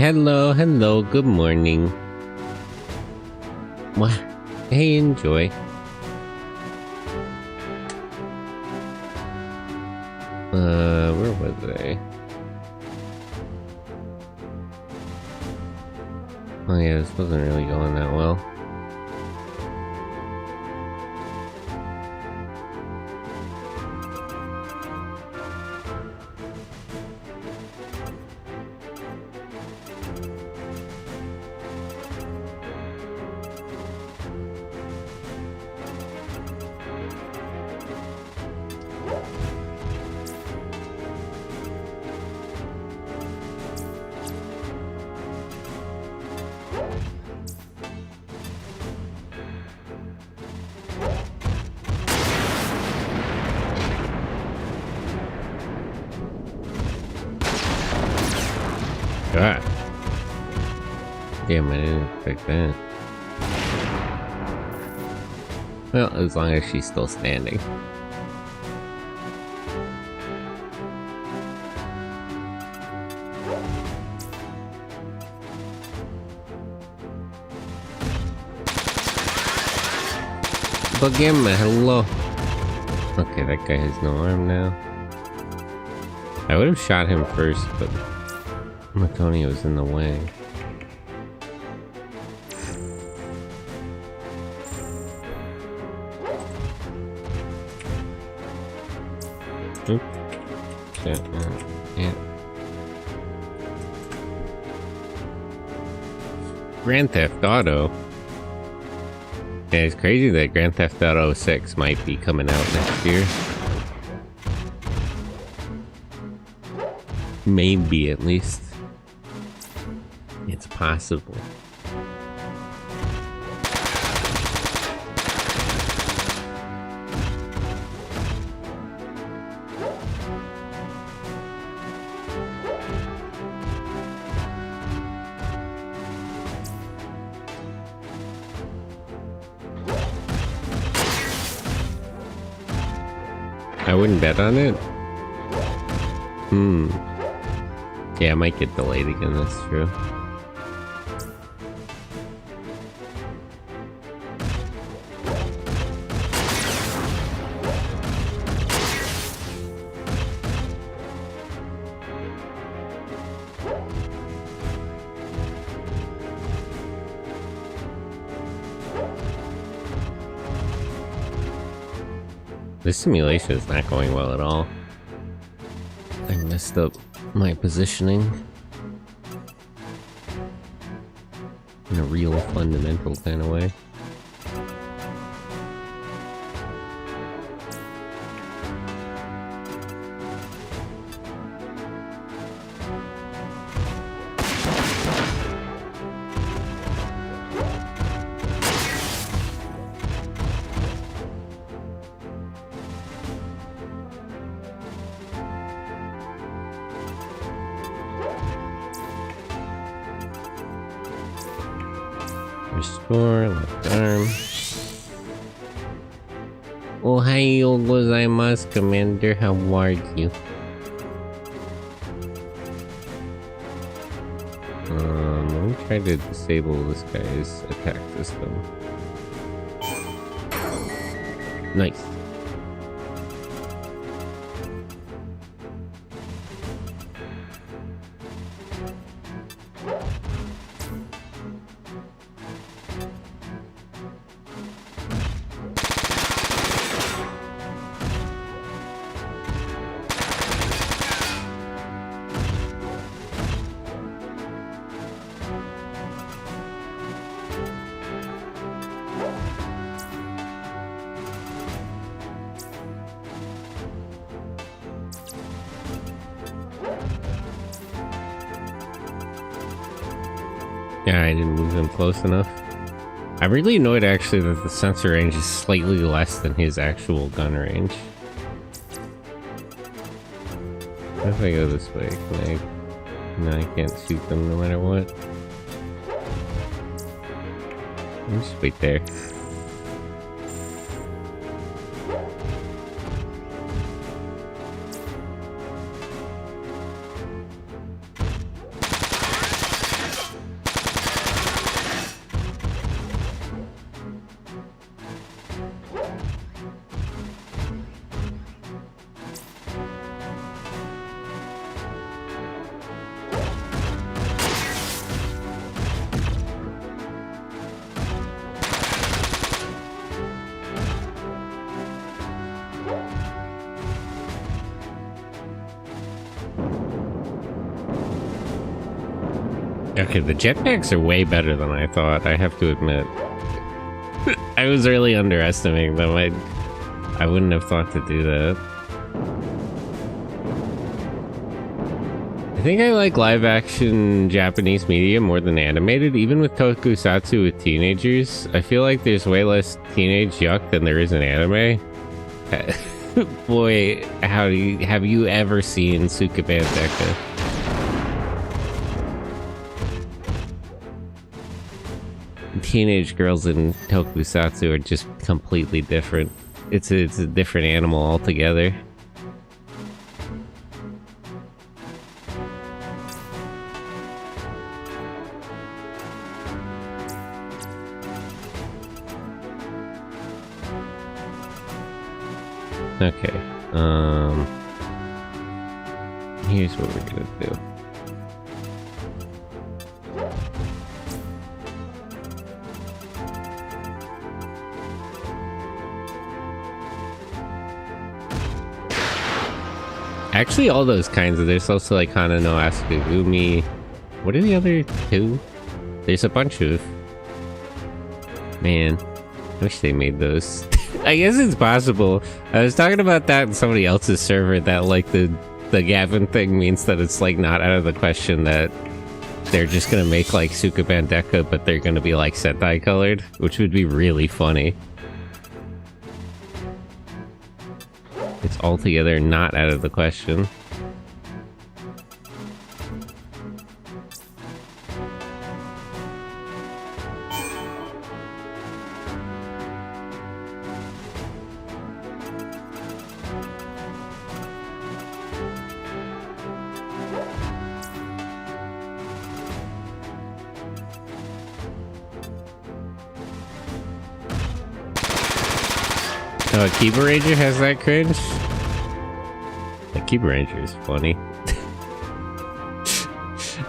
Hello, hello, good morning. What? Hey, enjoy. Where was I? Oh yeah, this wasn't really going that well. God. Damn, I didn't expect that. Well, as long as she's still standing. Bugimma, hello. Okay, that guy has no arm now. I would have shot him first, but Matonio was in the way. Oop. Yeah. Grand Theft Auto. Yeah, it's crazy that Grand Theft Auto 6 might be coming out next year. Maybe, at least. It's possible. I wouldn't bet on it. Yeah, it might get delayed again, that's true. This simulation is not going well at all. I messed up my positioning in a real fundamental kind of way. Restore, left arm. Ohayo gozaimasu, Commander. How are you? Let me try to disable this guy's attack system. Nice. Yeah, I didn't move him close enough. I'm really annoyed actually that the sensor range is slightly less than his actual gun range. What if I go this way? Can I... No, I can't shoot them no matter what. I'll just wait there. Okay, the jetpacks are way better than I thought, I have to admit. I was really underestimating them. I wouldn't have thought to do that. I think I like live-action Japanese media more than animated, even with tokusatsu with teenagers. I feel like there's way less teenage yuck than there is in anime. Boy, have you ever seen Sukaban Deka? Teenage girls in tokusatsu are just completely different. It's a different animal altogether. Okay, here's what we're gonna do. Actually, all those kinds of, there's also like Hana no Asukagumi. What are the other two? There's a bunch of... Man, I wish they made those. I guess it's possible. I was talking about that in somebody else's server, that like the Gavin thing means that it's like not out of the question that they're just gonna make like Sukaban Deka, but they're gonna be like Sentai colored, which would be really funny. It's altogether not out of the question. Oh, Akiba Ranger has that cringe? Akiba Ranger is funny.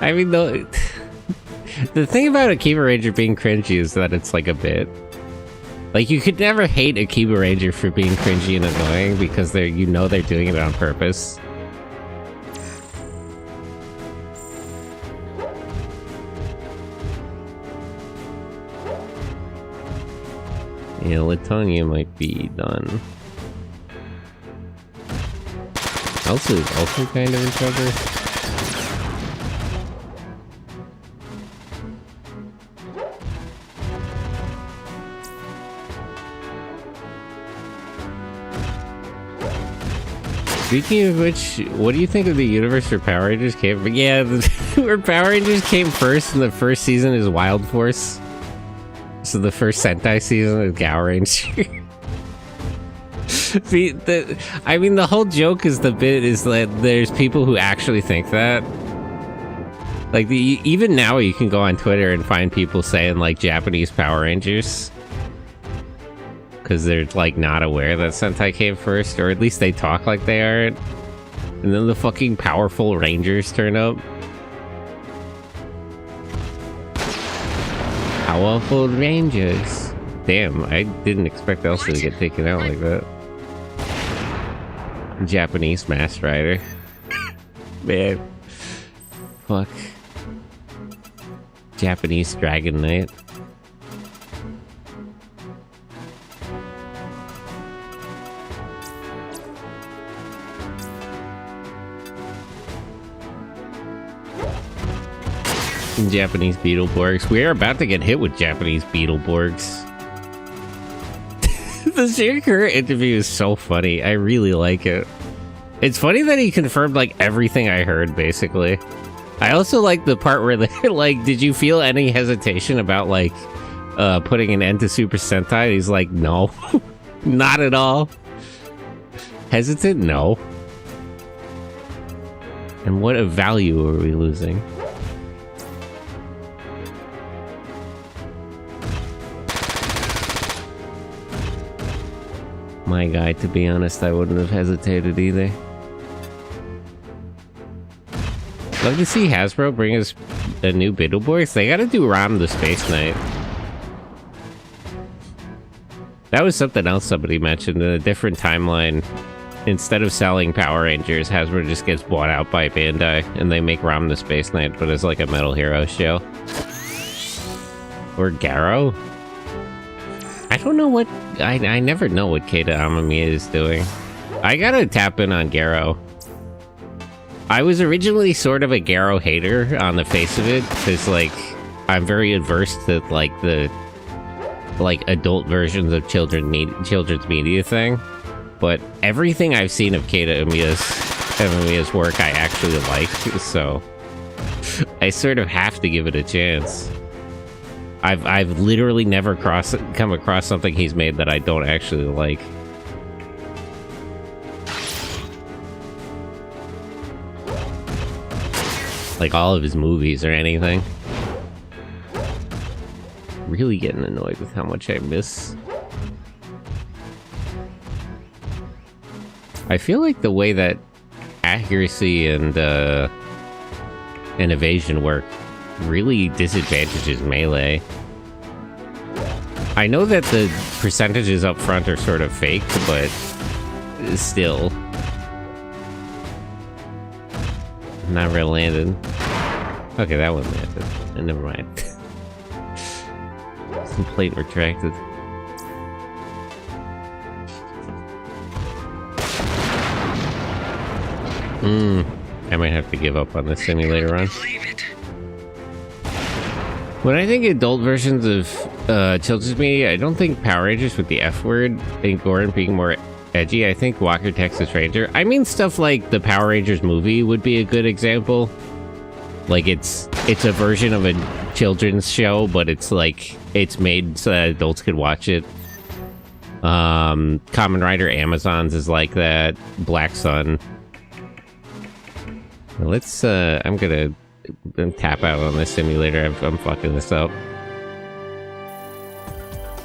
I mean, the thing about Akiba Ranger being cringy is that it's like a bit. Like, you could never hate Akiba Ranger for being cringy and annoying because they're doing it on purpose. Yeah, Latonia might be done. Elsa is also kind of in trouble. Speaking of which, what do you think of the universe where Power Rangers came? Yeah, where Power Rangers came first in the first season is Wild Force. So the first Sentai season is Gao Ranger. I mean, the whole joke is the bit is that there's people who actually think that. Like, even now you can go on Twitter and find people saying, like, Japanese Power Rangers. Because they're, like, not aware that Sentai came first, or at least they talk like they aren't. And then the fucking powerful Rangers turn up. Powerful Rangers. Damn, I didn't expect Elsa to get taken out like that. Japanese Masked Rider. Man. Fuck. Japanese Dragon Knight. Japanese Beetleborgs. We are about to get hit with Japanese Beetleborgs. The Sheer interview is so funny. I really like it. It's funny that he confirmed like everything I heard, basically. I also like the part where they're like, did you feel any hesitation about like putting an end to Super Sentai? He's like, no. Not at all. Hesitant? No. And what a value are we losing? My guy, to be honest, I wouldn't have hesitated either. Love to see Hasbro bring us a new Beetleborgs. They gotta do Ram the Space Knight. That was something else somebody mentioned in a different timeline. instead of selling Power Rangers, Hasbro just gets bought out by Bandai, and they make Rom the Space Knight, but it's like a Metal Hero show. Or Garo? I don't know what... I never know what Keita Amamiya is doing. I gotta tap in on Garo. I was originally sort of a Garo hater on the face of it, because, like, I'm very adverse to, like, the... like, adult versions of children's media thing. But everything I've seen of Keita Amamiya's work I actually like, so... I sort of have to give it a chance. I've literally never come across something he's made that I don't actually like. Like all of his movies or anything. Really getting annoyed with how much I miss. I feel like the way that accuracy and evasion work really disadvantages melee. I know that the percentages up front are sort of fake, but still. Not real landed. Okay, that one landed. Never mind. Complaint retracted. I might have to give up on this simulator run. When I think adult versions of children's media, I don't think Power Rangers with the F word and Goran being more edgy. I think Walker Texas Ranger. I mean, stuff like the Power Rangers movie would be a good example. Like it's a version of a children's show, but it's like it's made so that adults could watch it. Kamen Rider Amazons is like that. Black Sun. Let's I'm gonna tap out on this simulator. I'm fucking this up.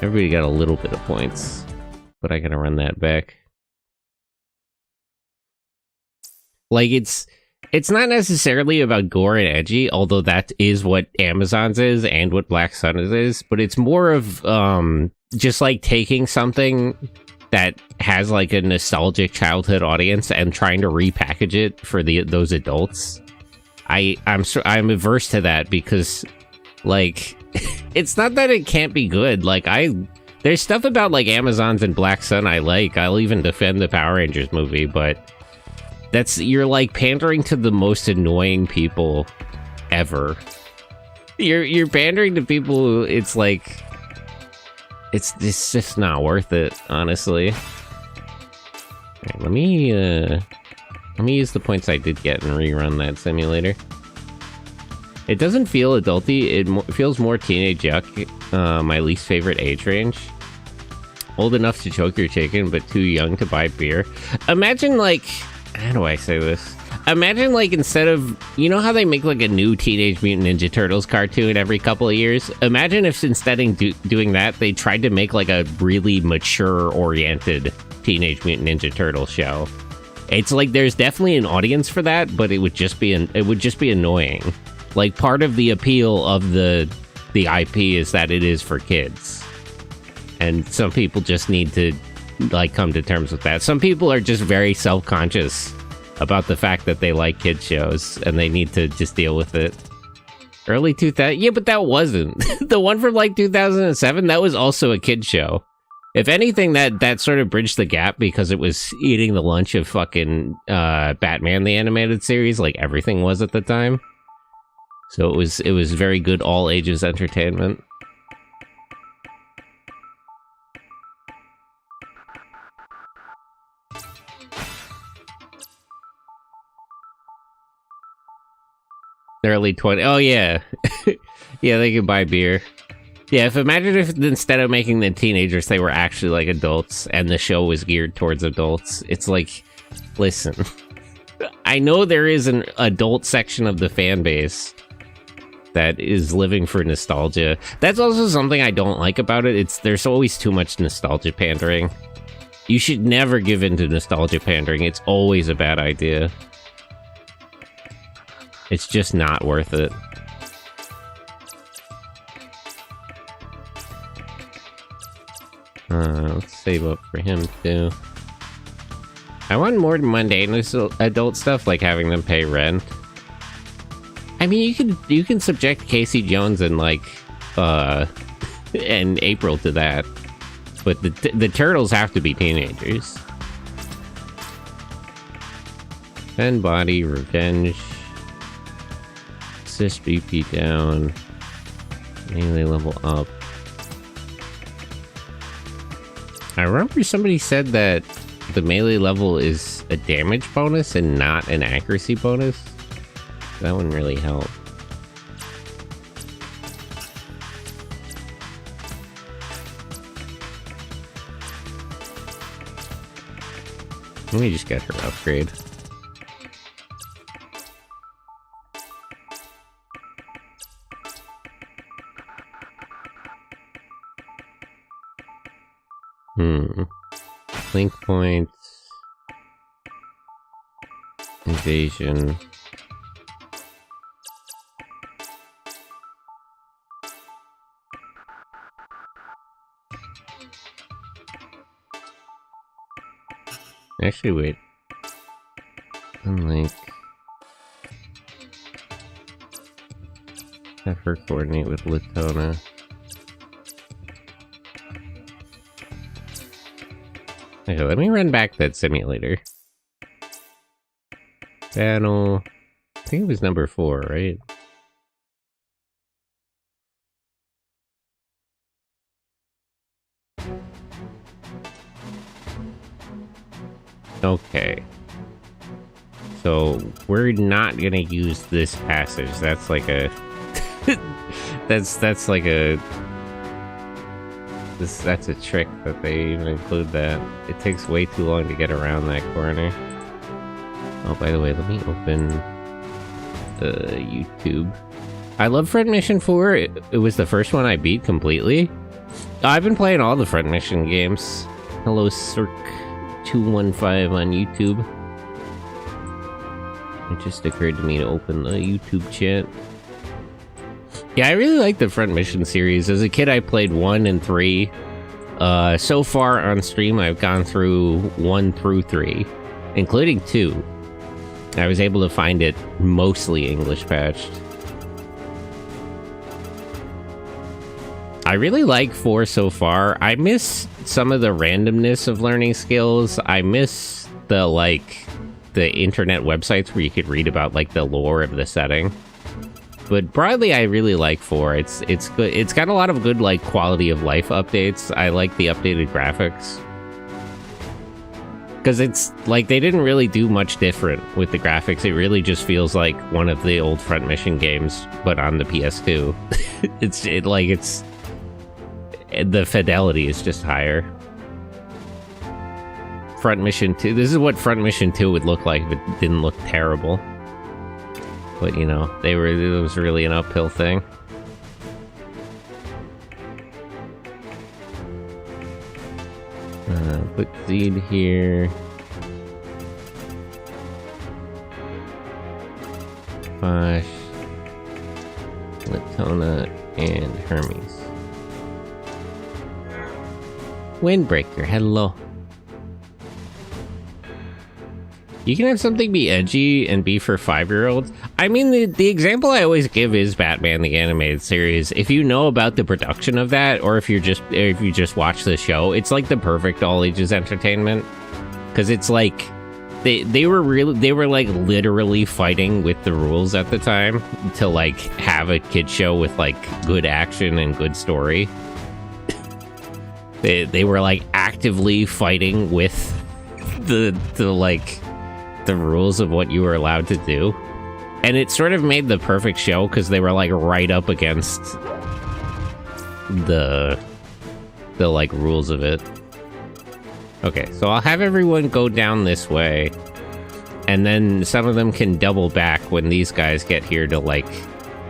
Everybody got a little bit of points, but I gotta run that back. Like it's not necessarily about gore and edgy, although that is what Amazons is and what Black Sun is, but it's more of just like taking something that has like a nostalgic childhood audience and trying to repackage it for those adults. I'm averse to that because like it's not that it can't be good. Like there's stuff about like Amazons and Black Sun I like. I'll even defend the Power Rangers movie, but you're like pandering to the most annoying people ever. You're pandering to people who it's like it's just not worth it, honestly. Right, let me use the points I did get and rerun that simulator. It doesn't feel adulty, it feels more teenage yuck, my least favorite age range. Old enough to choke your chicken, but too young to buy beer. Imagine like, how do I say this? Imagine like instead of, you know how they make like a new Teenage Mutant Ninja Turtles cartoon every couple of years? Imagine if instead of doing that, they tried to make like a really mature-oriented Teenage Mutant Ninja Turtles show. It's like there's definitely an audience for that, but it would just be annoying. Like part of the appeal of the IP is that it is for kids, and some people just need to like come to terms with that. Some people are just very self-conscious about the fact that they like kids shows, and they need to just deal with it. Early 2000, yeah, but that wasn't the one from like 2007. That was also a kid show. If anything, that sort of bridged the gap because it was eating the lunch of fucking Batman the Animated Series, like everything was at the time. So it was very good all ages entertainment. Early 20. Oh yeah, yeah, they could buy beer. Yeah, imagine if instead of making them teenagers, they were actually like adults, and the show was geared towards adults. It's like, listen, I know there is an adult section of the fan base that is living for nostalgia. That's also something I don't like about it. There's always too much nostalgia pandering. You should never give in to nostalgia pandering. It's always a bad idea. It's just not worth it. Let's save up for him too. I want more mundane adult stuff, like having them pay rent. I mean, you can subject Casey Jones and like and April to that, but the turtles have to be teenagers. Pen body, revenge, assist BP down, melee level up. I remember somebody said that the melee level is a damage bonus and not an accuracy bonus. That wouldn't really help. Let me just get her upgrade. Link points. Invasion. Actually, wait. Unlink. Have her coordinate with Latona. Okay, let me run back that simulator. Battle. I think it was number 4, right? Okay. So, we're not gonna use this passage. That's like a... that's like a... That's a trick that they even include that. It takes way too long to get around that corner. Oh, by the way, let me open YouTube. I love Front Mission 4. It was the first one I beat completely. I've been playing all the Front Mission games. Hello, Circ215 on YouTube. It just occurred to me to open the YouTube chat. Yeah, I really like the Front Mission series. As a kid, I played 1 and 3. So far on stream, I've gone through 1 through 3, including 2. I was able to find it mostly English patched. I really like 4 so far. I miss some of the randomness of learning skills. I miss the internet websites where you could read about like the lore of the setting. But broadly, I really like 4. It's good. It's got a lot of good like quality of life updates. I like the updated graphics. Because it's like they didn't really do much different with the graphics. It really just feels like one of the old Front Mission games, but on the PS2. The fidelity is just higher. Front Mission 2. This is what Front Mission 2 would look like if it didn't look terrible. But you know, it was really an uphill thing. Put Zed here. Bosch, Latona, and Hermes. Windbreaker, hello. You can have something be edgy and be for 5-year-olds. I mean, the example I always give is Batman the Animated Series. If you know about the production of that, or if you just watch the show, it's like the perfect all ages entertainment. Because it's like they were like literally fighting with the rules at the time to like have a kid show with like good action and good story. They were like actively fighting with the rules of what you were allowed to do. And it sort of made the perfect show because they were like right up against the like rules of it. Okay, so I'll have everyone go down this way, and then some of them can double back when these guys get here to like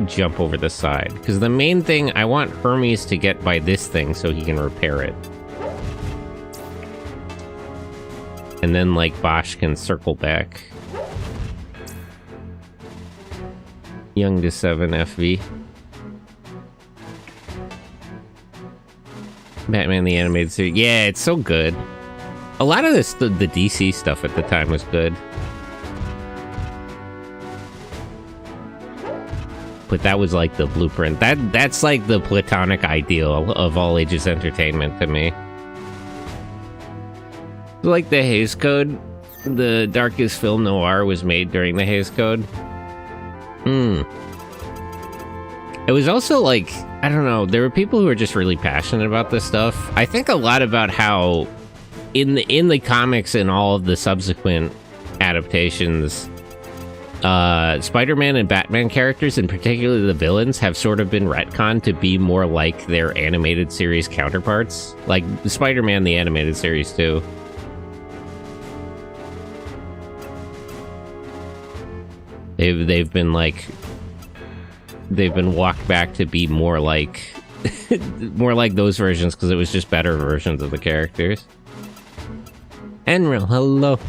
jump over the side. Because the main thing, I want Hermes to get by this thing so he can repair it. And then like Bosch can circle back. Young to 7 FV. Batman the Animated Series. Yeah, it's so good. A lot of this, the DC stuff at the time was good. But that was like the blueprint. That's like the platonic ideal of all ages entertainment to me. Like the Hays Code, the darkest film noir was made during the Hays Code. It was also like, I don't know, there were people who were just really passionate about this stuff. I think a lot about how in the comics and all of the subsequent adaptations, Spider-Man and Batman characters, and particularly the villains, have sort of been retconned to be more like their animated series counterparts. Like Spider-Man, the animated series too. They've been walked back to be more like more like those versions because it was just better versions of the characters. Enril, hello.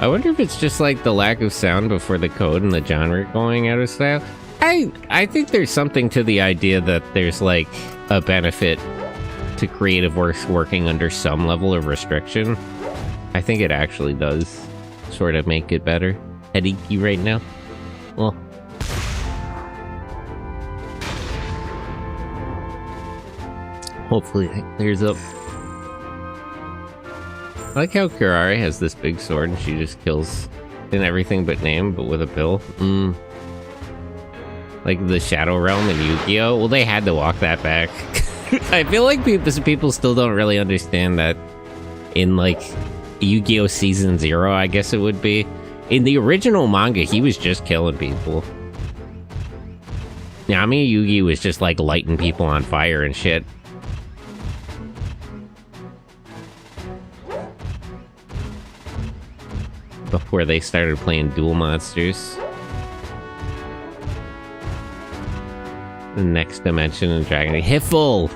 I wonder if it's just like the lack of sound before the code and the genre going out of style. I think there's something to the idea that there's like a benefit to creative works working under some level of restriction. I think it actually does sort of make it better. Headachy right now. Well, hopefully that clears up. I like how Kirari has this big sword and she just kills in everything but name, but with a pill. Like the Shadow Realm and Yu-Gi-Oh! Well, they had to walk that back. I feel like people still don't really understand that in like Yu-Gi-Oh! Season 0, I guess it would be. In the original manga, he was just killing people. Yami Yugi was just like lighting people on fire and shit. Before they started playing Duel Monsters. The next dimension in Dragon Age. Hiffle!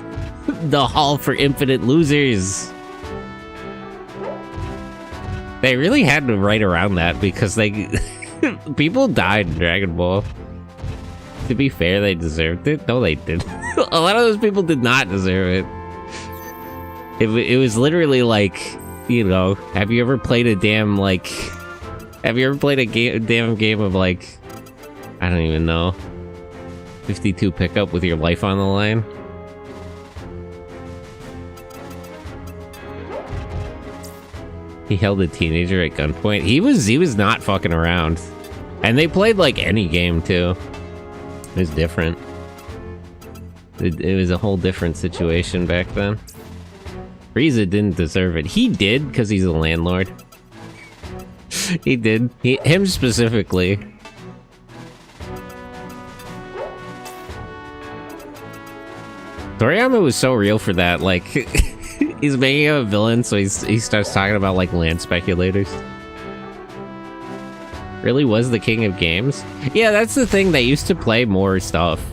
The Hall for Infinite Losers! They really had to write around that because they... people died in Dragon Ball. To be fair, they deserved it. No, they didn't. A lot of those people did not deserve it. It was literally like, you know, have you ever played a damn, like... Have you ever played a damn game of, like... I don't even know. 52 pickup with your life on the line? He held a teenager at gunpoint. He was not fucking around. And they played like any game too. It was different. It was a whole different situation back then. Frieza didn't deserve it. He did, because he's a landlord. He did. Him specifically. Toriyama was so real for that, like... He's making him a villain, so he starts talking about, like, land speculators. Really was the king of games? Yeah, that's the thing. They used to play more stuff.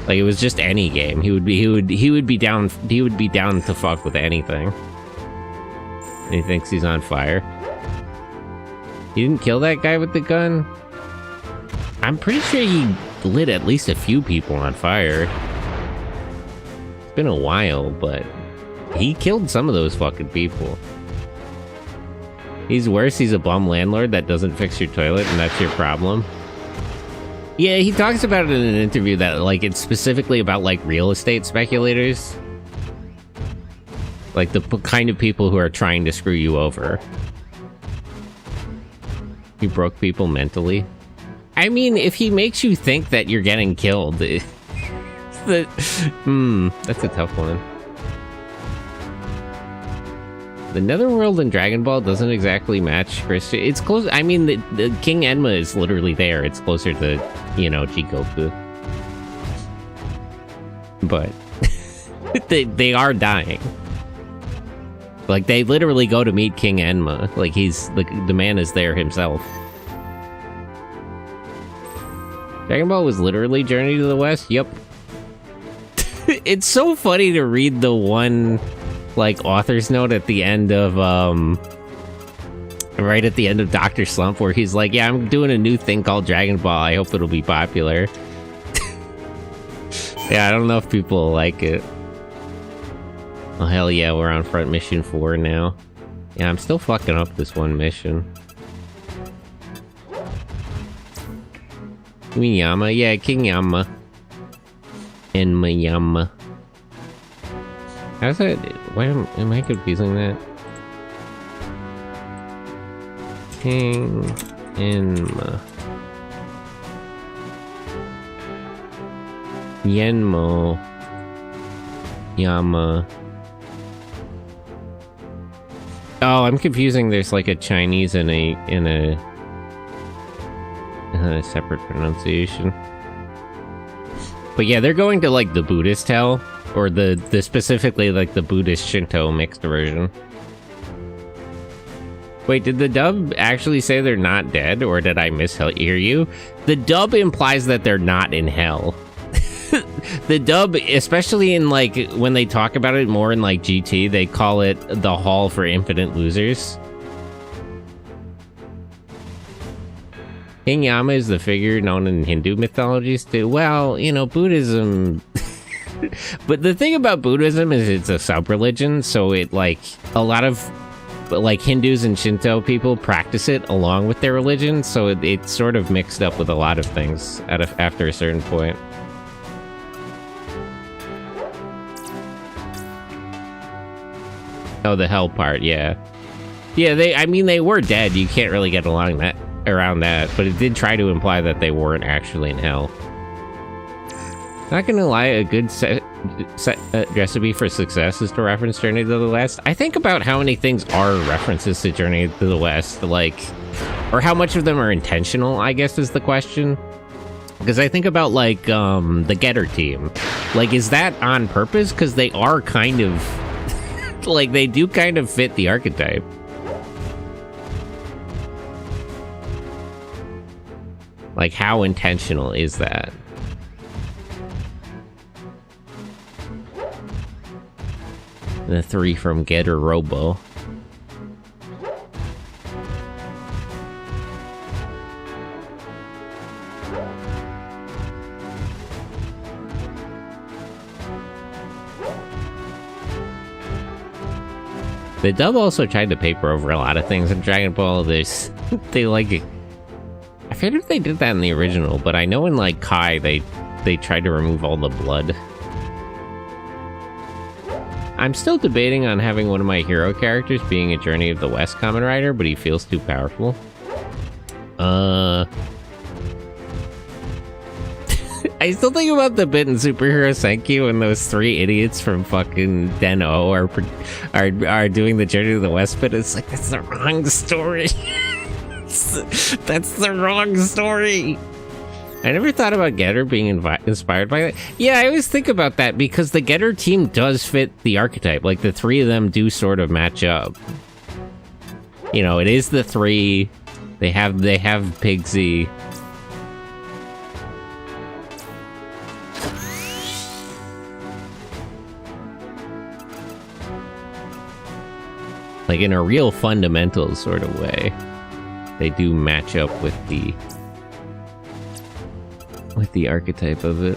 Like, it was just any game. He would be down to fuck with anything. And he thinks he's on fire. He didn't kill that guy with the gun? I'm pretty sure he lit at least a few people on fire. It's been a while, but... he killed some of those fucking people. He's worse, he's a bum landlord that doesn't fix your toilet, and that's your problem. Yeah, he talks about it in an interview that, like, it's specifically about, like, real estate speculators. Like, the kind of people who are trying to screw you over. He broke people mentally. I mean, if he makes you think that you're getting killed... that's a tough one. The Netherworld in Dragon Ball doesn't exactly match Christian. It's close. I mean, the King Enma is literally there. It's closer to, you know, Jigoku. But they are dying. Like, they literally go to meet King Enma. Like, he's the man is there himself. Dragon Ball was literally Journey to the West. Yep. It's so funny to read the one, like, author's note at the end of, right at the end of Dr. Slump, where he's like, yeah, I'm doing a new thing called Dragon Ball. I hope it'll be popular. Yeah, I don't know if people will like it. Oh, hell yeah, we're on front mission 4 now. Yeah, I'm still fucking up this one mission. Miyama, yeah, King Yama. And Miyama. How's that? Why am I confusing that? King Enma. Yenmo. Yama. Oh, I'm confusing. There's like a Chinese and a separate pronunciation. But yeah, they're going to like the Buddhist hell, or the specifically like the Buddhist Shinto mixed version. Wait, did the dub actually say they're not dead, or did I mishear you? The dub implies that they're not in hell. The dub, especially in like when they talk about it more in like GT, they call it the Hall for Infinite Losers. King Yama is the figure known in Hindu mythologies too. Well, you know, Buddhism. But the thing about Buddhism is it's a sub-religion, so it like a lot of like Hindus and Shinto people practice it along with their religion, so it's sort of mixed up with a lot of things after a certain point. Oh, the hell part, yeah. Yeah, they were dead. You can't really get around that, but it did try to imply that they weren't actually in hell. Not gonna lie, a good recipe for success is to reference Journey to the West. I think about how many things are references to Journey to the West, like, or how much of them are intentional, I guess is the question. Because I think about, like, the Getter team. Like, is that on purpose? Because they are kind of... like, they do kind of fit the archetype. Like, how intentional is that? The 3 from Getter Robo. The dub also tried to paper over a lot of things in Dragon Ball. They like... I forget if they did that in the original, but I know in like Kai they tried to remove all the blood. I'm still debating on having one of my hero characters being a Journey of the West Kamen Rider, but he feels too powerful. I still think about the bit in Superhero Senki when those 3 idiots from fucking Den-O are doing the Journey to the West bit. It's like, that's the wrong story. That's the wrong story. I never thought about Getter being inspired by that. Yeah, I always think about that because the Getter team does fit the archetype. Like, the 3 of them do sort of match up. You know, it is the 3. They have Pigsy. Like, in a real fundamental sort of way, they do match up with the archetype of it.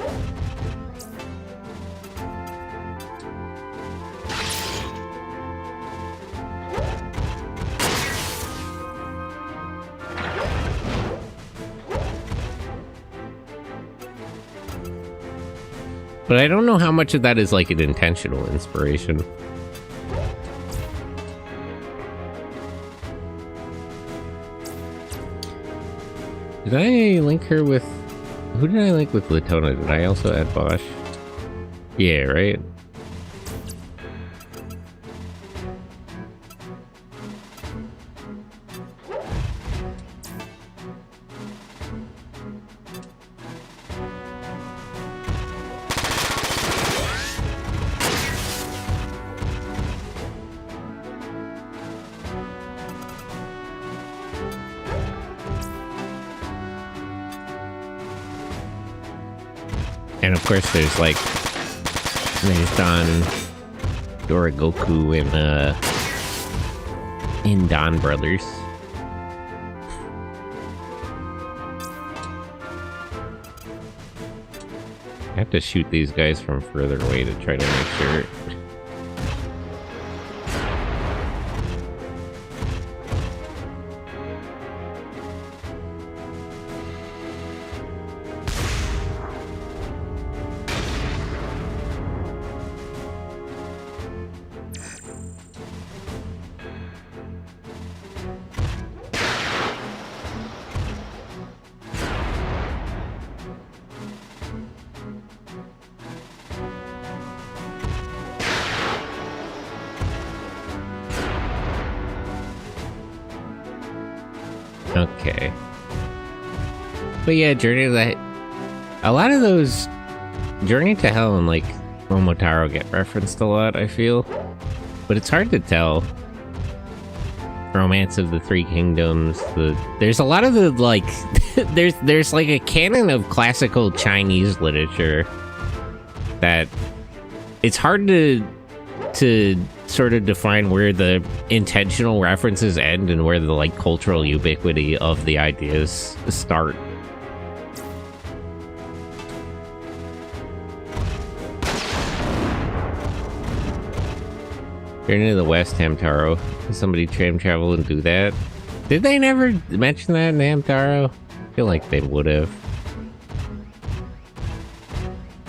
But I don't know how much of that is like an intentional inspiration. Did I link her with... Who did I link with Latona? Did I also add Bosch? Yeah, right? And of course there's like, there's Don Dorogoku in Don Brothers. I have to shoot these guys from further away to try to make sure Okay. But yeah, Journey to the... A lot of those... Journey to Hell and, like, Momotaro get referenced a lot, I feel. But it's hard to tell. Romance of the Three Kingdoms, there's a lot of the, like... there's like a canon of classical Chinese literature that it's hard to sort of define where the intentional references end and where the, like, cultural ubiquity of the ideas start. Journey to the West, Hamtaro. Did somebody time travel and do that? Did they never mention that in Hamtaro? I feel like they would have.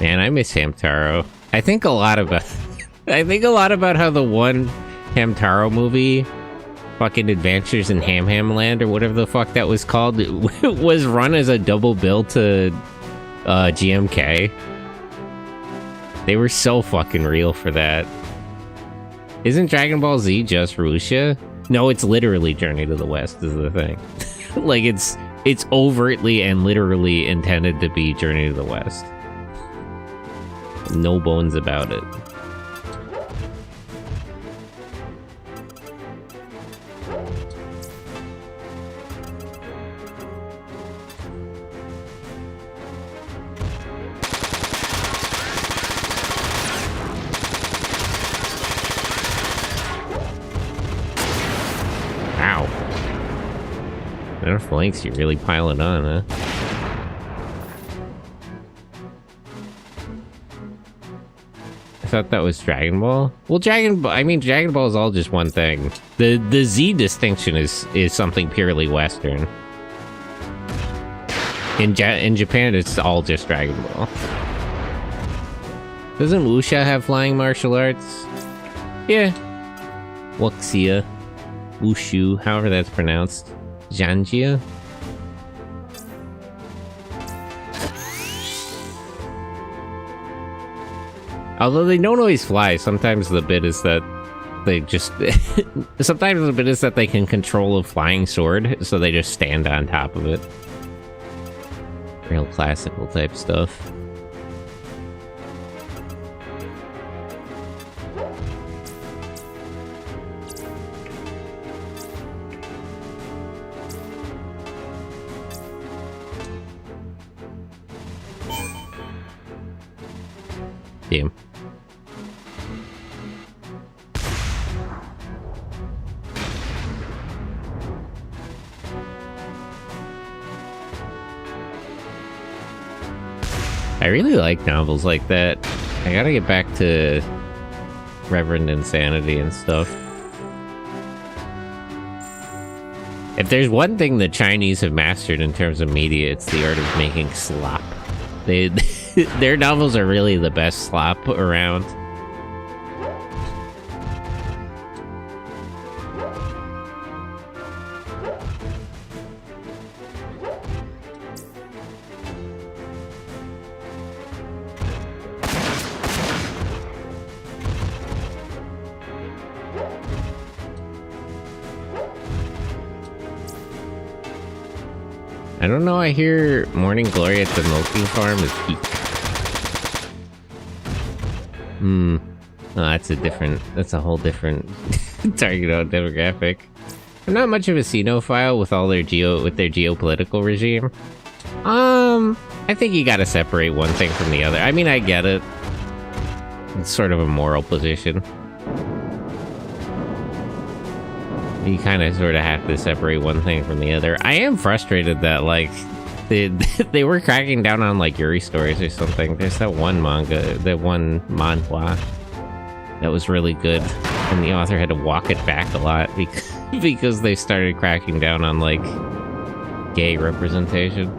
Man, I miss Hamtaro. I think a lot about how the one Hamtaro movie, fucking Adventures in Ham Ham Land or whatever the fuck that was called, was run as a double bill to GMK. They were so fucking real for that. Isn't Dragon Ball Z just Russia? No, it's literally Journey to the West is the thing. Like, it's overtly and literally intended to be Journey to the West. No bones about it. Enough flanks, you're really piling on, huh? I thought that was Dragon Ball. Well, Dragon Ball is all just one thing. The Z distinction is something purely Western. In Japan, it's all just Dragon Ball. Doesn't Wuxia have flying martial arts? Yeah. Wuxia. Wushu, however that's pronounced. Janjia? Although they don't always fly, sometimes the bit is that they just... sometimes the bit is that they can control a flying sword, so they just stand on top of it. Real classical type stuff. Damn. I really like novels like that. I gotta get back to Reverend Insanity and stuff. If there's one thing the Chinese have mastered in terms of media, it's the art of making slop. Their novels are really the best slop around. I don't know, I hear Morning Glory at the milking farm is peak. Oh, that's a whole different target demographic. I'm not much of a xenophile with all their geopolitical regime. I think you gotta separate one thing from the other. I mean, I get it. It's sort of a moral position. You kind of sort of have to separate one thing from the other. I am frustrated that, like, they were cracking down on, like, Yuri stories or something. There's that one manhwa that was really good, and the author had to walk it back a lot because they started cracking down on, like, gay representation.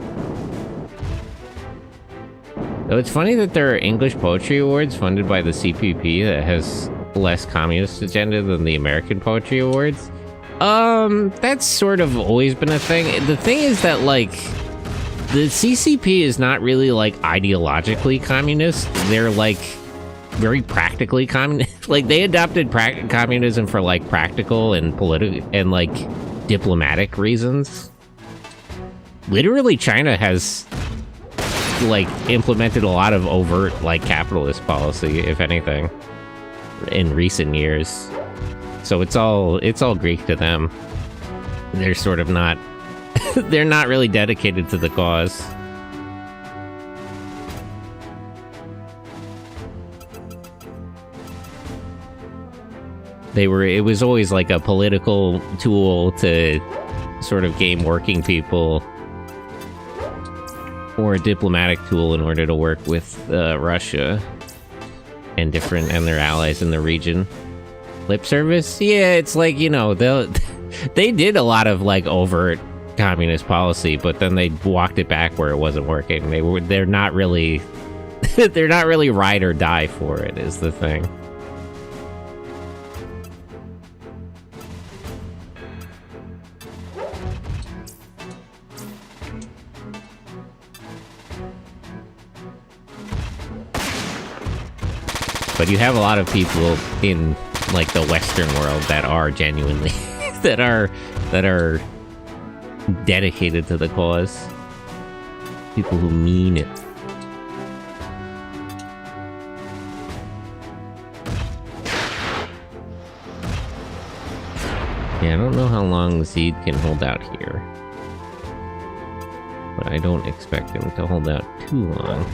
Though it's funny that there are English Poetry Awards funded by the CPP that has less communist agenda than the American Poetry Awards. That's sort of always been a thing. The thing is that, like, the CCP is not really, like, ideologically communist. They're, like, very practically communist. Like, they adopted communism for, like, practical and political and, like, diplomatic reasons. literally China has like implemented a lot of overt like capitalist policy, if anything, in recent years. So it's all Greek to them. They're sort of not they're not really dedicated to the cause. It was always like a political tool to sort of game working people, or a diplomatic tool in order to work with Russia and their allies in the region. Lip service? Yeah, it's like, you know, they did a lot of like overt communist policy, but then they walked it back where it wasn't working. They're not really they're not really ride or die for it, is the thing. But you have a lot of people in like the Western world that are genuinely that are dedicated to the cause. People who mean it. Yeah, I don't know how long Zed can hold out here, but I don't expect him to hold out too long.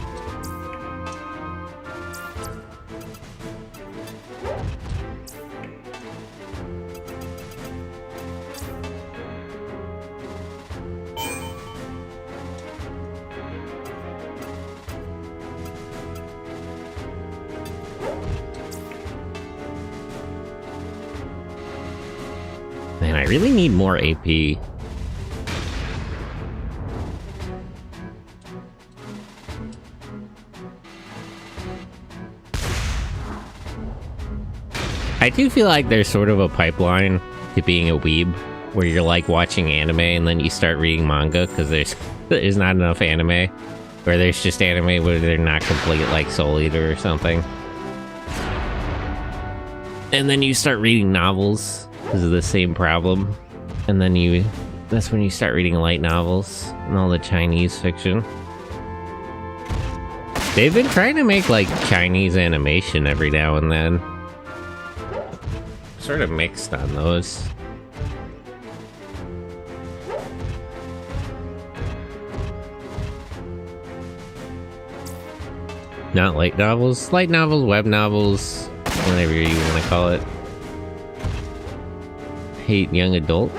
Man, I really need more AP. I do feel like there's sort of a pipeline to being a weeb, where you're like watching anime and then you start reading manga because there's not enough anime, or there's just anime where they're not complete, like Soul Eater or something. And then you start reading novels because of the same problem, and then that's when you start reading light novels and all the Chinese fiction. They've been trying to make like Chinese animation every now and then. Sort of mixed on those. Not light novels, web novels, whatever you want to call it. Hate young adult.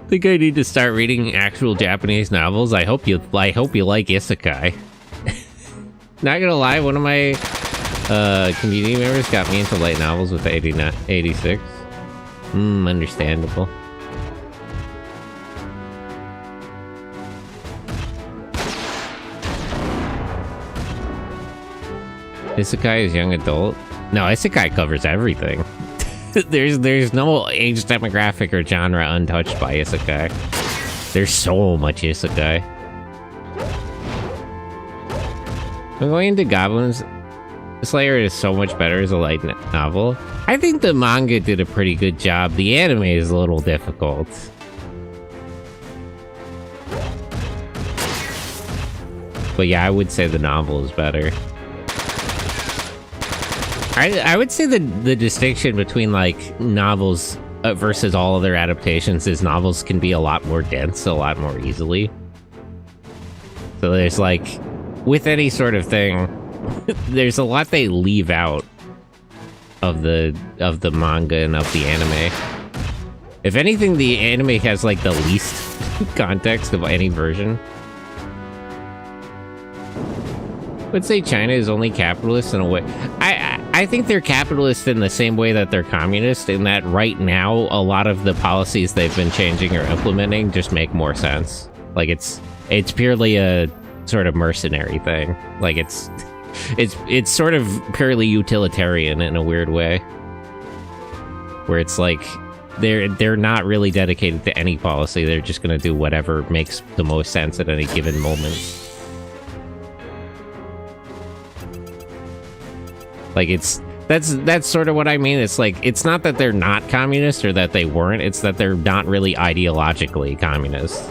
Think I need to start reading actual Japanese novels. I hope you like isekai. Not gonna lie, one of my community members got me into light novels with 86. Understandable. Isekai is young adult. No, isekai covers everything. There's no age demographic or genre untouched by isekai. There's so much isekai. I'm going into Goblins Slayer is so much better as a light novel. I think the manga did a pretty good job. The anime is a little difficult. But yeah, I would say the novel is better. I would say the distinction between like novels versus all other adaptations is novels can be a lot more dense, a lot more easily. So there's like, with any sort of thing, there's a lot they leave out of the manga and of the anime. If anything, the anime has like the least context of any version. I would say China is only capitalist in a way. I think they're capitalist in the same way that they're communist, in that right now a lot of the policies they've been changing or implementing just make more sense. Like it's purely a sort of mercenary thing. Like it's sort of purely utilitarian in a weird way, where it's like they're not really dedicated to any policy. They're just going to do whatever makes the most sense at any given moment. Like That's sort of what I mean. It's like, it's not that they're not communist or that they weren't, it's that they're not really ideologically communist.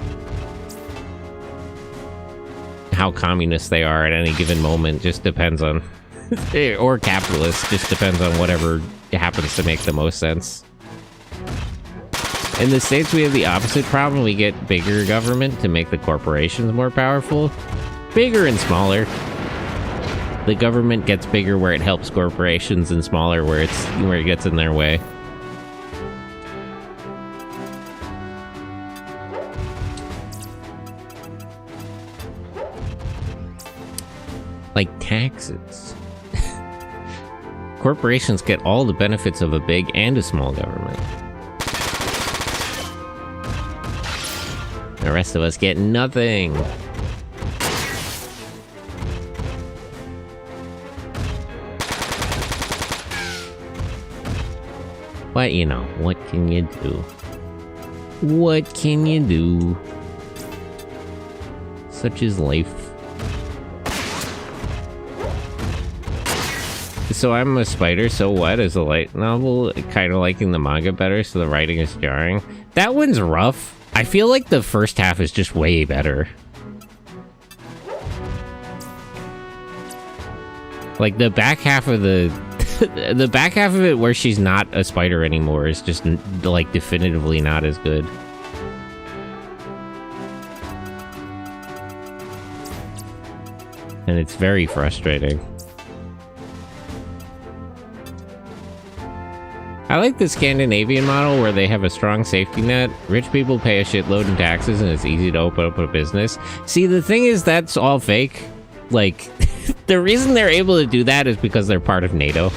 How communist they are at any given moment just depends on, or capitalist, just depends on whatever happens to make the most sense. In the States, we have the opposite problem. We get bigger government to make the corporations more powerful. Bigger and smaller. The government gets bigger where it helps corporations, and smaller where it gets in their way. Like taxes. Corporations get all the benefits of a big and a small government. The rest of us get nothing. But, you know, what can you do? What can you do? Such is life. So I'm a spider, so what? Is a light novel kind of liking the manga better, so the writing is jarring? That one's rough. I feel like the first half is just way better. Like, the back half of the back half of it where she's not a spider anymore is just, like, definitively not as good. And it's very frustrating. I like the Scandinavian model where they have a strong safety net. Rich people pay a shitload in taxes and it's easy to open up a business. See, the thing is, that's all fake. Like, the reason they're able to do that is because they're part of NATO.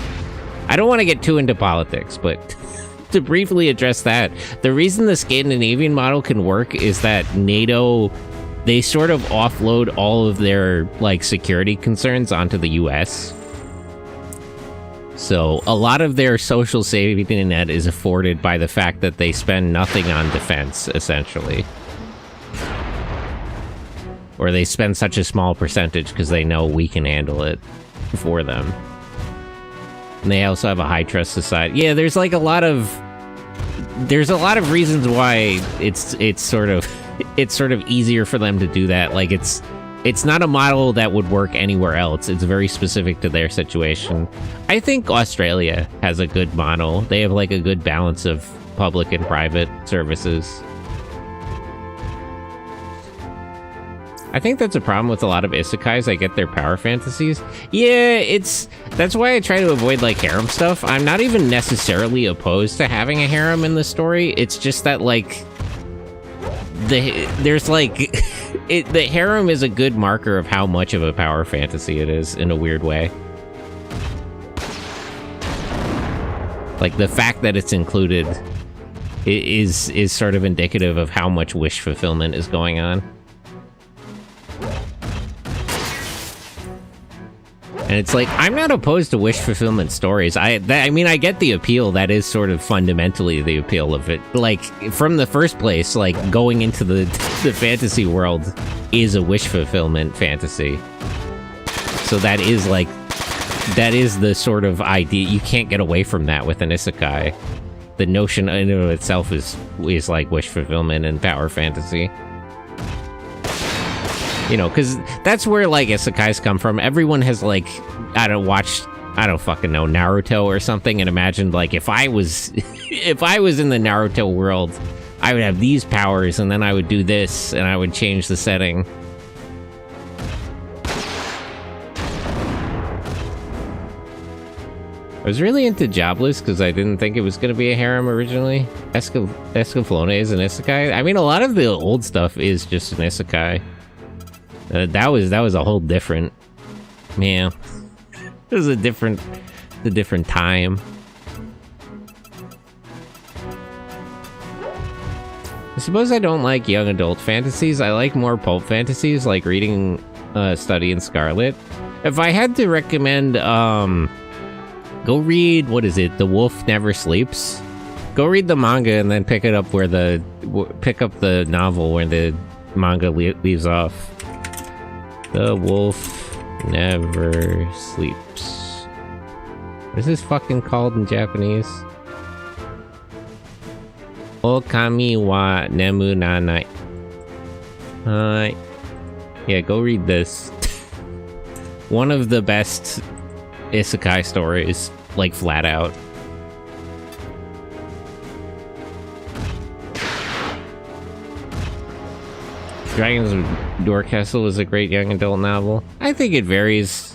I don't want to get too into politics, but to briefly address that, the reason the Scandinavian model can work is that NATO, they sort of offload all of their, like, security concerns onto the US. So a lot of their social safety net is afforded by the fact that they spend nothing on defense, essentially. Or they spend such a small percentage because they know we can handle it for them. And they also have a high trust society. Yeah, there's like a lot of reasons why it's sort of easier for them to do that. Like, it's not a model that would work anywhere else. It's very specific to their situation. I think Australia has a good model. They have like a good balance of public and private services. I think that's a problem with a lot of isekais. I get their power fantasies. Yeah, that's why I try to avoid like harem stuff. I'm not even necessarily opposed to having a harem in the story. It's just that like there's like the harem is a good marker of how much of a power fantasy it is in a weird way. Like the fact that it's included is sort of indicative of how much wish fulfillment is going on. And it's like, I'm not opposed to wish fulfillment stories. I mean, I get the appeal. That is sort of fundamentally the appeal of it. Like, from the first place, like, going into the fantasy world is a wish fulfillment fantasy. So that is, like, that is the sort of idea. You can't get away from that with an isekai. The notion in and of itself is like wish fulfillment and power fantasy. You know, because that's where, like, isekais come from. Everyone has, like, I don't fucking know, Naruto or something, and imagined, like, if I was in the Naruto world, I would have these powers, and then I would do this, and I would change the setting. I was really into Jobless because I didn't think it was going to be a harem originally. Escaflowne is an isekai. I mean, a lot of the old stuff is just an isekai. That was a whole different, man. It was a different time. I suppose I don't like young adult fantasies. I like more pulp fantasies, like reading Study in Scarlet. If I had to recommend, go read, what is it? The Wolf Never Sleeps. Go read the manga and then pick up the novel where the manga leaves off. The Wolf Never Sleeps. What is this fucking called in Japanese? Okami wa nemu nanai. Yeah, go read this. One of the best isekai stories, like flat out. Dragon's Door Castle is a great young adult novel. I think it varies.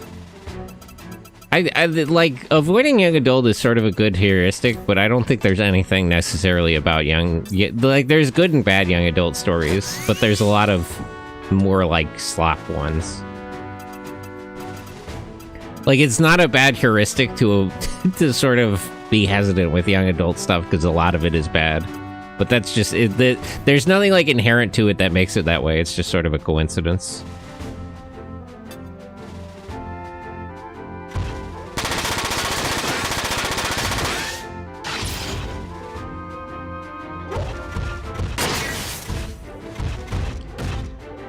I like avoiding young adult is sort of a good heuristic, but I don't think there's anything necessarily about like there's good and bad young adult stories, but there's a lot of more like slop ones. Like it's not a bad heuristic to to sort of be hesitant with young adult stuff because a lot of it is bad. But that's just it. There's nothing like inherent to it that makes it that way. It's just sort of a coincidence.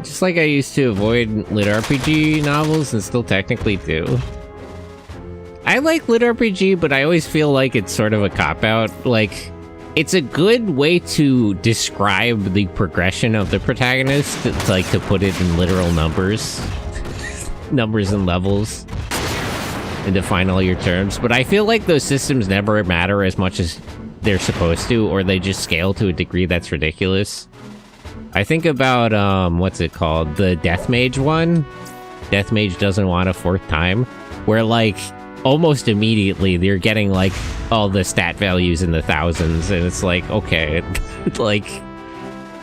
Just like I used to avoid lit RPG novels and still technically do. I like lit RPG, but I always feel like it's sort of a cop-out. Like, it's a good way to describe the progression of the protagonist, to put it in literal numbers. Numbers and levels. And define all your terms. But I feel like those systems never matter as much as they're supposed to, or they just scale to a degree that's ridiculous. I think about, what's it called? The Death Mage one? Death Mage Doesn't Want a Fourth Time? Where, like, almost immediately they're getting like all the stat values in the thousands, and it's like, okay, like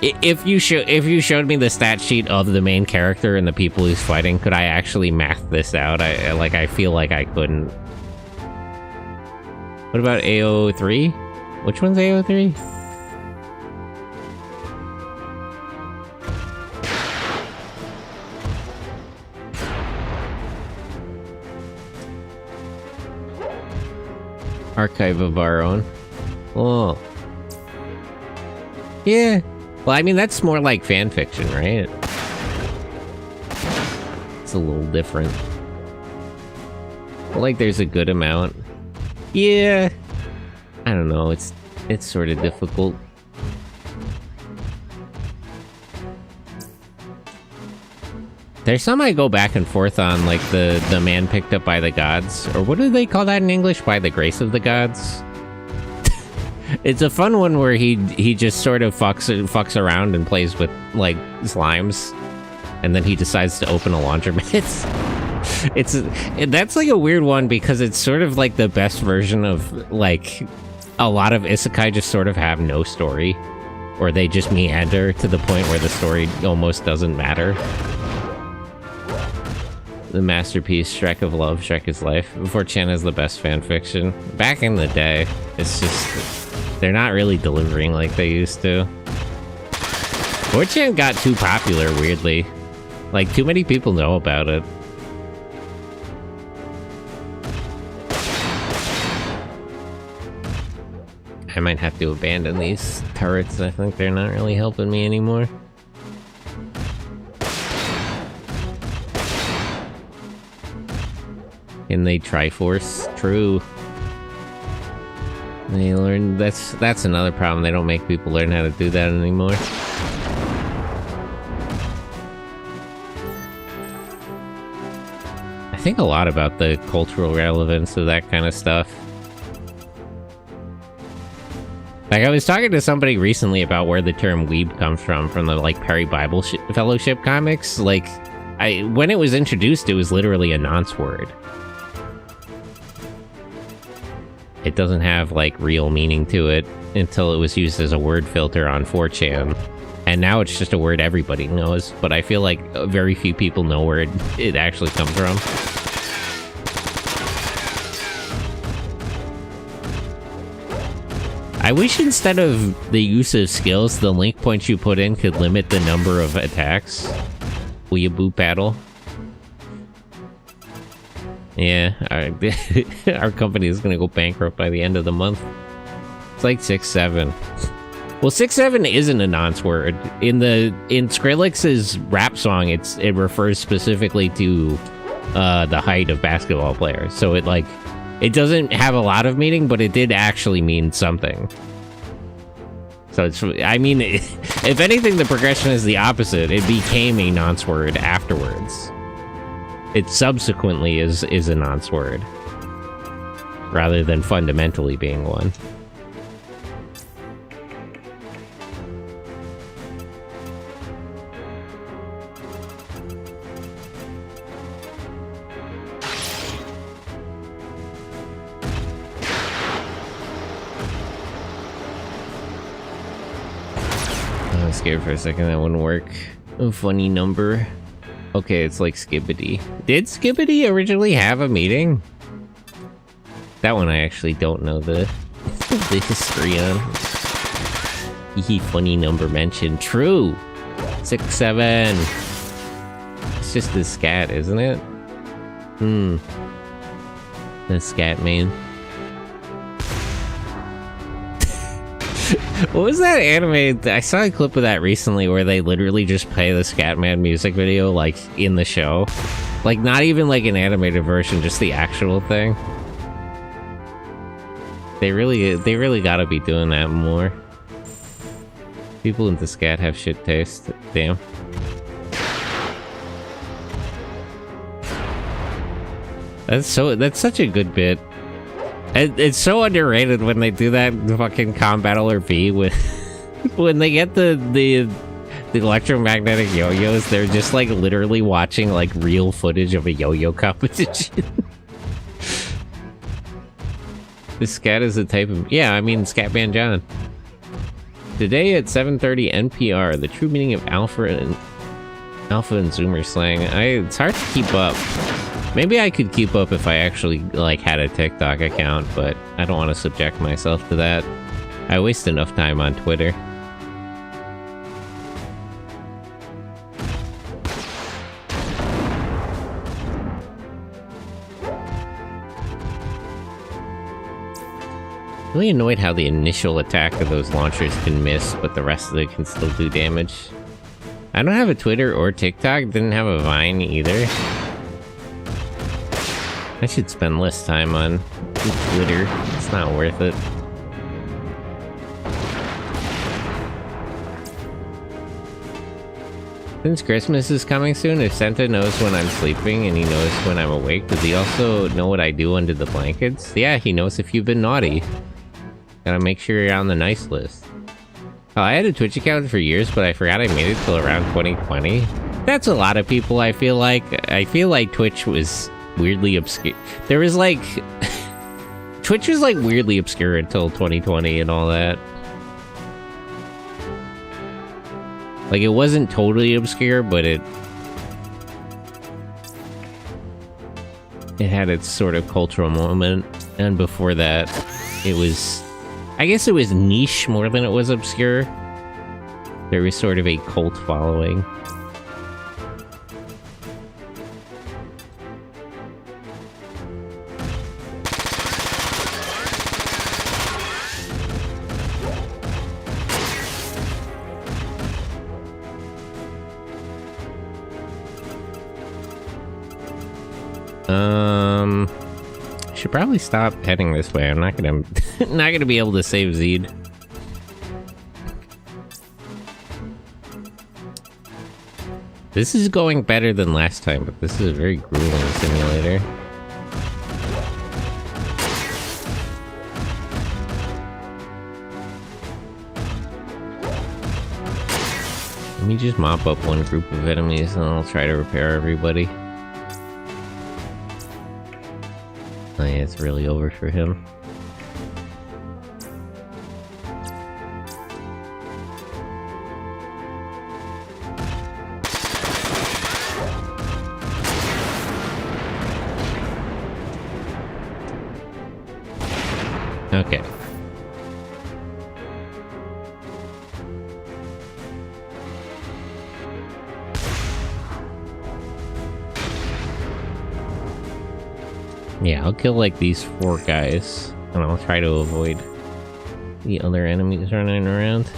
if you showed me the stat sheet of the main character and the people he's fighting, could I actually math this out? I feel like I couldn't. What about AO3? Which one's AO3? Archive of Our Own. Oh. Yeah. Well, I mean, that's more like fan fiction, right? It's a little different. But, like, there's a good amount. Yeah. I don't know, it's sort of difficult. There's some I go back and forth on, like the man picked up by the gods, or what do they call that in English? By the grace of the gods. It's a fun one where he just sort of fucks around and plays with like slimes, and then he decides to open a laundromat. That's like a weird one because it's sort of like the best version of like a lot of isekai just sort of have no story, or they just meander to the point where the story almost doesn't matter. The masterpiece, Shrek of Love, Shrek is Life. 4chan is the best fanfiction. Back in the day, it's just, they're not really delivering like they used to. 4chan got too popular, weirdly. Like, too many people know about it. I might have to abandon these turrets. I think they're not really helping me anymore. And they Triforce, true. They learn, that's another problem. They don't make people learn how to do that anymore. I think a lot about the cultural relevance of that kind of stuff. Like, I was talking to somebody recently about where the term weeb comes from the, like, Perry Bible Fellowship comics. Like, when it was introduced, it was literally a nonce word. It doesn't have, like, real meaning to it until it was used as a word filter on 4chan. And now it's just a word everybody knows, but I feel like very few people know where it actually comes from. I wish instead of the use of skills, the link points you put in could limit the number of attacks. Weeaboo paddle. Yeah, our company is gonna go bankrupt by the end of the month. It's like 6-7. Well, 6-7 isn't a nonce word. In Skrillex's rap song, it refers specifically to the height of basketball players. So it like It doesn't have a lot of meaning, but it did actually mean something. So it's, I mean, if anything, the progression is the opposite. It became a nonce word afterwards. It subsequently is a nonce word, rather than fundamentally being one. I was scared for a second that wouldn't work. A funny number. Okay, it's like Skibbity. Did Skibbity originally have a meeting? That one I actually don't know the history on. Hee funny number mentioned. True! 6, 7. It's just the scat, isn't it? The scat man. What was that anime? I saw a clip of that recently where they literally just play the Scatman music video, like, in the show. Like, not even like an animated version, just the actual thing. They really gotta be doing that more. People into scat have shit taste. Damn. That's such a good bit. It's so underrated when they do that fucking Combattler V with when they get the electromagnetic yo-yos. They're just like literally watching like real footage of a yo-yo competition. The scat is a type of, yeah, I mean Scatman John. Today at 7:30 NPR, the true meaning of alpha and Zoomer slang. It's hard to keep up. Maybe I could keep up if I actually, like, had a TikTok account, but I don't want to subject myself to that. I waste enough time on Twitter. Really annoyed how the initial attack of those launchers can miss, but the rest of it can still do damage. I don't have a Twitter or TikTok, didn't have a Vine either. I should spend less time on Twitter. It's not worth it. Since Christmas is coming soon, if Santa knows when I'm sleeping and he knows when I'm awake, does he also know what I do under the blankets? Yeah, he knows if you've been naughty. Gotta make sure you're on the nice list. Oh, I had a Twitch account for years, but I forgot I made it till around 2020. That's a lot of people, I feel like. I feel like Twitch was weirdly obscure. There was like Twitch was like weirdly obscure until 2020 and all that. Like, it wasn't totally obscure, but it had its sort of cultural moment. And before that, it was, I guess it was niche more than it was obscure. There was sort of a cult following. Should probably stop heading this way. I'm not gonna be able to save Zed. This is going better than last time, but this is a very grueling simulator. Let me just mop up one group of enemies and I'll try to repair everybody. Oh yeah, it's really over for him. Okay. Yeah, I'll kill like these 4 guys, and I'll try to avoid the other enemies running around.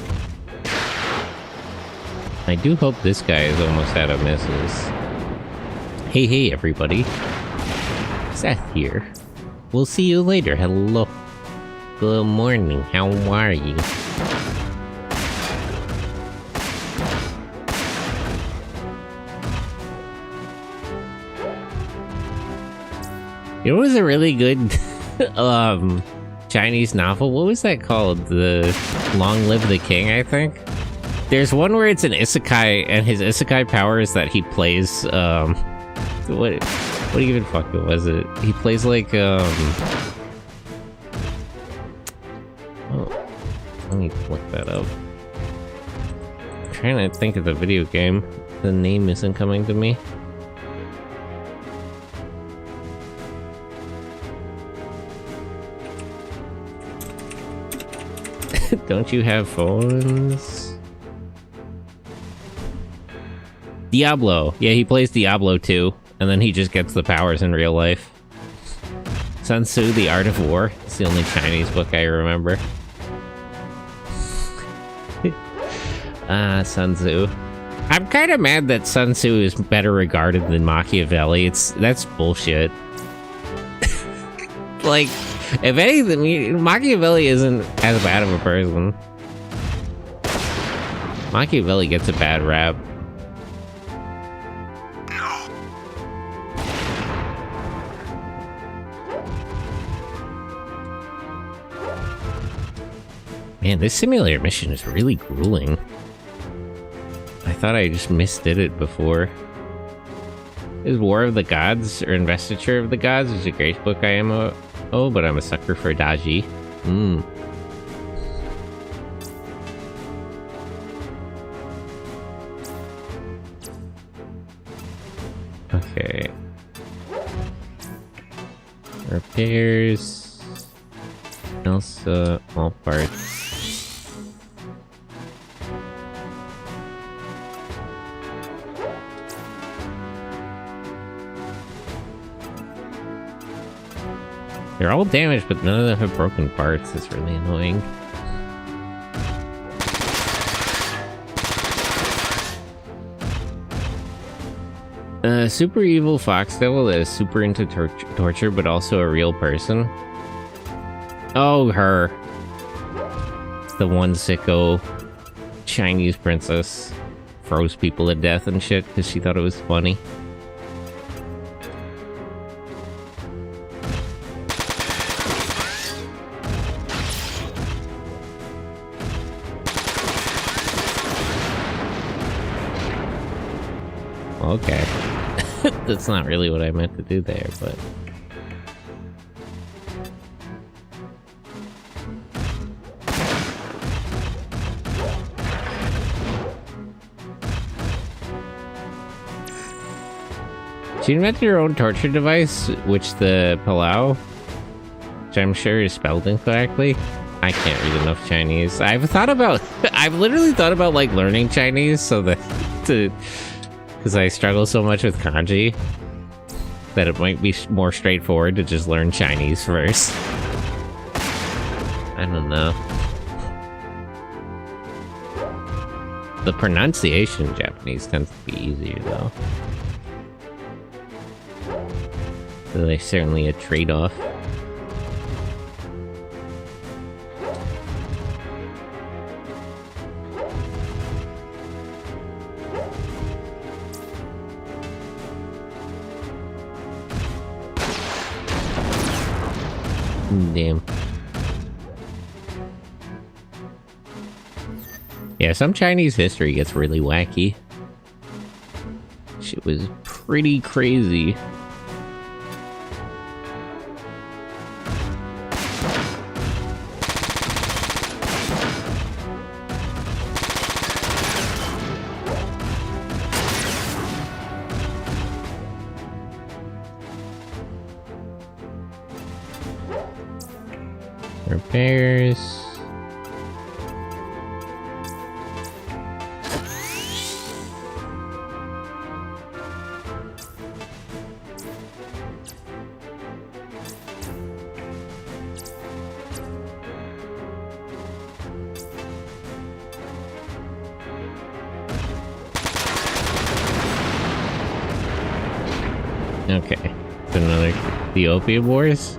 I do hope this guy is almost out of misses. Hey everybody. Seth here. We'll see you later. Hello. Good morning. How are you? It was a really good Chinese novel. What was that called? The Long Live the King, I think. There's one where it's an isekai, and his isekai power is that he plays what even fucking was it? He plays like oh, let me look that up. I'm trying to think of the video game. The name isn't coming to me. Don't you have phones? Diablo. Yeah, he plays Diablo 2, and then he just gets the powers in real life. Sun Tzu, The Art of War. It's the only Chinese book I remember. Sun Tzu. I'm kind of mad that Sun Tzu is better regarded than Machiavelli. That's bullshit. Like, if anything, Machiavelli isn't as bad of a person. Machiavelli gets a bad rap. Man, this simulator mission is really grueling. I thought I just misdid it before. Is War of the Gods or Investiture of the Gods is a great book. But I'm a sucker for Daji. Okay. Repairs. Elsa, all parts. They're all damaged, but none of them have broken parts. It's really annoying. Super evil fox devil that is super into torture, but also a real person. Oh, her. It's the one sicko Chinese princess. Froze people to death and shit because she thought it was funny. Okay. That's not really what I meant to do there, but... She invented her own torture device, which the Palau, which I'm sure is spelled incorrectly. I can't read enough Chinese. I've literally thought about, like, learning Chinese so that because I struggle so much with kanji that it might be more straightforward to just learn Chinese first. I don't know. The pronunciation in Japanese tends to be easier, though. So there's certainly a trade-off. Damn. Yeah, some Chinese history gets really wacky. Shit was pretty crazy. Repairs. Okay, so another the Opium Wars.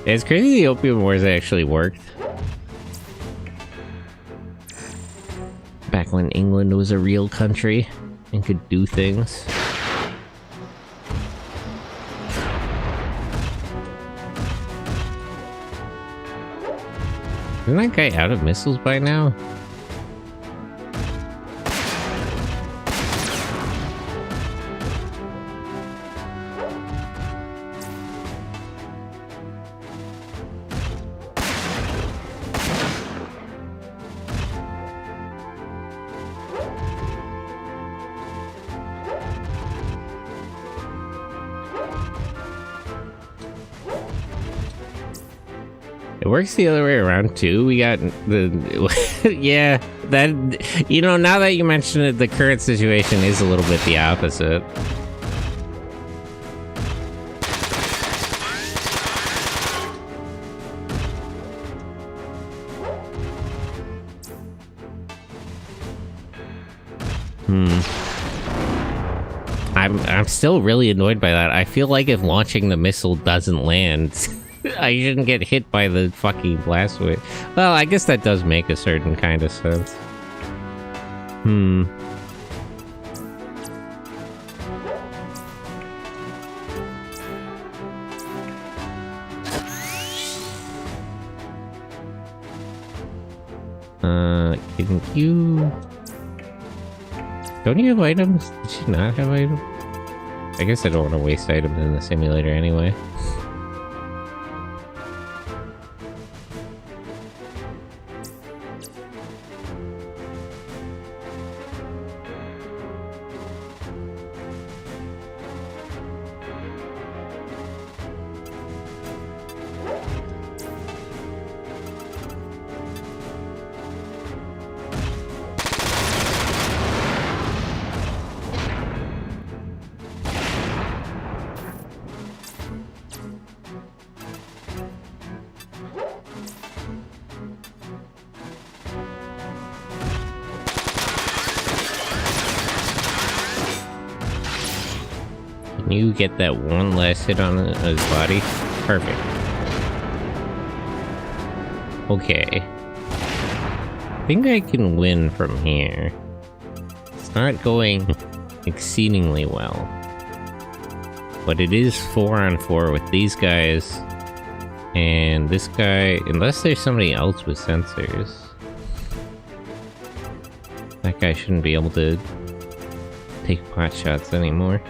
It's crazy the Opium Wars actually worked. Back when England was a real country and could do things. Isn't that guy out of missiles by now? It works the other way around too. We got the yeah, that, you know, now that you mention it, the current situation is a little bit the opposite. I'm still really annoyed by that. I feel like if launching the missile doesn't land, I shouldn't get hit by the fucking blast wave. Well, I guess that does make a certain kind of sense. Can you... Don't you have items? Did you not have items? I guess I don't want to waste items in the simulator anyway. Can you get that one last hit on his body? Perfect. Okay. I think I can win from here. It's not going exceedingly well. But it is 4-on-4 with these guys. And this guy, unless there's somebody else with sensors. That guy shouldn't be able to take pot shots anymore.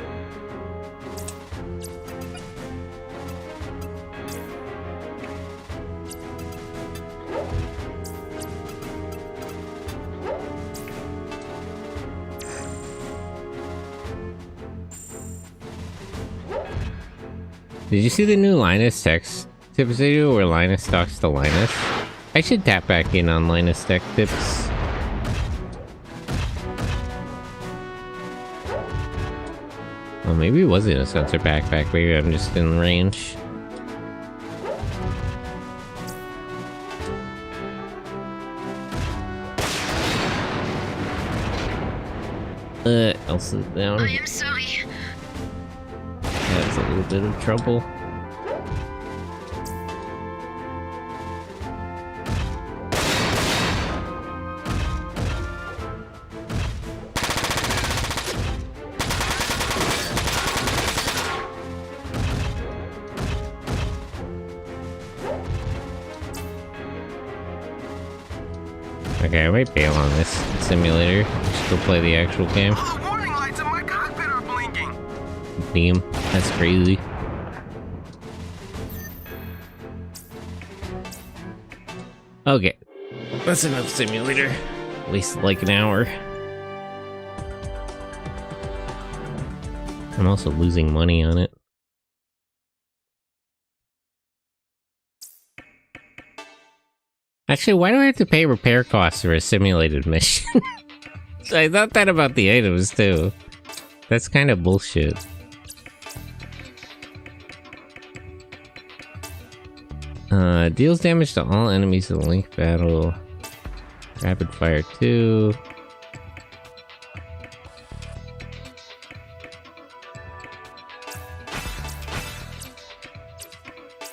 Did you see the new Linus text tips video where Linus talks to Linus? I should tap back in on Linus tech tips. Well, maybe it wasn't a sensor backpack, maybe I'm just in range. Elsa's down. I am sorry. That's a little bit of trouble. Okay, I might bail on this simulator. Just go play the actual game. All the warning lights in my cockpit are blinking. Damn, that's crazy. Okay, that's enough simulator. Wasted like an hour. I'm also losing money on it. Actually, why do I have to pay repair costs for a simulated mission? I thought that about the items too. That's kind of bullshit. Deals damage to all enemies in the link battle. Rapid fire 2.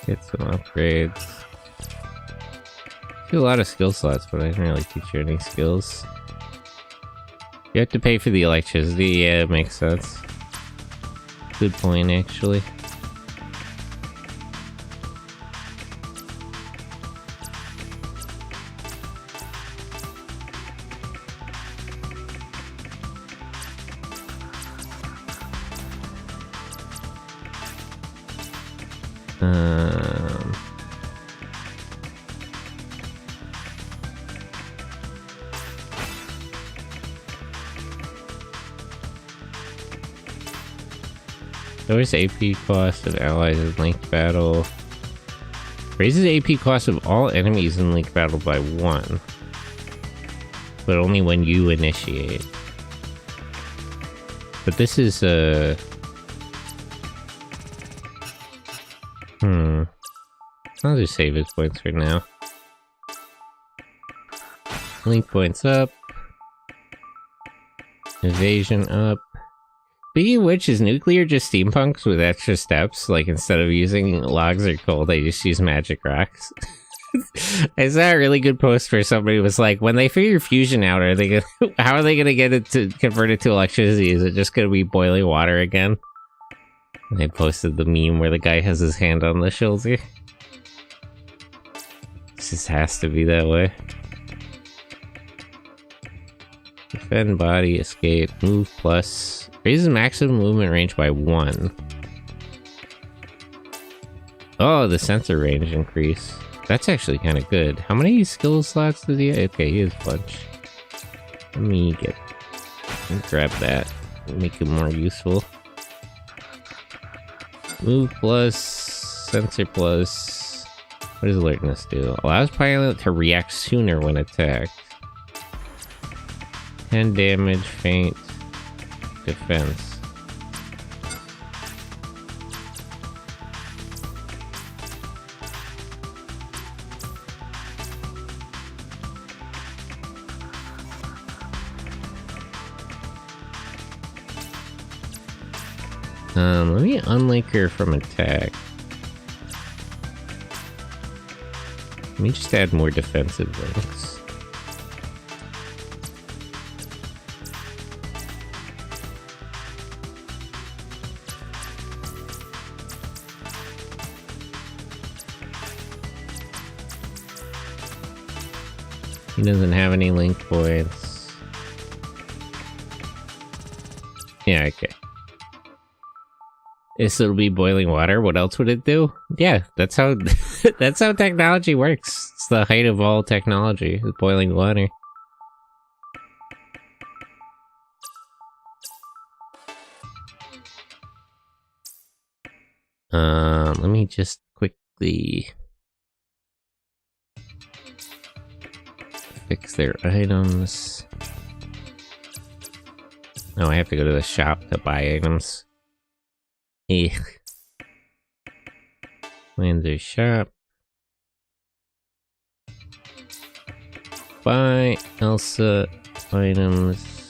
Get some upgrades. Do a lot of skill slots, but I didn't really teach you any skills. You have to pay for the electricity, yeah, it makes sense. Good point, actually. Lowers AP cost of allies in linked battle. Raises AP cost of all enemies in linked battle by 1. But only when you initiate. But this is I'll just save his points for now. Link points up. Evasion up. Speaking of which, is nuclear just steampunks with extra steps? Like, instead of using logs or coal, they just use magic rocks? Is that a really good post for somebody who was like, when they figure fusion out, are they gonna, how are they gonna get it to convert it to electricity? Is it just gonna be boiling water again? And they posted the meme where the guy has his hand on the shoulder. It just has to be that way. Defend body, escape, move plus. Raises maximum movement range by 1. Oh, the sensor range increase. That's actually kind of good. How many skill slots does he have? Okay, he has a bunch. Let me grab that. Make it more useful. Move plus, sensor plus. What does alertness do? Allows pilot to react sooner when attacked. 10 damage, faint, defense. Let me unlink her from attack. Let me just add more defensive links. He doesn't have any link points. Yeah, okay. It'll be boiling water. What else would it do? Yeah, that's how that's how technology works. It's the height of all technology, is boiling water. Let me just quickly fix their items. Oh, I have to go to the shop to buy items. Lancer shop. Buy Elsa items.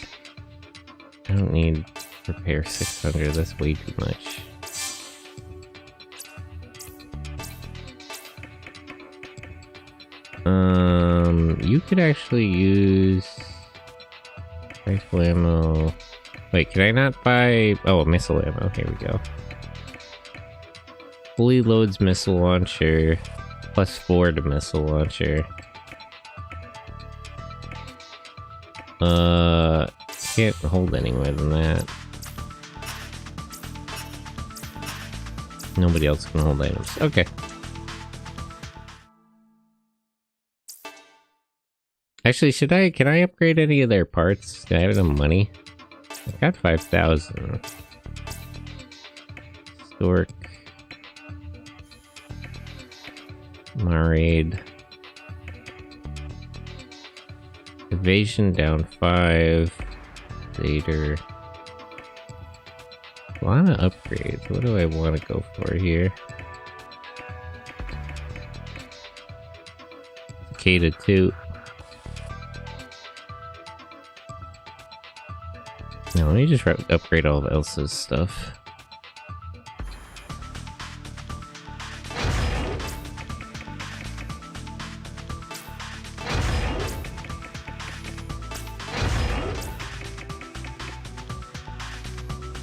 I don't need repair 600, that's way too much. You could actually use rifle ammo. Wait, can I not buy? Oh, missile ammo. Here we go. Fully loads missile launcher, +4 to missile launcher. Can't hold any more than that. Nobody else can hold items. Okay. Actually, can I upgrade any of their parts? Do I have enough money? I got 5,000. Stork. Marade. Evasion down 5. Later. A lot of upgrades. What do I want to go for here? Cicada 2. Now let me just upgrade all of Elsa's stuff.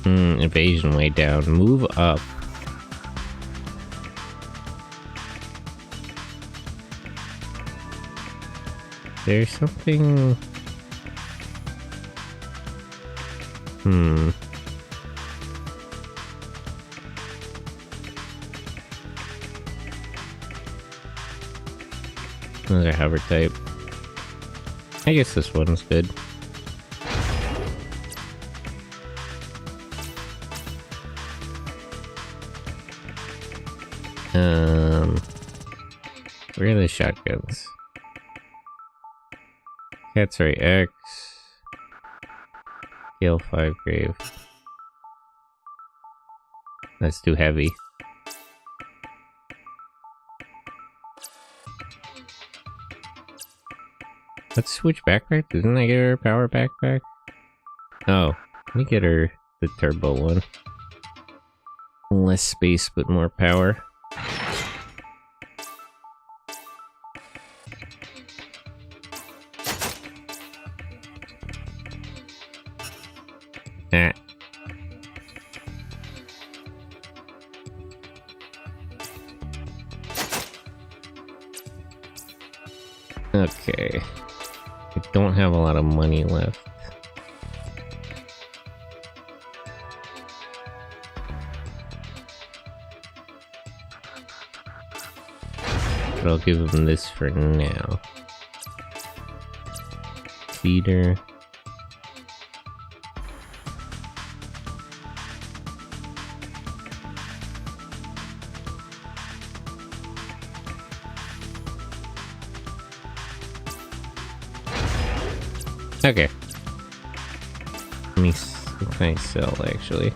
Evasion way down. Move up. There's something... Another hover type. I guess this one's good. Where are the shotguns? Cat's Ray X. Gale 5 Grave. That's too heavy. Let's switch backpack. Didn't I get her a power backpack? Oh, let me get her the turbo one. Less space, but more power. Ah. Okay. I don't have a lot of money left. But I'll give him this for now. Feeder. Okay. Let me what can I sell actually?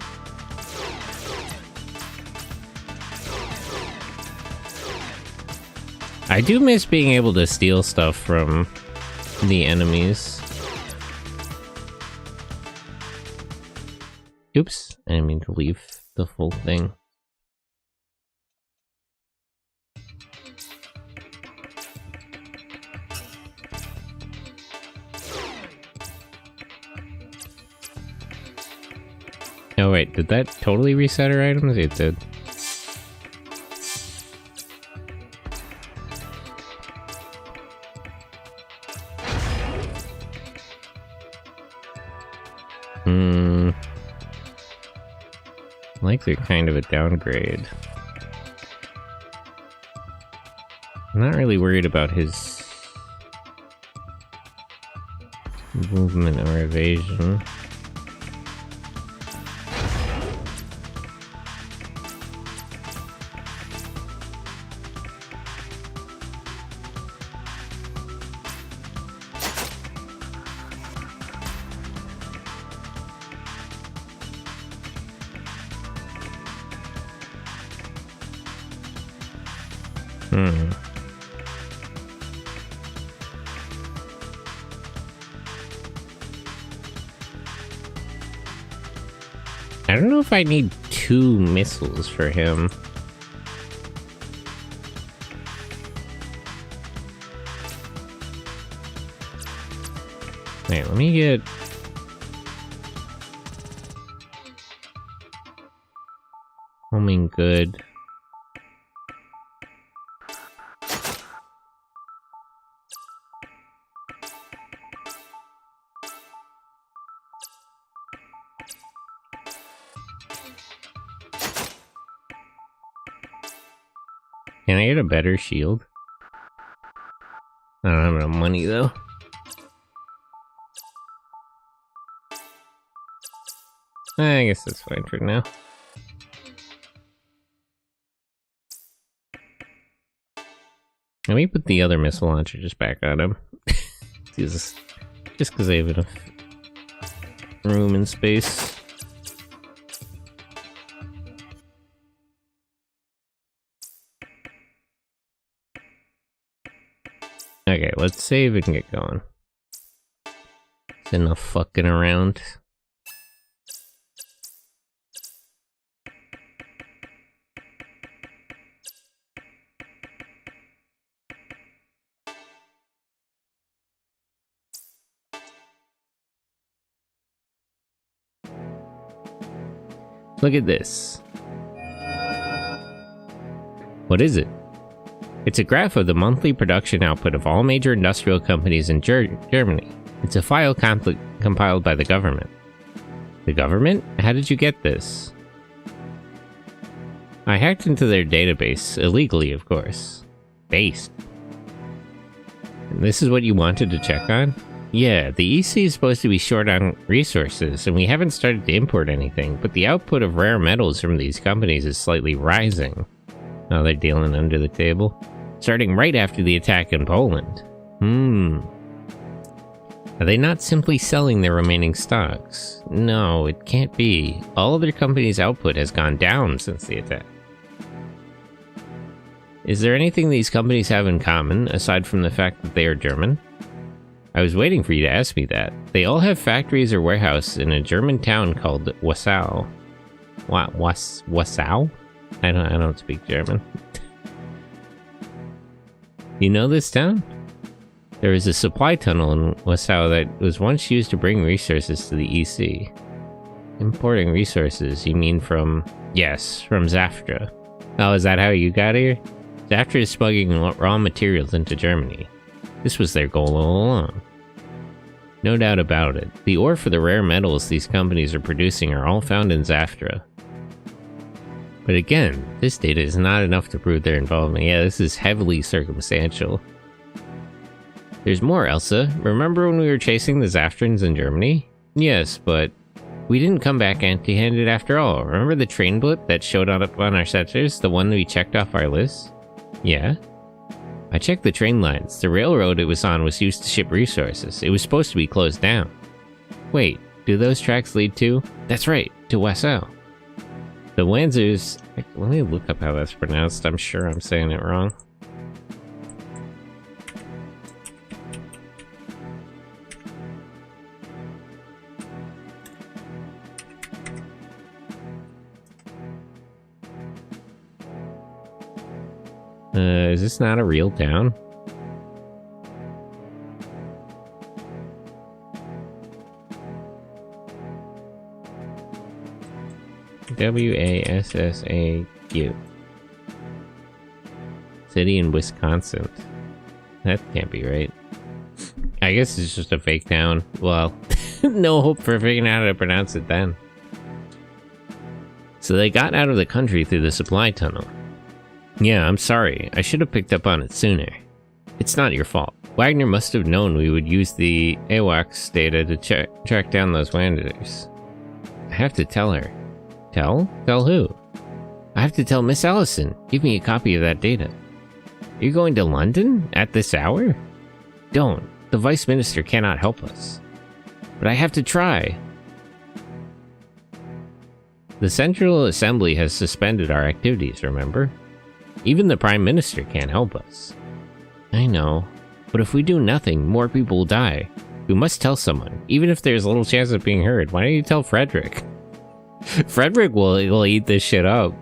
I do miss being able to steal stuff from the enemies. Oops, I didn't mean to leave the full thing. Oh wait, did that totally reset her items? It did. Like they're kind of a downgrade. I'm not really worried about his movement or evasion. I don't know if I need 2 missiles for him. Wait, let me get... Homing good. Can I get a better shield? I don't have enough money though. I guess that's fine for now. Let me put the other missile launcher just back on him. just because I have enough room and space. Okay, let's save and get going. It's enough fucking around. Look at this. What is it? It's a graph of the monthly production output of all major industrial companies in Germany. It's a file compiled by the government. The government? How did you get this? I hacked into their database, illegally of course. Based. And this is what you wanted to check on? Yeah, the EC is supposed to be short on resources, and we haven't started to import anything, but the output of rare metals from these companies is slightly rising. Oh, they're dealing under the table. Starting right after the attack in Poland. Are they not simply selling their remaining stocks? No, it can't be. All other companies' output has gone down since the attack. Is there anything these companies have in common, aside from the fact that they are German? I was waiting for you to ask me that. They all have factories or warehouses in a German town called Wassau. What? Wassau? I don't speak German. You know this town? There is a supply tunnel in Wassau that was once used to bring resources to the EC. Importing resources, you mean from... Yes, from Zaftra. Oh, is that how you got here? Zaftra is smuggling raw materials into Germany. This was their goal all along. No doubt about it. The ore for the rare metals these companies are producing are all found in Zaftra. But again, this data is not enough to prove their involvement. Yeah, this is heavily circumstantial. There's more, Elsa. Remember when we were chasing the Zaftrans in Germany? Yes, but we didn't come back empty-handed after all. Remember the train blip that showed up on our sensors? The one we checked off our list? Yeah? I checked the train lines. The railroad it was on was used to ship resources. It was supposed to be closed down. Wait, do those tracks lead to? That's right, to Wassau. The Wanzers... Let me look up how that's pronounced. I'm sure I'm saying it wrong. Is this not a real town? W-A-S-S-A-U. City in Wisconsin. That can't be right. I guess it's just a fake town. Well, no hope for figuring out how to pronounce it then. So they got out of the country through the supply tunnel. Yeah, I'm sorry. I should have picked up on it sooner. It's not your fault. Wagner must have known we would use the AWACS data to track down those Wanderers. I have to tell her. Tell? Tell who? I have to tell Miss Allison. Give me a copy of that data. You're going to London? At this hour? Don't. The Vice Minister cannot help us. But I have to try. The Central Assembly has suspended our activities, remember? Even the Prime Minister can't help us. I know. But if we do nothing, more people will die. We must tell someone, even if there's little chance of being heard. Why don't you tell Frederick? Frederick will eat this shit up.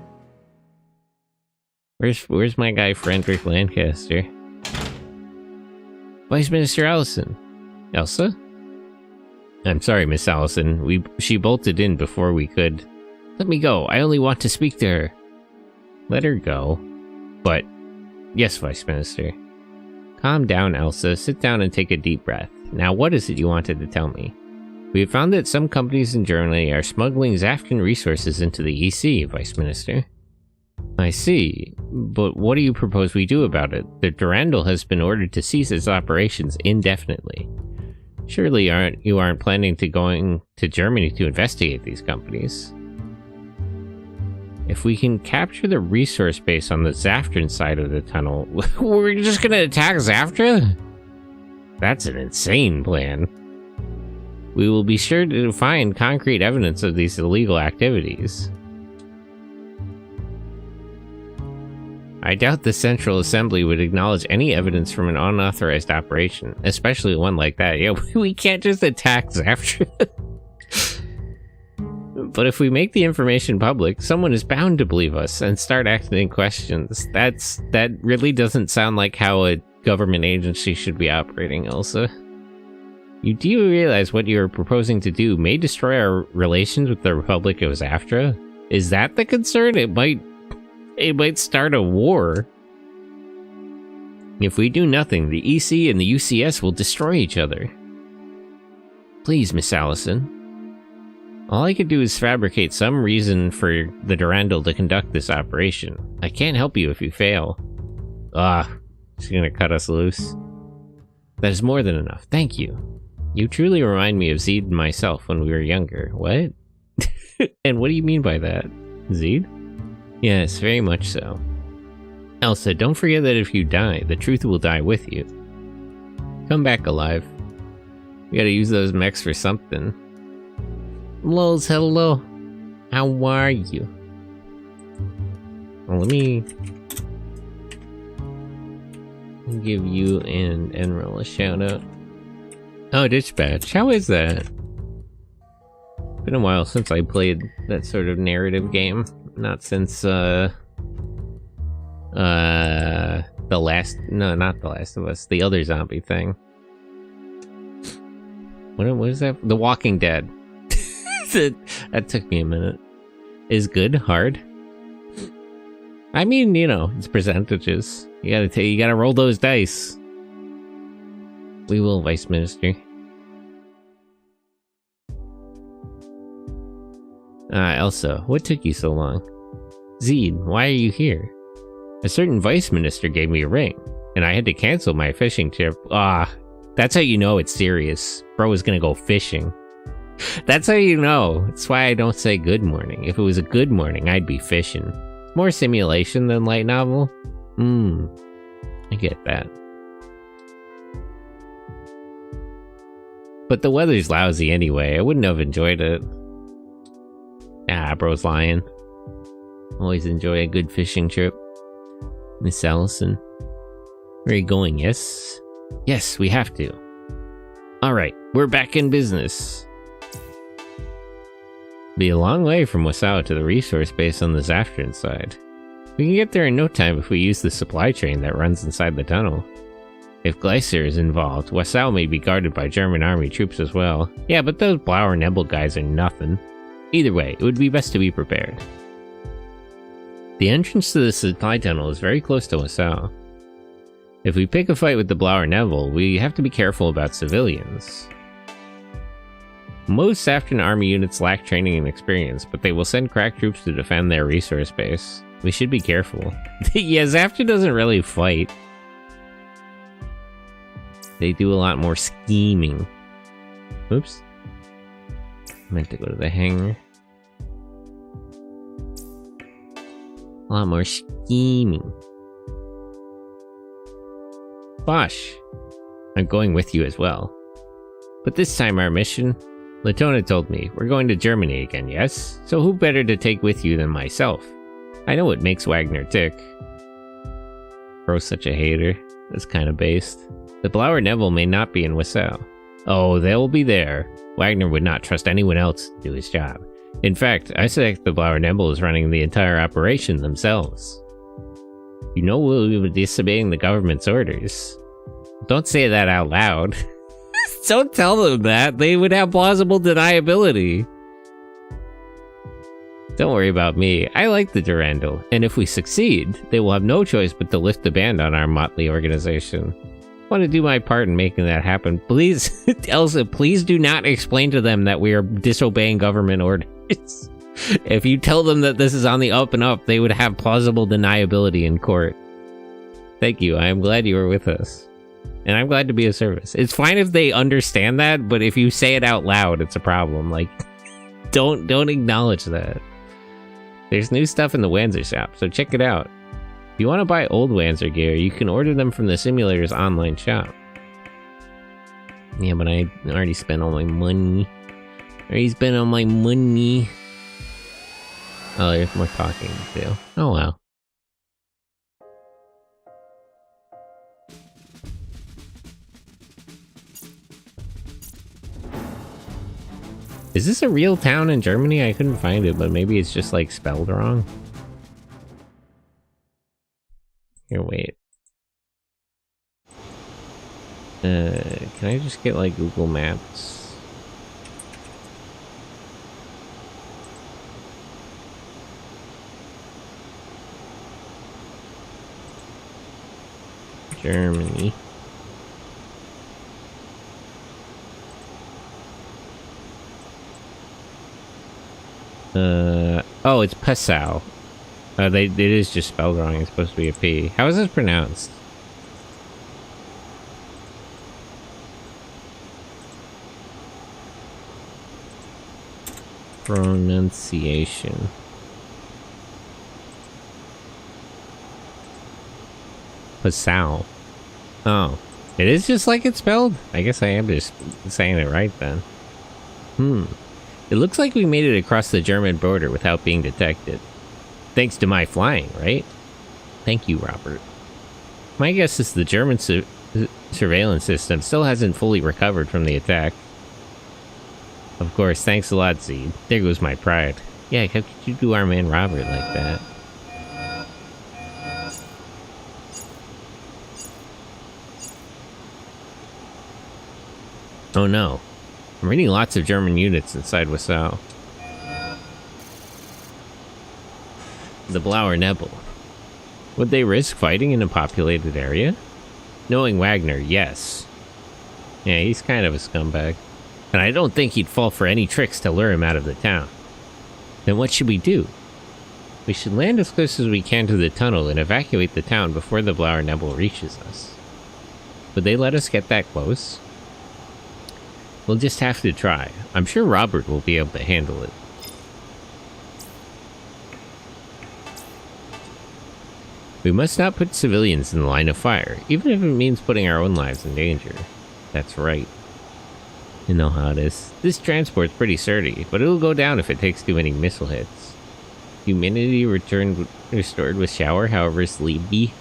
Where's my guy Frederick Lancaster? Vice Minister Allison. Elsa? I'm sorry, Miss Allison. She bolted in before we could. Let me go. I only want to speak to her. Let her go. But, yes, Vice Minister. Calm down, Elsa. Sit down and take a deep breath. Now, what is it you wanted to tell me? We have found that some companies in Germany are smuggling Zaftan resources into the EC, Vice Minister. I see. But what do you propose we do about it? The Durandal has been ordered to cease its operations indefinitely. Surely you aren't planning to going to Germany to investigate these companies? If we can capture the resource base on the Zaftan side of the tunnel, we're just gonna attack Zaftra? That's an insane plan. We will be sure to find concrete evidence of these illegal activities. I doubt the Central Assembly would acknowledge any evidence from an unauthorized operation, especially one like that. Yeah, we can't just attack Zaftra. But if we make the information public, someone is bound to believe us and start asking questions. That really doesn't sound like how a government agency should be operating, Elsa. Do you realize what you are proposing to do may destroy our relations with the Republic of Zaftra? Is that the concern? It might start a war. If we do nothing, the EC and the UCS will destroy each other. Please, Miss Allison. All I could do is fabricate some reason for the Durandal to conduct this operation. I can't help you if you fail. She's gonna cut us loose. That is more than enough, thank you. You truly remind me of Zeed and myself when we were younger. What? And what do you mean by that? Zeed? Yes, very much so. Elsa, don't forget that if you die, the truth will die with you. Come back alive. We gotta use those mechs for something. Lols, hello. How are you? Well, let me give you and Enril a shout out. Oh, Dispatch, how is that? Been a while since I played that sort of narrative game. Not since not The Last of Us, the other zombie thing. What is that? The Walking Dead. That took me a minute. Is good hard? I mean, you know, it's percentages. You gotta roll those dice. We will, Vice Minister. Elsa, what took you so long? Zeed, why are you here? A certain Vice Minister gave me a ring, and I had to cancel my fishing trip. That's how you know it's serious. Bro is gonna go fishing. That's how you know. That's why I don't say good morning. If it was a good morning, I'd be fishing. More simulation than light novel? I get that. But the weather's lousy anyway. I wouldn't have enjoyed it. Bro's lying. Always enjoy a good fishing trip. Miss Allison. Where are you going, yes? Yes, we have to. Alright, we're back in business. Be a long way from Wasau to the resource base on the Zaftran side. We can get there in no time if we use the supply train that runs inside the tunnel. If Gleiser is involved, Wasau may be guarded by German army troops as well. Yeah, but those Blauer Nebel guys are nothing. Either way, it would be best to be prepared. The entrance to the supply tunnel is very close to Wasau. If we pick a fight with the Blauer Nebel, we have to be careful about civilians. Most Zaftran army units lack training and experience, but they will send crack troops to defend their resource base. We should be careful. Yeah, Zaftran doesn't really fight. They do a lot more scheming. Oops. I meant to go to the hangar. A lot more scheming. Bosch, I'm going with you as well. But this time our mission, Latona told me, we're going to Germany again, yes? So who better to take with you than myself? I know what makes Wagner tick. Bro's such a hater. That's kind of based. The Blauer Nebel may not be in Wasau. Oh, they'll be there. Wagner would not trust anyone else to do his job. In fact, I suspect the Blauer Nebel is running the entire operation themselves. You know we'll be disobeying the government's orders. Don't say that out loud. Don't tell them that. They would have plausible deniability. Don't worry about me. I like the Durandal, and if we succeed, they will have no choice but to lift the ban on our motley organization. I want to do my part in making that happen. Please, Elsa, please do not explain to them that we are disobeying government orders. If you tell them that this is on the up and up, they would have plausible deniability in court. Thank you. I am glad you were with us. And I'm glad to be of service. It's fine if they understand that, but if you say it out loud, it's a problem. Like, don't acknowledge that. There's new stuff in the Wanzer shop, so check it out. If you want to buy old Wanzer gear, you can order them from the simulator's online shop. Yeah, but I already spent all my money. Oh, there's more talking to do. Oh, wow. Is this a real town in Germany? I couldn't find it, but maybe it's just like spelled wrong. Here, wait. Can I just get like Google Maps? Germany. Oh, it's Passau. It is just spelled wrong. It's supposed to be a P. How is this pronounced? Pronunciation. Passau. Oh, it is just like it's spelled? I guess I am just saying it right then. It looks like we made it across the German border without being detected. Thanks to my flying, right? Thank you, Robert. My guess is the German surveillance system still hasn't fully recovered from the attack. Of course, thanks a lot, Zed. There goes my pride. Yeah, how could you do our man Robert like that? Oh no. I'm reading lots of German units inside Wassau. The Blauer Nebel. Would they risk fighting in a populated area? Knowing Wagner, yes. Yeah, he's kind of a scumbag. And I don't think he'd fall for any tricks to lure him out of the town. Then what should we do? We should land as close as we can to the tunnel and evacuate the town before the Blauer Nebel reaches us. Would they let us get that close? We'll just have to try. I'm sure Robert will be able to handle it. We must not put civilians in the line of fire, even if it means putting our own lives in danger. That's right. You know how it is. This transport's pretty sturdy, but it'll go down if it takes too many missile hits. Humidity restored with shower, however, sleepy.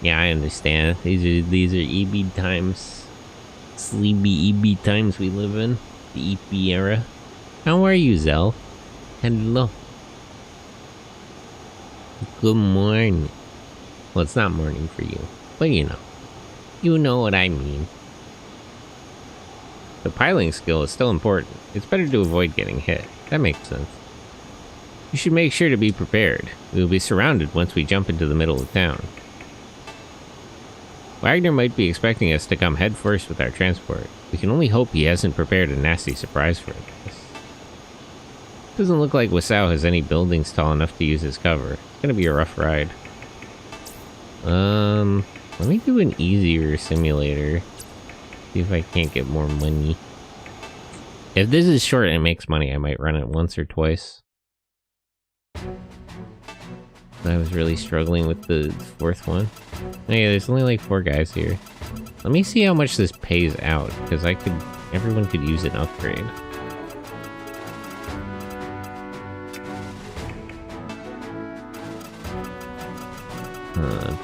Yeah, I understand. These are EB times. Sleepy EB times we live in. The EP era. How are you, Zell? Hello. Good morning. Well, it's not morning for you, but you know. You know what I mean. The piloting skill is still important. It's better to avoid getting hit. That makes sense. You should make sure to be prepared. We will be surrounded once we jump into the middle of town. Wagner might be expecting us to come head first with our transport. We can only hope he hasn't prepared a nasty surprise for us. Doesn't look like Wassau has any buildings tall enough to use as cover. It's gonna be a rough ride. Let me do an easier simulator. See if I can't get more money. If this is short and it makes money, I might run it once or twice. I was really struggling with the fourth one. Oh yeah, there's only like 4 guys here. Let me see how much this pays out, because everyone could use an upgrade.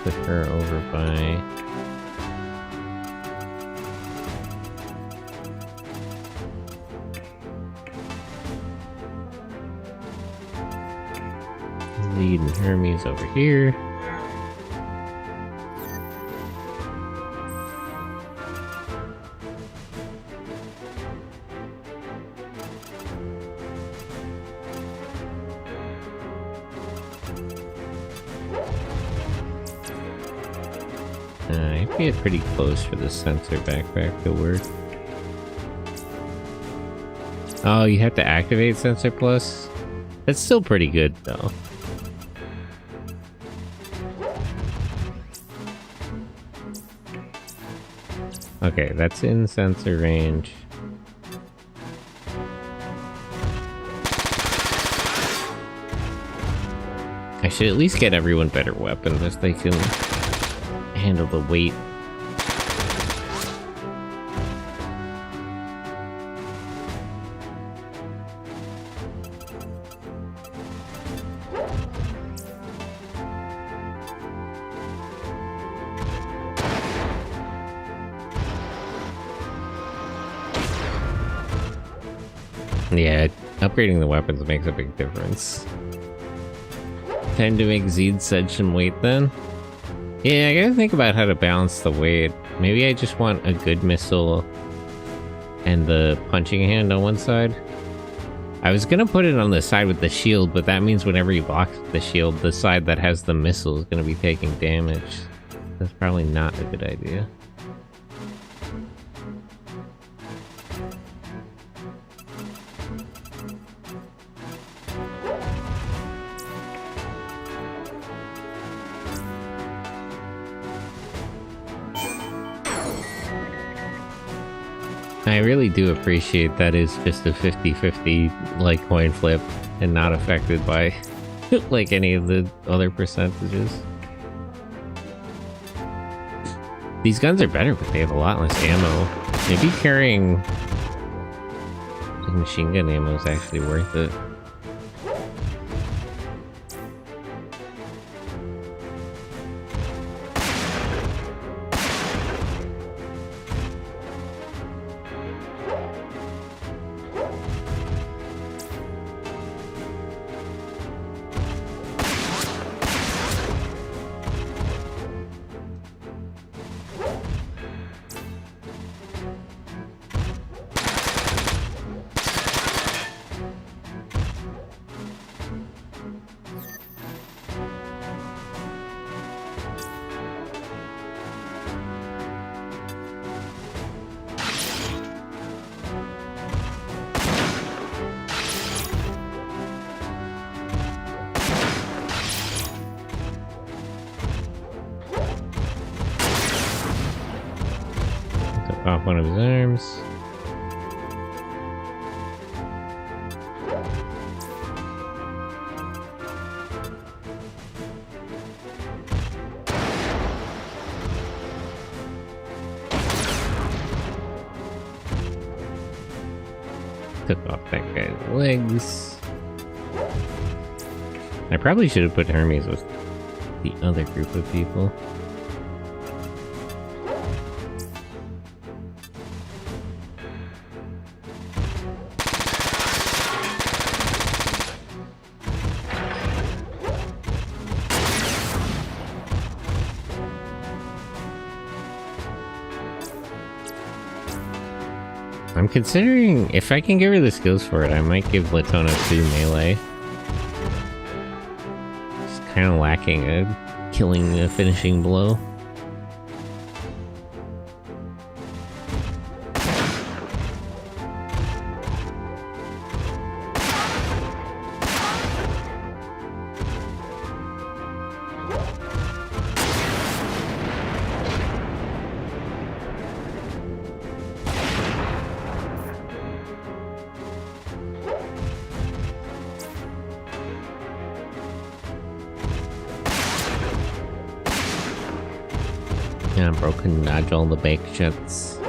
Put her over by... Lead and Hermes over here. I get pretty close for the sensor backpack to work. Oh, you have to activate Sensor Plus? That's still pretty good, though. Okay, that's in sensor range. I should at least get everyone better weapons if they can handle the weight. Yeah, upgrading the weapons makes a big difference. Time to make Zed sedge some weight then. Yeah, I gotta think about how to balance the weight. Maybe I just want a good missile and the punching hand on one side. I was gonna put it on the side with the shield, but that means whenever he blocks the shield, the side that has the missile is gonna be taking damage. That's probably not a good idea. I really do appreciate that is just a 50-50 like coin flip and not affected by like any of the other percentages. These guns are better, but they have a lot less ammo. Maybe carrying like machine gun ammo is actually worth it. Off one of his arms. Took off that guy's legs. I probably should have put Hermes with the other group of people. I'm considering if I can give her the skills for it, I might give Latona 2 melee. It's kind of lacking a killing a finishing blow. Yeah, broken dodge all the bake shots.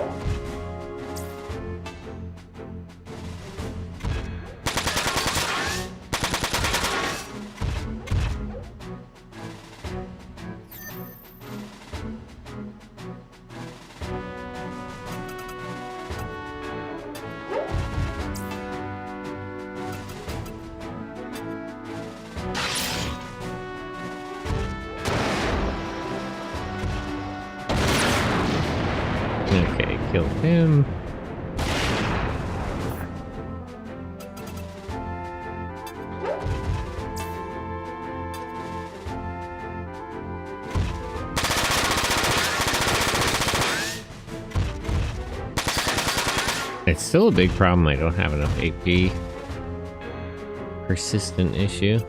Okay, killed him. It's still a big problem. I don't have enough AP. Persistent issue.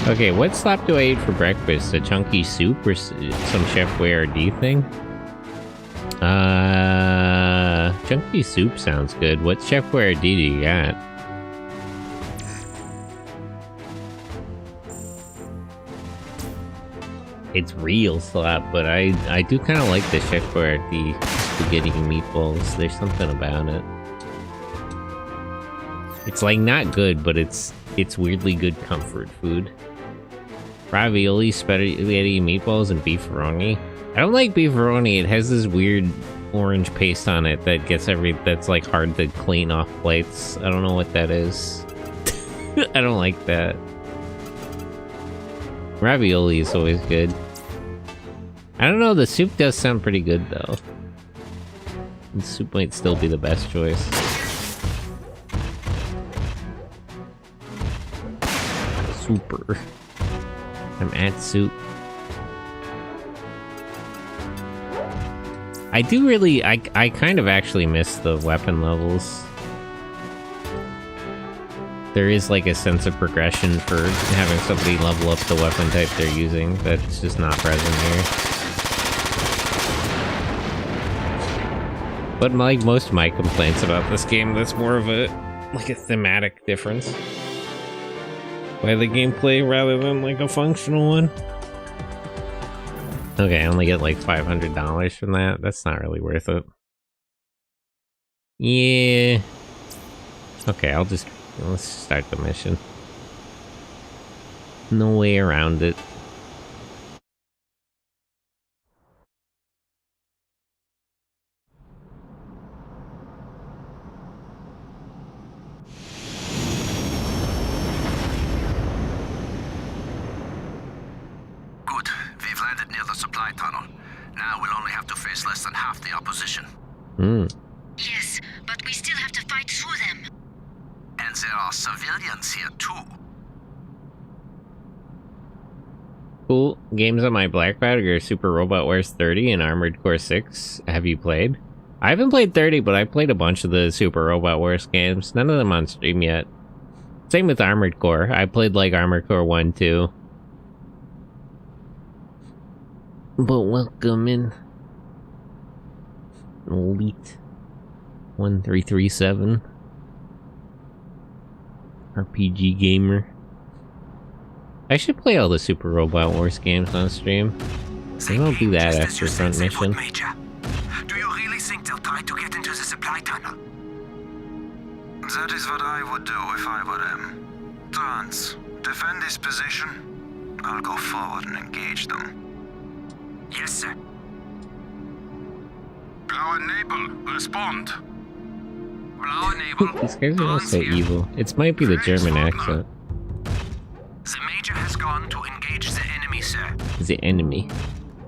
Okay, what slop do I eat for breakfast? A chunky soup or some Chef Boyardee thing? Chunky soup sounds good. What Chef Boyardee do you got? It's real slop, but I do kind of like the Chef Boyardee spaghetti meatballs. There's something about it. It's like not good, but it's weirdly good comfort food. Ravioli, spaghetti meatballs, and beefaroni. I don't like beefaroni. It has this weird orange paste on it that gets that's like hard to clean off plates. I don't know what that is. I don't like that. Ravioli is always good. I don't know, the soup does sound pretty good though. The soup might still be the best choice. Super. I'm at soup. I do really, I kind of actually miss the weapon levels. There is like a sense of progression for having somebody level up the weapon type they're using that's just not present here. But like most of my complaints about this game, that's more of a like a thematic difference by the gameplay rather than like a functional one. Okay, I only get like $500 from that. That's not really worth it. Yeah. Okay, let's start the mission. No way around it. Good. We've landed near the supply tunnel. Now we'll only have to face less than half the opposition. Yes, but we still have to fight through them. And there are civilians here too. Cool. Games on my Black Bag are Super Robot Wars 30 and Armored Core 6. Have you played? I haven't played 30, but I played a bunch of the Super Robot Wars games. None of them on stream yet. Same with Armored Core. I played like Armored Core 1 too. But welcome in. Elite 1337. RPG gamer. I should play all the Super Robot Wars games on stream. They don't do that after front mission. Major. Do you really think they'll try to get into the supply tunnel? That is what I would do if I were them. Trans, defend this position. I'll go forward and engage them. Yes, sir. Blauer Nebel, respond. Blauer Nebel. These guys are all so evil. It might be the German accent. The Major has gone to engage the enemy, sir. The enemy.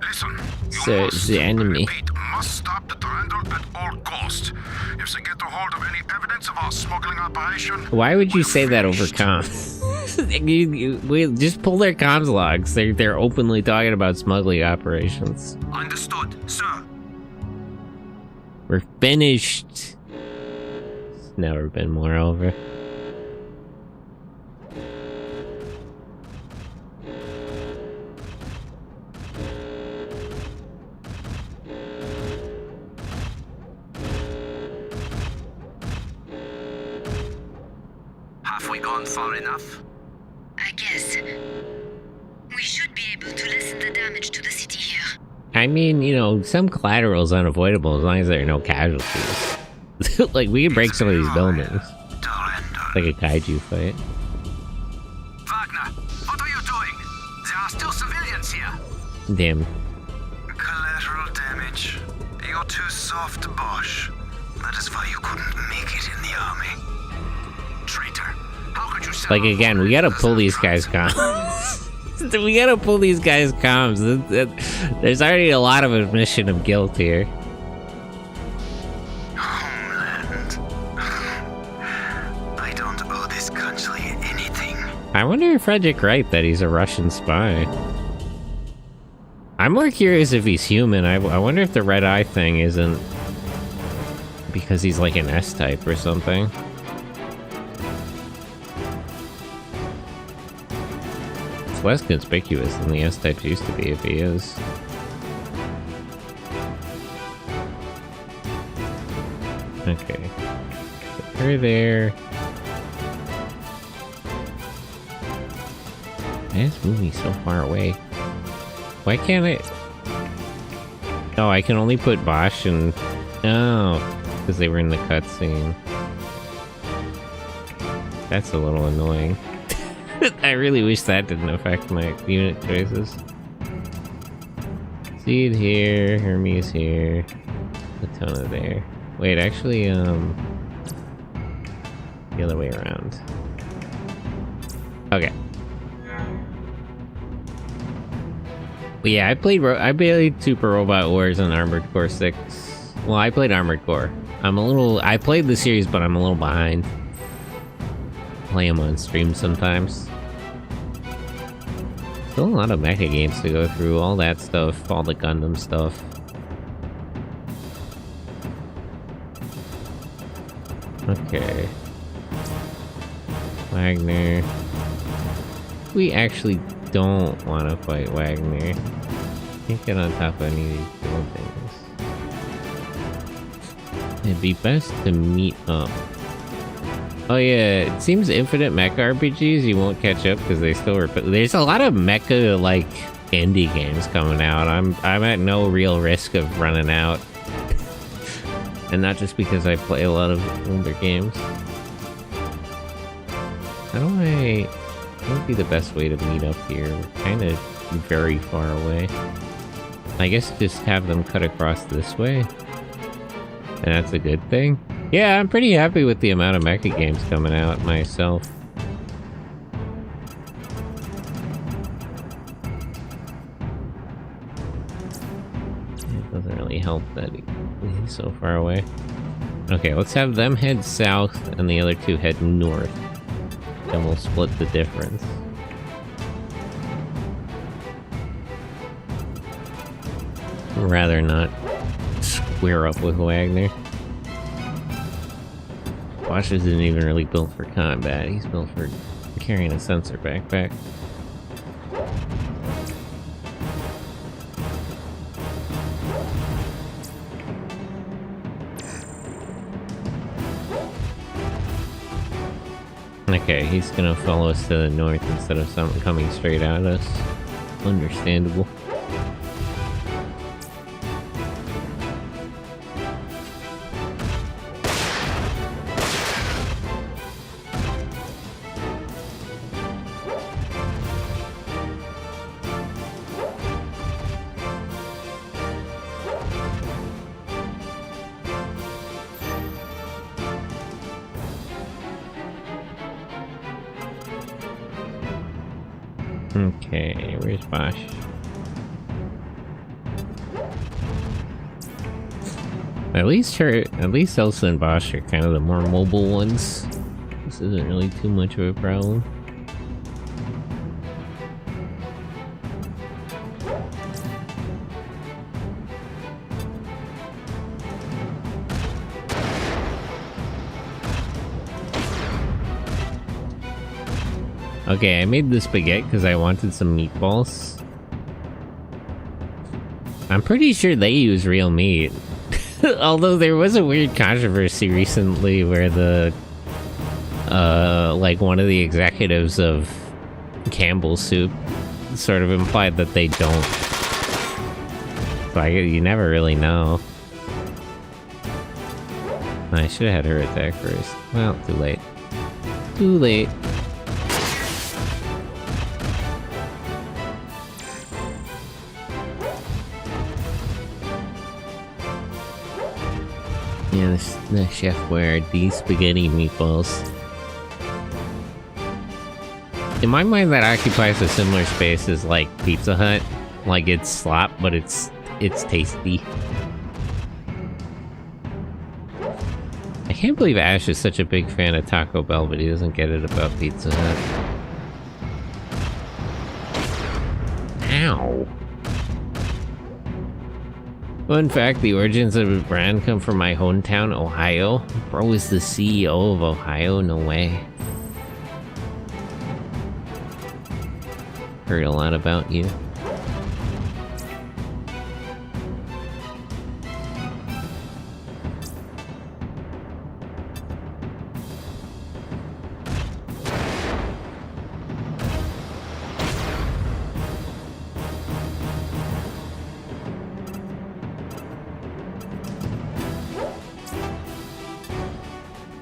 Listen, So, must, the enemy. repeat, must stop the Durandal at all costs. If they get a hold of any evidence of our smuggling operation... Why would you say that over comms? we just pull their comms logs. They're openly talking about smuggling operations. Understood, sir. We're finished. It's never been more over. Have we gone far enough? I guess. We should be able to lessen the damage to the city here. I mean, you know, some collateral is unavoidable as long as there are no casualties. Like, we can break some of these buildings. Like a kaiju fight. Wagner, what are you doing? There are still civilians here. Damn. Collateral damage. You're too soft, Bosch. That is why you couldn't make it in the army. Traitor. How could you sell Like, again, we gotta pull these guys' comms. We gotta pull these guys' comms. There's already a lot of admission of guilt here. Homeland. I don't owe this country anything. I wonder if Frederick right that he's a Russian spy. I'm more curious if he's human. I wonder if the red eye thing isn't because he's like an S-type or something. It's less conspicuous than the S-types used to be if he is. Okay. Put her there. It's moving so far away. Why can't I? Oh, I can only put Bosch and... Oh, because they were in the cutscene. That's a little annoying. I really wish that didn't affect my unit choices. Seed here, Hermes here. a ton of there. Wait, actually, the other way around. Okay. But yeah, I played Super Robot Wars on Armored Core 6. Well, I played Armored Core. I played the series, but I'm a little behind. Play them on stream sometimes. Still a lot of mecha games to go through, all that stuff, all the Gundam stuff. Okay. Wagner. We actually don't want to fight Wagner. Can't get on top of any of these little things. It'd be best to meet up. Oh yeah, it seems Infinite Mecha RPGs you won't catch up because they still there's a lot of mecha like indie games coming out. I'm at no real risk of running out. And not just because I play a lot of older games. What would be the best way to meet up here? We're kind of very far away. I guess just have them cut across this way. And that's a good thing. Yeah, I'm pretty happy with the amount of mecha games coming out myself. It doesn't really help that he's so far away. Okay, let's have them head south and the other two head north. Then we'll split the difference. I'd rather not square up with Wagner. Bosch isn't even really built for combat, he's built for carrying a sensor backpack. Okay, he's gonna follow us to the north instead of something coming straight at us. Understandable. Okay, where's Bosch? At least Elsa and Bosch are kind of the more mobile ones. This isn't really too much of a problem. Okay, I made this baguette because I wanted some meatballs. I'm pretty sure they use real meat. Although there was a weird controversy recently where the like one of the executives of Campbell's Soup sort of implied that they don't. So you never really know. I should have had her attack first. Well, too late. Too late. Yeah, the chef wear these spaghetti meatballs. In my mind, that occupies a similar space as like Pizza Hut. Like it's slop, but it's tasty. I can't believe Ash is such a big fan of Taco Bell, but he doesn't get it about Pizza Hut. Ow. Fun fact, the origins of the brand come from my hometown, Ohio. Bro is the CEO of Ohio, no way. Heard a lot about you.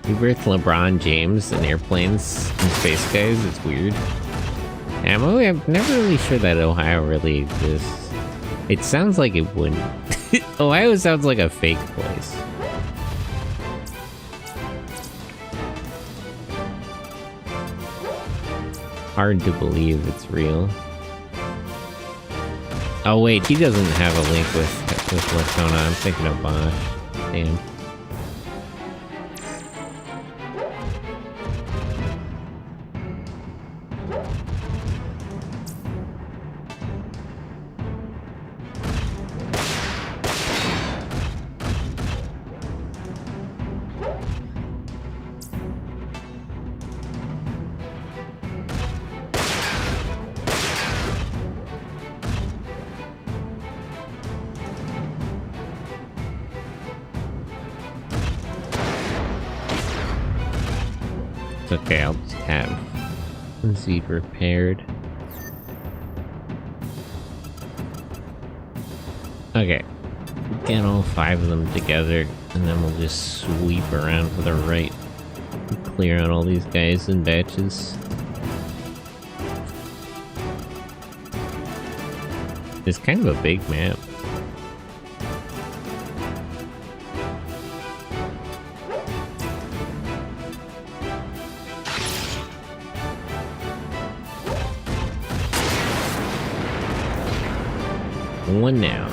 We birthed LeBron James in airplanes and space guys, it's weird. I'm never really sure that Ohio really exists. It sounds like it wouldn't. Ohio sounds like a fake place. Hard to believe it's real. Oh wait, he doesn't have a link with what's going on. I'm thinking of Bosch. Damn. It's okay, I'll just have Z repaired. Okay. Get all 5 of them together, and then we'll just sweep around to the right and clear out all these guys in batches. It's kind of a big map. One now.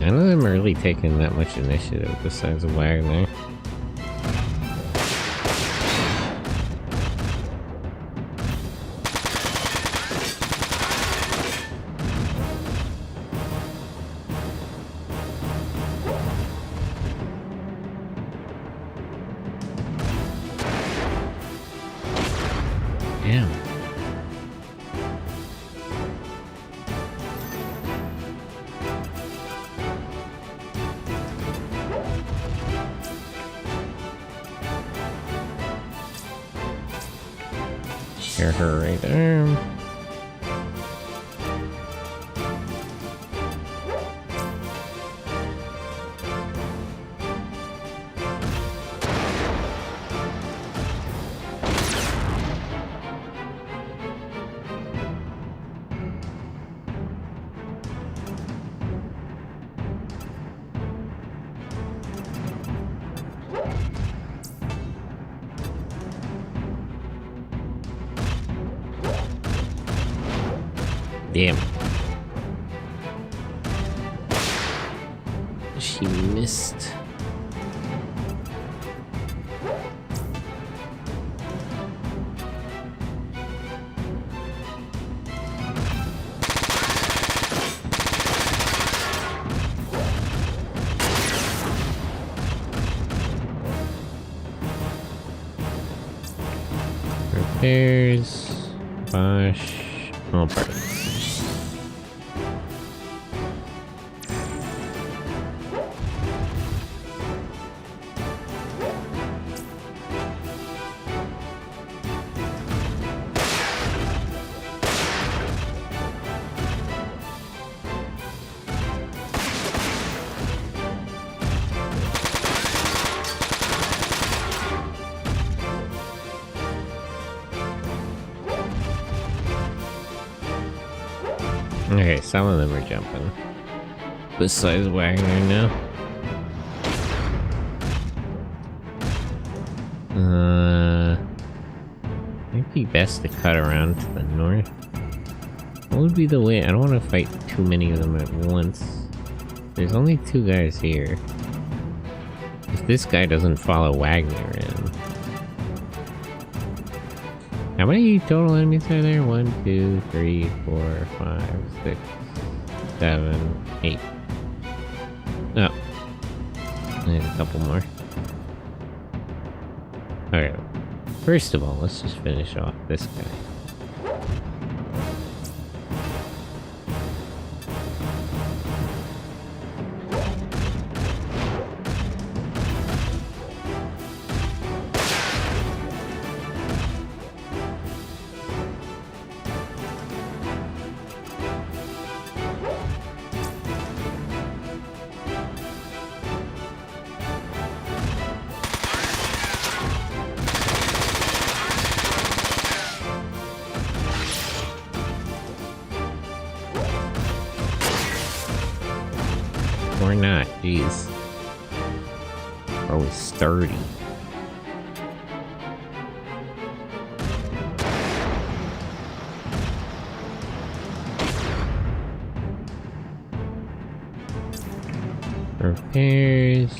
None of them are really taking that much initiative besides Wagner. Damn. Share her right there. Damn. She missed. Repairs. Bosch. All parts. Okay, some of them are jumping. Besides Wagner now. Might be best to cut around to the north. What would be the way? I don't want to fight too many of them at once. There's only 2 guys here. If this guy doesn't follow Wagner in. How many total enemies are there? 1, 2, 3, 4, 5, 6, 7, 8. Oh. I need a couple more. Okay. First of all, let's just finish off this guy. Or not, jeez. Or was sturdy. Repairs.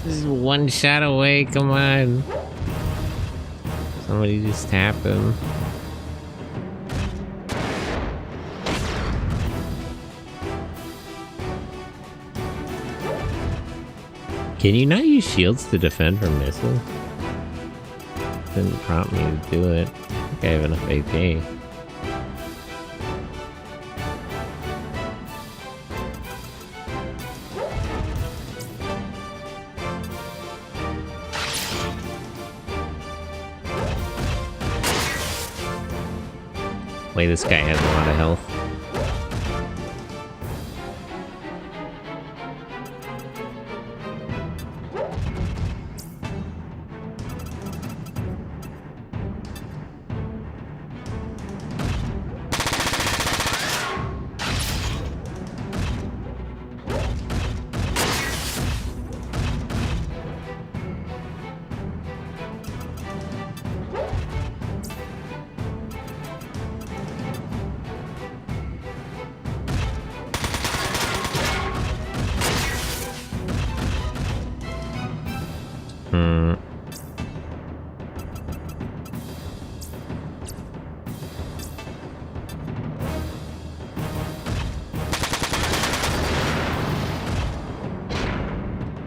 Just one shot away, come on. Somebody just tap him. Can you not use shields to defend from missiles? Didn't prompt me to do it. I think I have enough AP. Wait, this guy has a lot of health.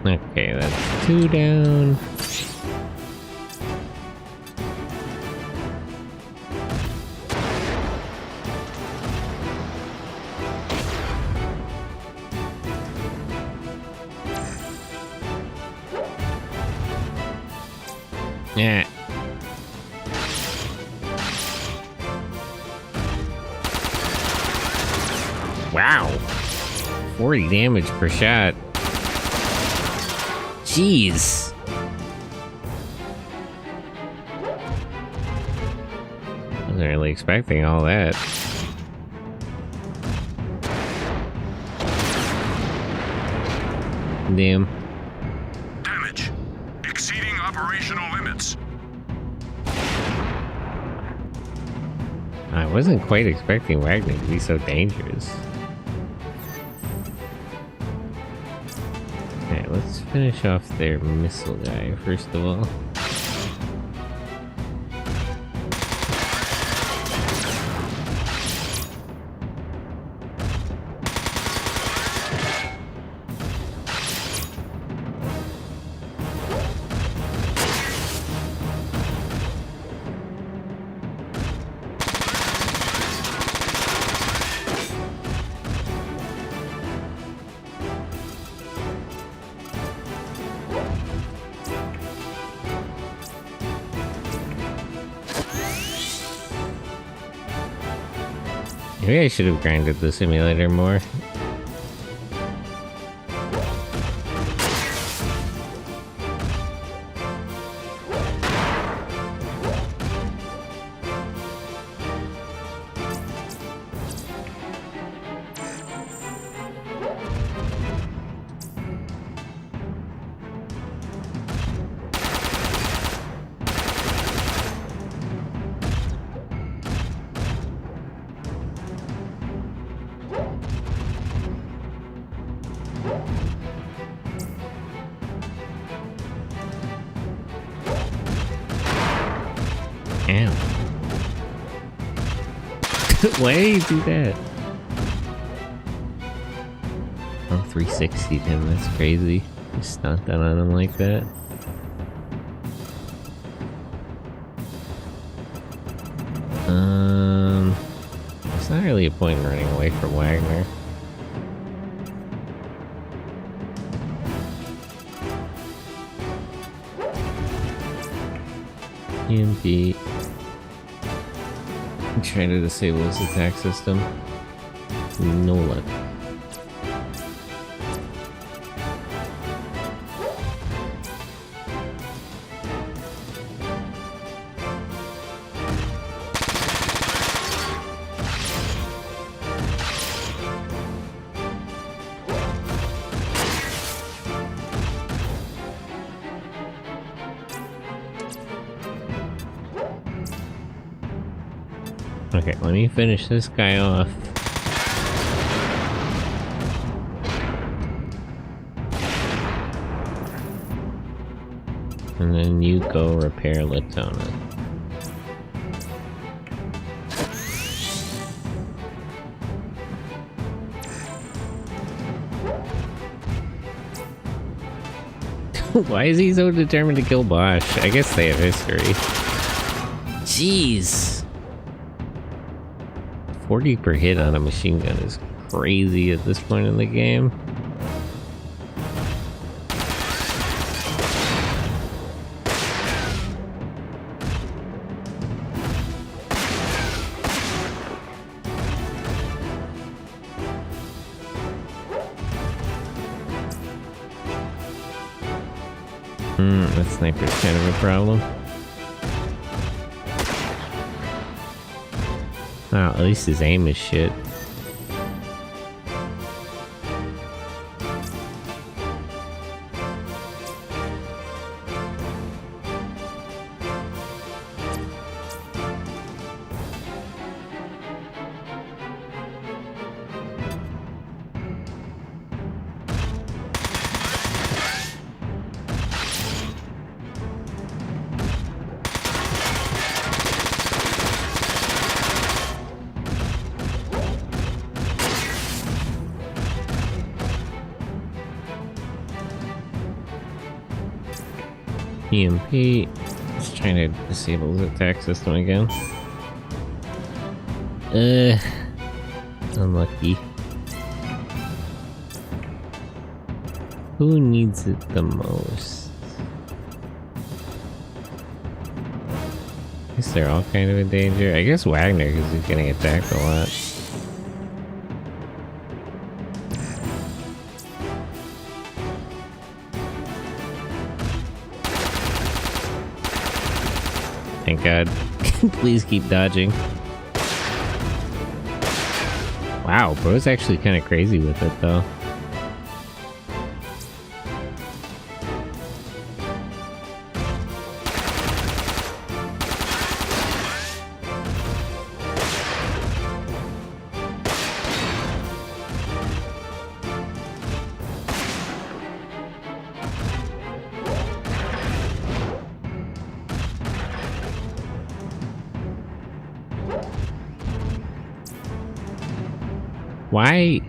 Okay, that's 2 down. Yeah. Wow. 40 damage per shot. Jeez. Wasn't really expecting all that. Damn. Damage. Exceeding operational limits. I wasn't quite expecting Wagner to be so dangerous. Alright, let's finish off their missile guy first of all. Maybe I should have grinded the simulator more. Ow. Why did you do that? Oh, 360'd him, that's crazy. Just stunt that on him like that. There's not really a point in running away from Wagner. EMP. I'm trying to disable his attack system. No luck. Okay, let me finish this guy off. And then you go repair Latona. Why is he so determined to kill Bosch? I guess they have history. Jeez. 40 per hit on a machine gun is crazy at this point in the game. That sniper's kind of a problem. Wow, at least his aim is shit. EMP. Just trying to disable the attack system again. Unlucky. Who needs it the most? I guess they're all kind of in danger. I guess Wagner, because he's getting attacked a lot. Thank God. Please keep dodging. Wow, bro's actually kind of crazy with it, though. Why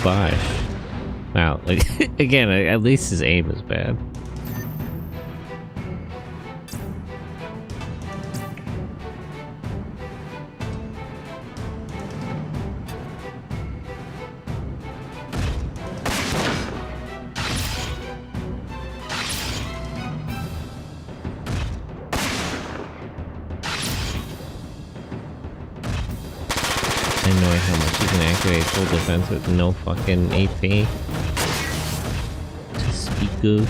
Bosch? Wow, like, again, at least his aim is bad. Annoying how much you can activate full defense with no fucking AP. To speak of.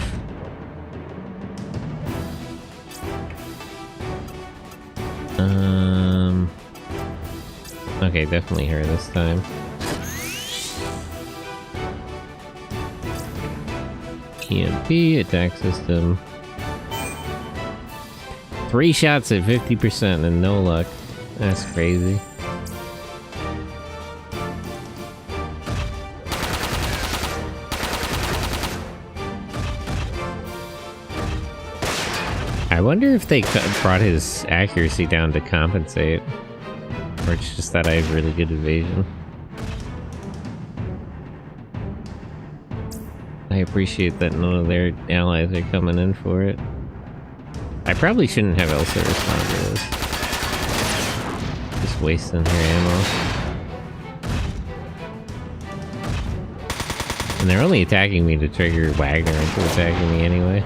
Okay, definitely her this time. EMP, attack system. 3 shots at 50% and no luck. That's crazy. I wonder if they brought his accuracy down to compensate. Or it's just that I have really good evasion. I appreciate that none of their allies are coming in for it. I probably shouldn't have Elsa respond to this. Just wasting her ammo. And they're only attacking me to trigger Wagner into attacking me anyway.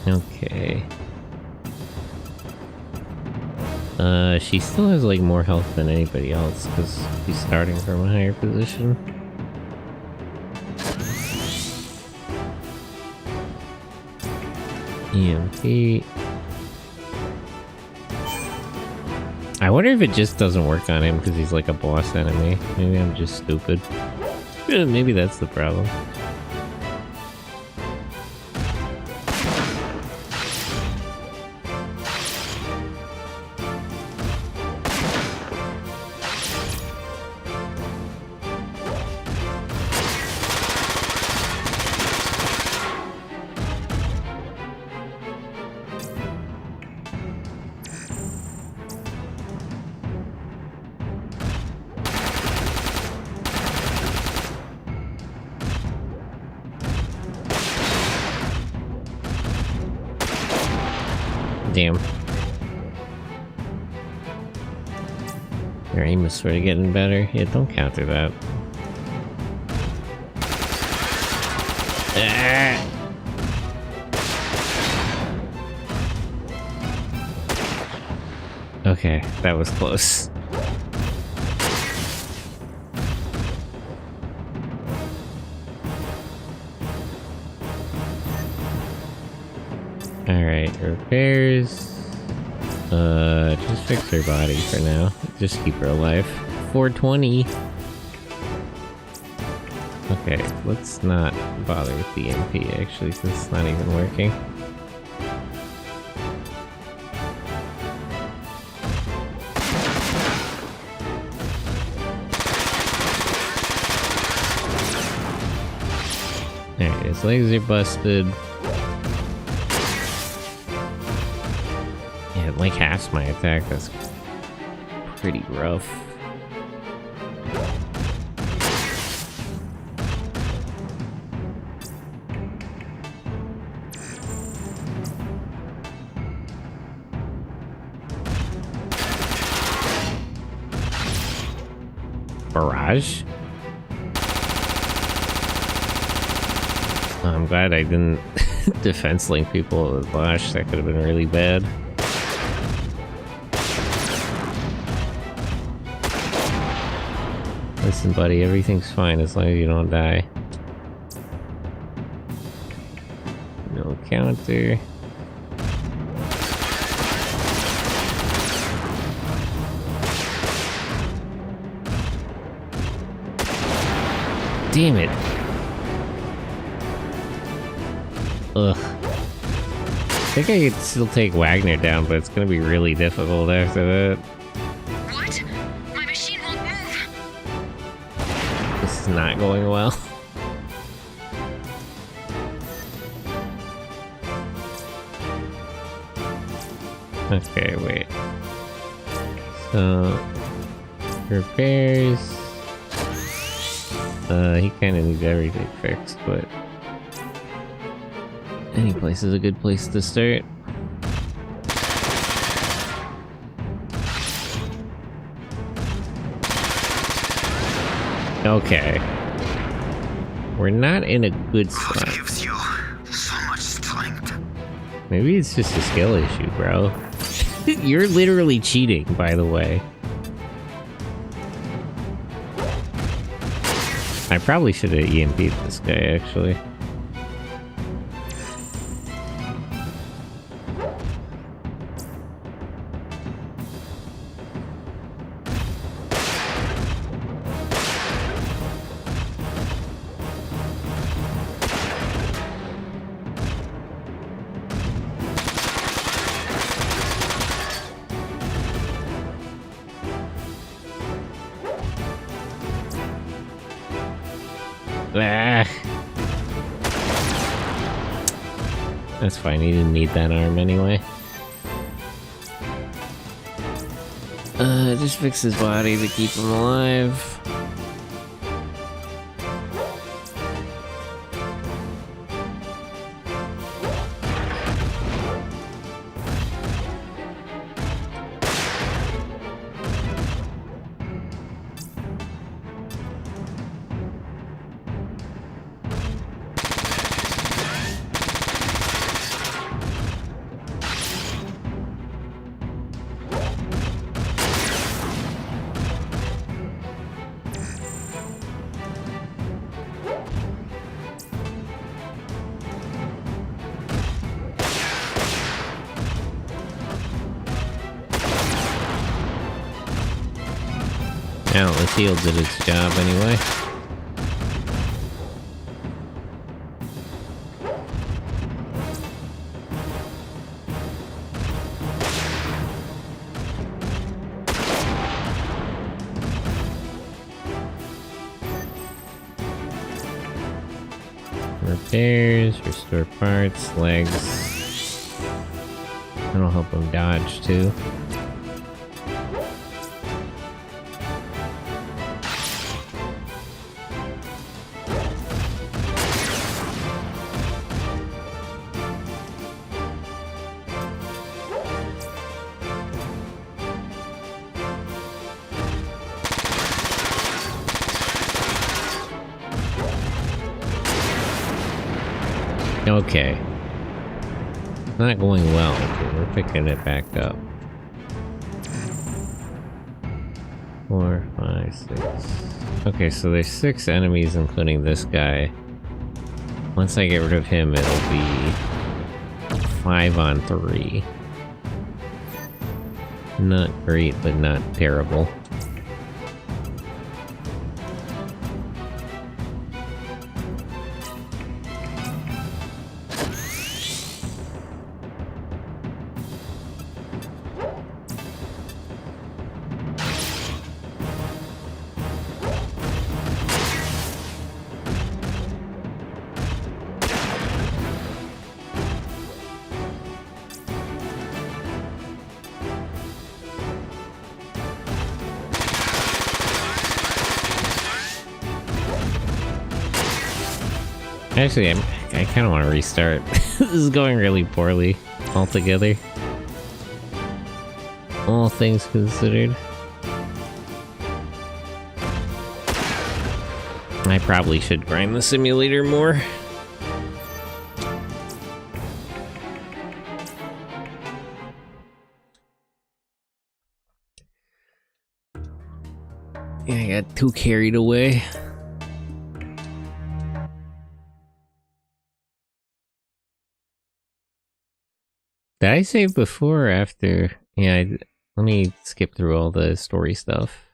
Okay. She still has like more health than anybody else because she's starting from a higher position. EMP. I wonder if it just doesn't work on him because he's like a boss enemy. Maybe I'm just stupid. Maybe that's the problem. Damn. Your aim is sort of getting better. Yeah, don't counter that. Ah! Okay, that was close. Alright, repairs. Just fix her body for now. Just keep her alive. 420. Okay, let's not bother with the MP actually, since it's not even working. Alright, his legs are busted. Yeah, like half my attack, that's pretty rough. Barrage? Oh, I'm glad I didn't defense link people with Lash. That could have been really bad. Listen, buddy, everything's fine as long as you don't die. No counter. Damn it. Ugh. I think I could still take Wagner down, but it's gonna be really difficult after that. What? My machine won't move. This is not going well. Okay, wait. So... repairs... he kinda needs everything fixed, but... any place is a good place to start. Okay. We're not in a good What spot. gives you so much strength? Maybe it's just a skill issue, bro. You're literally cheating, by the way. I probably should have EMP'd this guy, actually. Ah. That's fine, he didn't need that arm anyway. Just fix his body to keep him alive. Atlas Heal did its job anyway. Repairs, restore parts, legs. That'll help him dodge too. Okay. Not going well, but we're picking it back up. 4, 5, 6. Okay, so there's 6 enemies, including this guy. Once I get rid of him, it'll be 5 on 3. Not great, but not terrible. Actually, I kind of want to restart. This is going really poorly altogether. All things considered. I probably should grind the simulator more. Yeah, I got too carried away. Did I save before or after? Yeah, let me skip through all the story stuff.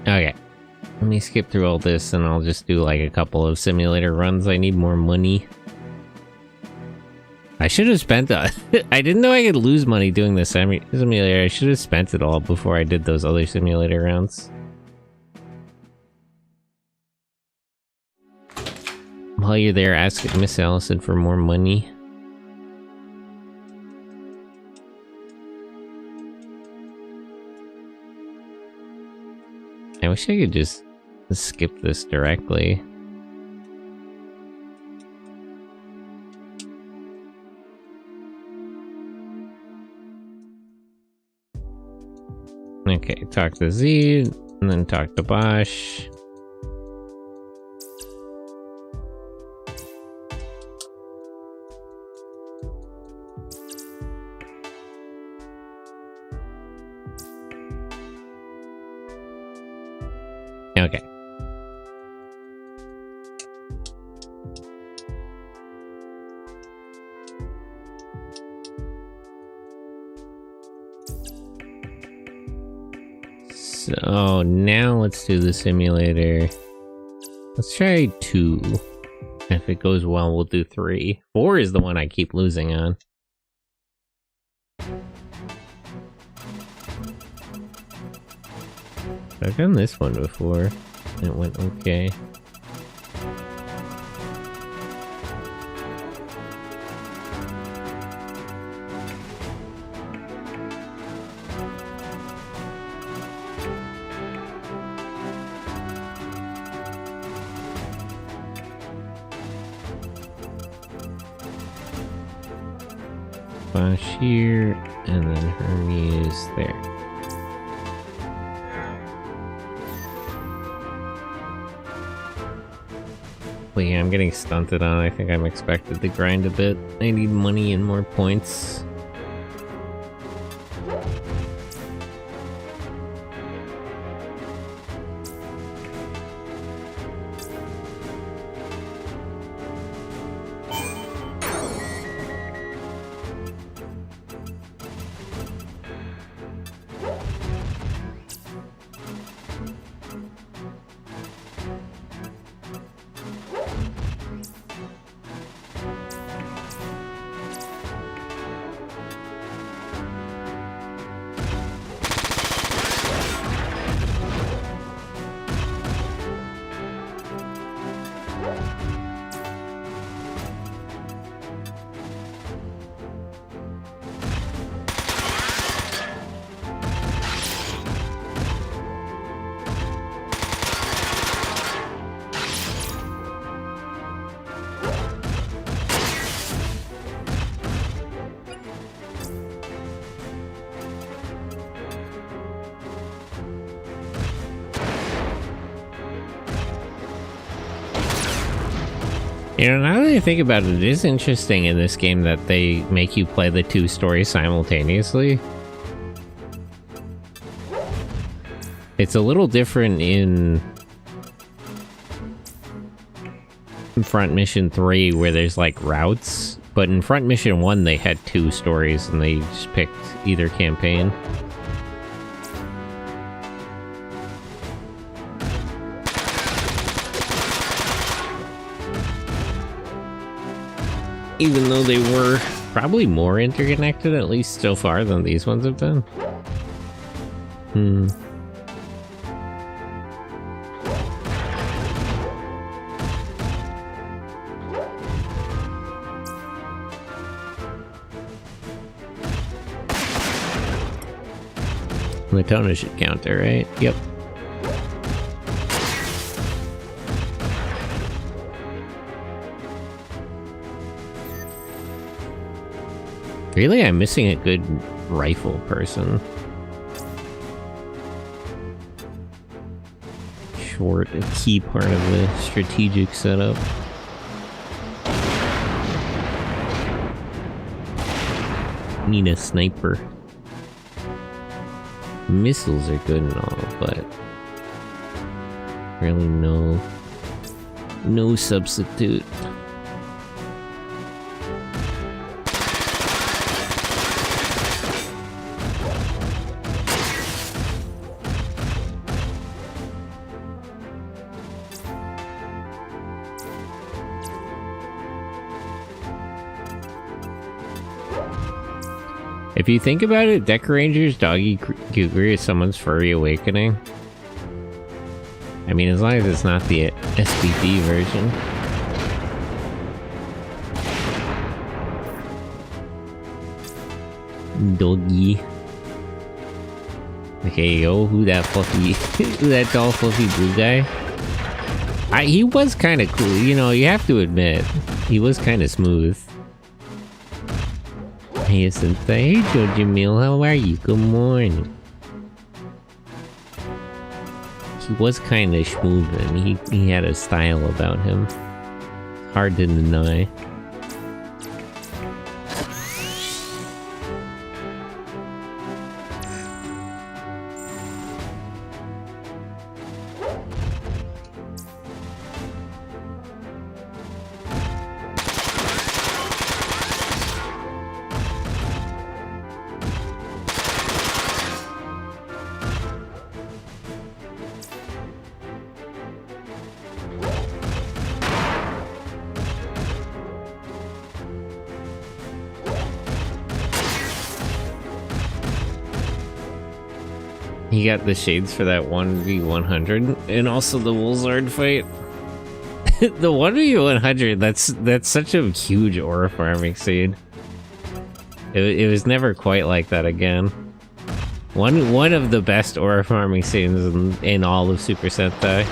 Okay. Let me skip through all this and I'll just do like a couple of simulator runs. I need more money. I should have spent that. I didn't know I could lose money doing this simulator. I should have spent it all before I did those other simulator rounds. While you're there, ask Miss Allison for more money. I wish I could just skip this directly. Okay, talk to Z, and then talk to Bosch. Okay. So now let's do the simulator. Let's try 2. If it goes well, we'll do 3. 4 is the one I keep losing on. I've done this one before. It went okay. Flash here, and then Hermes there. But yeah, I'm getting stunted on. I think I'm expected to grind a bit. I need money and more points. You know, now that I think about it, it is interesting in this game that they make you play the 2 stories simultaneously. It's a little different in Front Mission 3 where there's like routes, but in Front Mission 1 they had 2 stories and they just picked either campaign. Even though they were probably more interconnected, at least so far, than these ones have been. Latona should counter, right? Yep. Really, I'm missing a good rifle person. Short, a key part of the strategic setup. Need a sniper. Missiles are good and all, but really no substitute. If you think about it, Deck Ranger's Doggy Cougar is someone's furry awakening. I mean, as long as it's not the SBD version. Doggy. Okay, yo, who that fluffy, who that tall fluffy blue guy? He was kind of cool, you know, you have to admit. He was kind of smooth. Hey, Sensei. Hey, Joe Jamil, how are you? Good morning. He was kind of smooth, and he had a style about him. Hard to deny. He got the shades for that 1v100 and also the Woolzard fight. The 1v100, that's such a huge aura farming scene. It was never quite like that again. One of the best aura farming scenes in all of Super Sentai.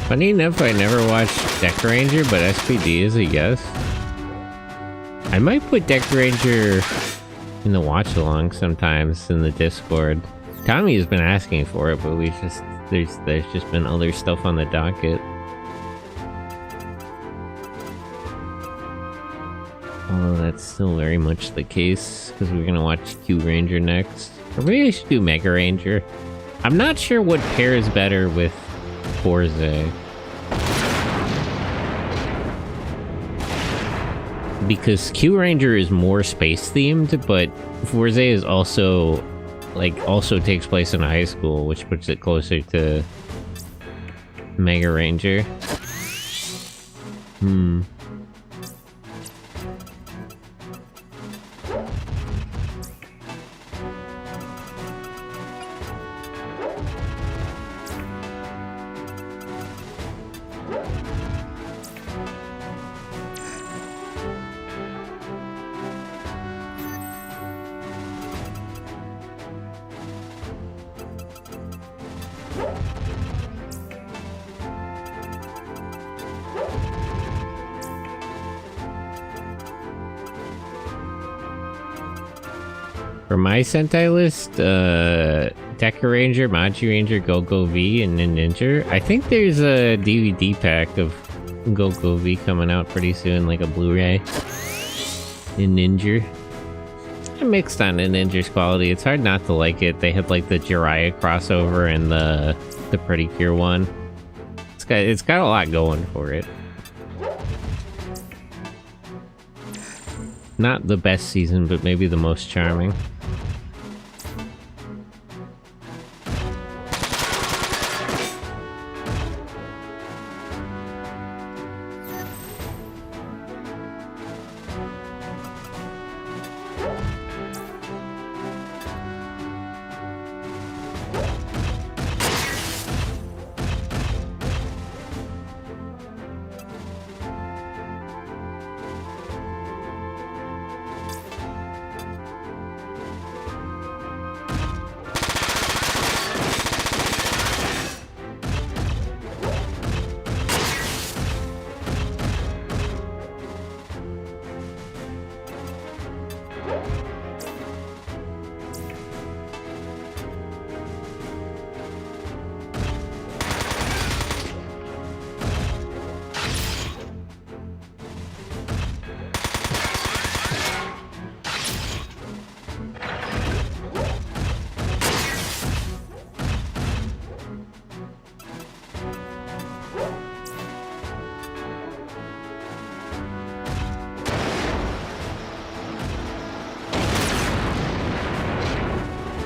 Funny enough, I never watched Deck Ranger, but SPD is a yes. I might put Deck Ranger in the watch along sometimes in the Discord. Tommy has been asking for it, but there's just been other stuff on the docket. Although that's still very much the case, because we're gonna watch Q Ranger next. Or maybe I should do Mega Ranger. I'm not sure what pairs better with Forze. Because Q Ranger is more space themed, but Forze is also takes place in a high school, which puts it closer to Mega Ranger. For my Sentai list, Deca Ranger, Machi Ranger, Go-Go V, and Ninja. I think there's a DVD pack of Go-Go V coming out pretty soon, like a Blu-ray. In Ninja. I'm mixed on the Ninja's quality. It's hard not to like it. They had like the Jiraiya crossover and the Pretty Cure one. It's got a lot going for it. Not the best season, but maybe the most charming.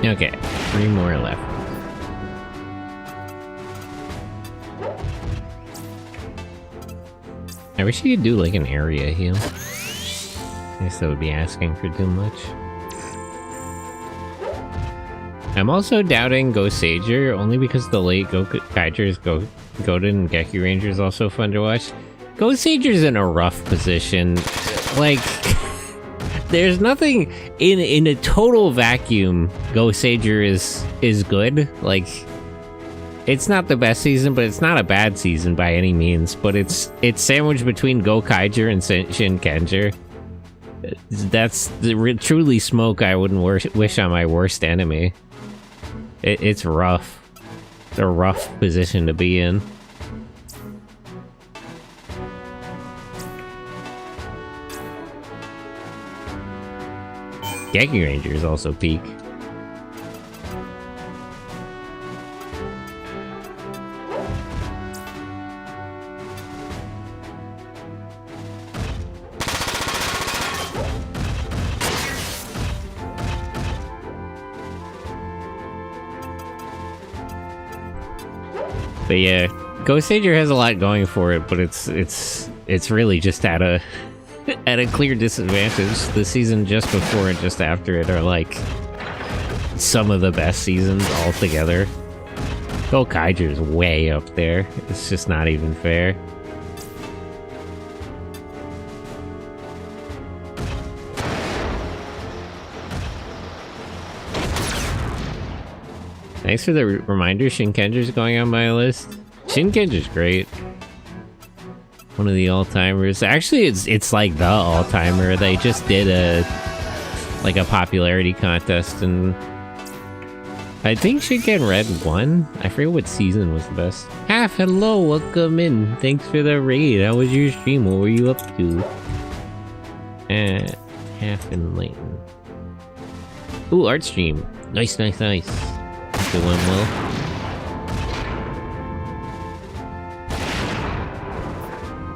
Okay, 3 more left. I wish you could do like an area heal. I guess that would be asking for too much. I'm also doubting Go Sager, only because the late Go Kaijers, Goden, and Geki Ranger is also fun to watch. Go Sager's in a rough position. Like, there's nothing in a total vacuum. Go Sager is good. Like, it's not the best season, but it's not a bad season by any means. But it's sandwiched between Go Kaiger and Shin Kenjer. That's truly smoke I wouldn't wish on my worst enemy. It's rough. It's a rough position to be in. Geki Ranger is also peak. But yeah, Go Sager has a lot going for it, but it's really just at a clear disadvantage. The season just before and just after it are like some of the best seasons altogether. Go Kaiger's way up there. It's just not even fair. Thanks for the reminder, Shinkender's going on my list. Shinkender's great. One of the all-timers. Actually, it's like the all-timer. They just did a popularity contest, and I think Shinken Red won. I forget what season was the best. Half, hello, welcome in. Thanks for the raid. How was your stream? What were you up to? Half enlightened. Ooh, art stream. Nice. It went well.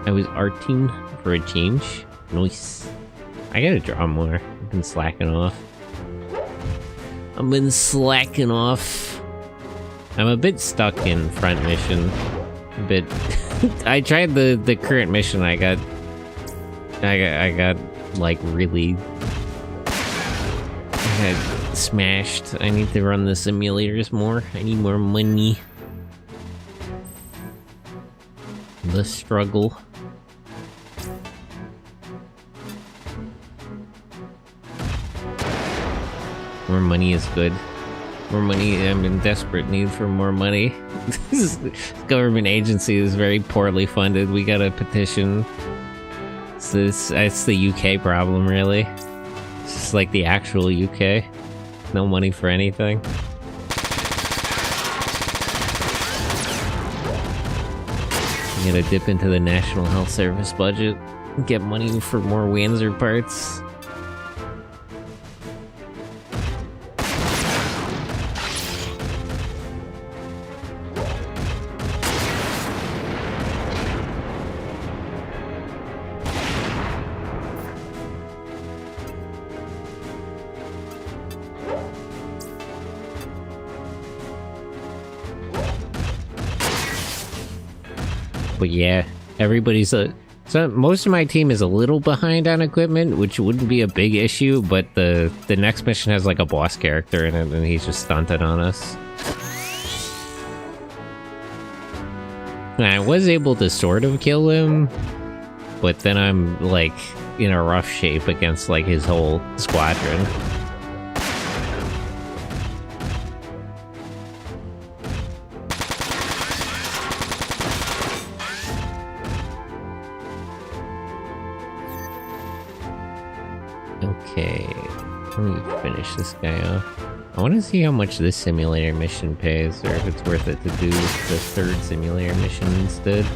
I was arting for a change. Nice. I gotta draw more. I've been slacking off. I'm a bit stuck in front mission. A bit. I tried the current mission. I got like really. I got smashed. I need to run the simulators more. I need more money. The struggle. More money is good. More money. I'm in desperate need for more money. This government agency is very poorly funded. We got a petition. It's the UK problem, really. It's just like the actual UK. No money for anything. You gotta dip into the National Health Service budget. Get money for more Wanzer parts. But yeah, everybody's so most of my team is a little behind on equipment, which wouldn't be a big issue, but the next mission has like a boss character in it, and he's just stunted on us. And I was able to sort of kill him, but then I'm like in a rough shape against like his whole squadron. Okay, let me finish this guy off. I want to see how much this simulator mission pays, or if it's worth it to do the third simulator mission instead.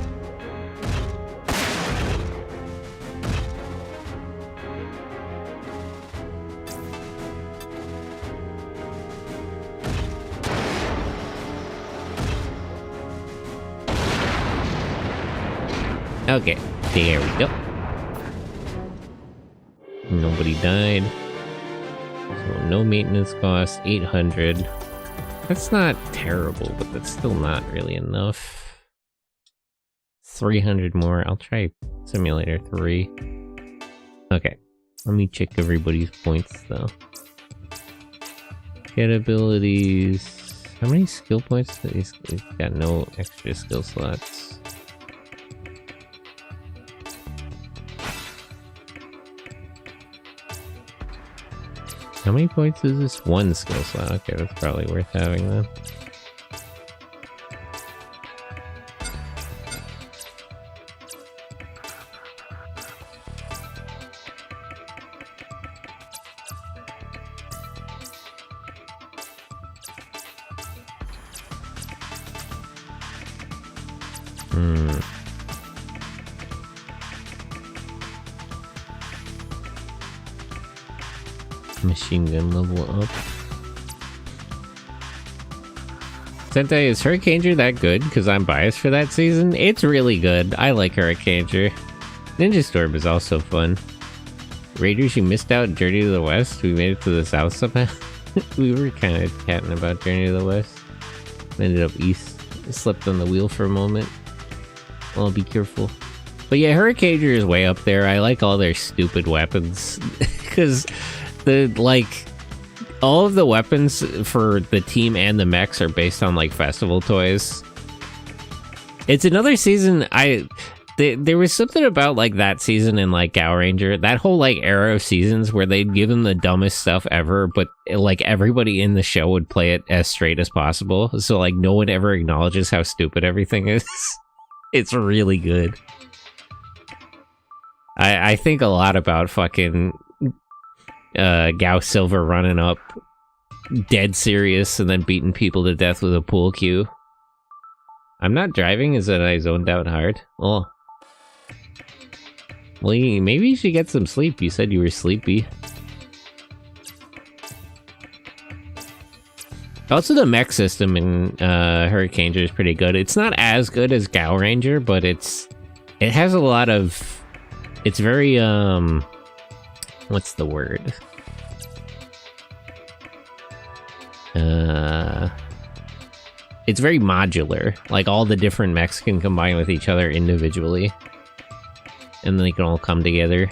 Okay, there we go. Nobody died. So no maintenance cost, 800. That's not terrible, but that's still not really enough. 300 more. I'll try Simulator 3. Okay, let me check everybody's points though. Get abilities. How many skill points? He's got no extra skill slots. How many points is this? One skill slot. Okay, that's probably worth having then. Machine gun level up. Sentai, is Hurricaneer that good? Because I'm biased for that season. It's really good. I like Hurricaneer. Ninja Storm is also fun. Raiders, you missed out Journey to the West. We made it to the south somehow. We were kind of chatting about Journey to the West. Ended up east. Slept on the wheel for a moment. Well, be careful. But yeah, Hurricaneer is way up there. I like all their stupid weapons. Because all of the weapons for the team and the mechs are based on like festival toys. It's another season. There was something about like that season in like Gao Ranger, that whole like era of seasons where they'd give them the dumbest stuff ever, but like everybody in the show would play it as straight as possible. So like no one ever acknowledges how stupid everything is. It's really good. I think a lot about fucking Gao Silver running up dead serious and then beating people to death with a pool cue. I'm not driving, is that I zoned out hard? Oh. Well, maybe you should get some sleep. You said you were sleepy. Also, the mech system in Hurricaneer is pretty good. It's not as good as Gao Ranger, but it has a lot of... It's very, what's the word? It's very modular. Like, all the different mechs can combine with each other individually. And then they can all come together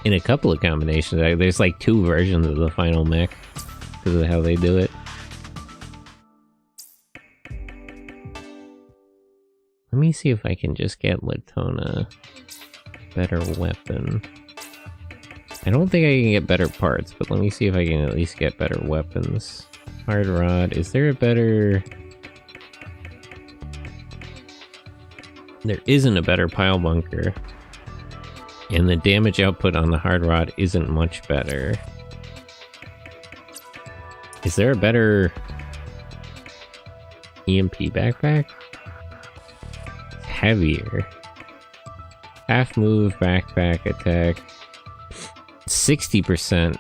in a couple of combinations. There's like 2 versions of the final mech because of how they do it. Let me see if I can just get Latona better weapon. I don't think I can get better parts, but let me see if I can at least get better weapons. Hard Rod, is there a better... There isn't a better pile bunker. And the damage output on the Hard Rod isn't much better. Is there a better EMP backpack? It's heavier. Half move, backpack, attack. 60%.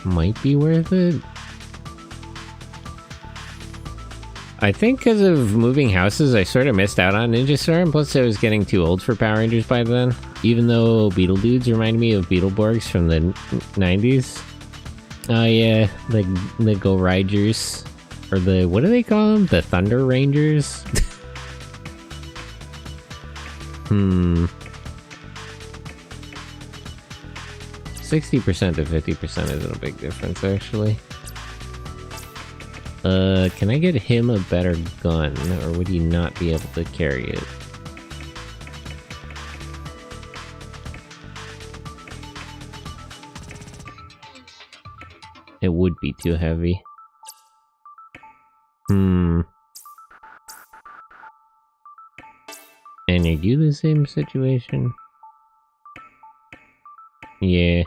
Might be worth it. I think because of moving houses, I sort of missed out on Ninja Storm, plus I was getting too old for Power Rangers by then. Even though Beetle Dudes remind me of Beetleborgs from the 90s. Oh yeah, the Go Riders. Or the, what do they call them? The Thunder Rangers? 60% to 50% isn't a big difference, actually. Can I get him a better gun, or would he not be able to carry it? It would be too heavy. And are you the same situation? Yeah.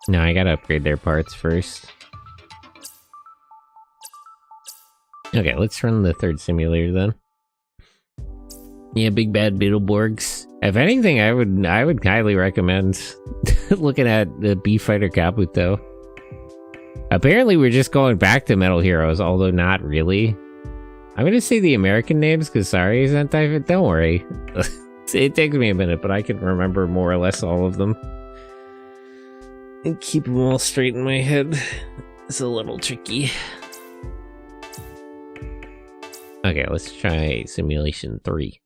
No, I gotta upgrade their parts first. Okay, let's run the third simulator then. Yeah, big bad Beetleborgs. If anything, I would highly recommend looking at the B-Fighter Kabuto. Apparently, we're just going back to Metal Heroes, although not really. I'm gonna say the American names, because sorry, Sentai, don't worry. It takes me a minute, but I can remember more or less all of them. And keep them all straight in my head. It's a little tricky. Okay, let's try Simulation 3.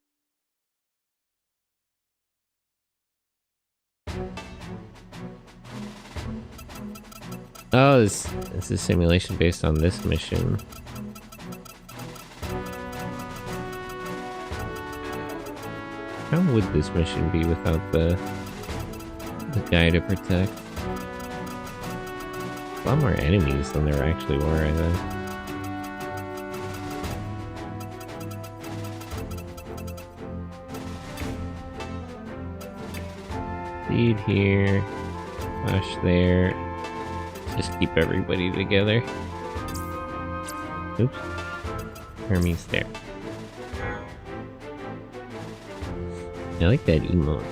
Oh, this is a simulation based on this mission. How would this mission be without the guy to protect? A lot more enemies than there actually were, I think. Seed here, flash there. Just keep everybody together. Oops. Hermes there. I like that emote.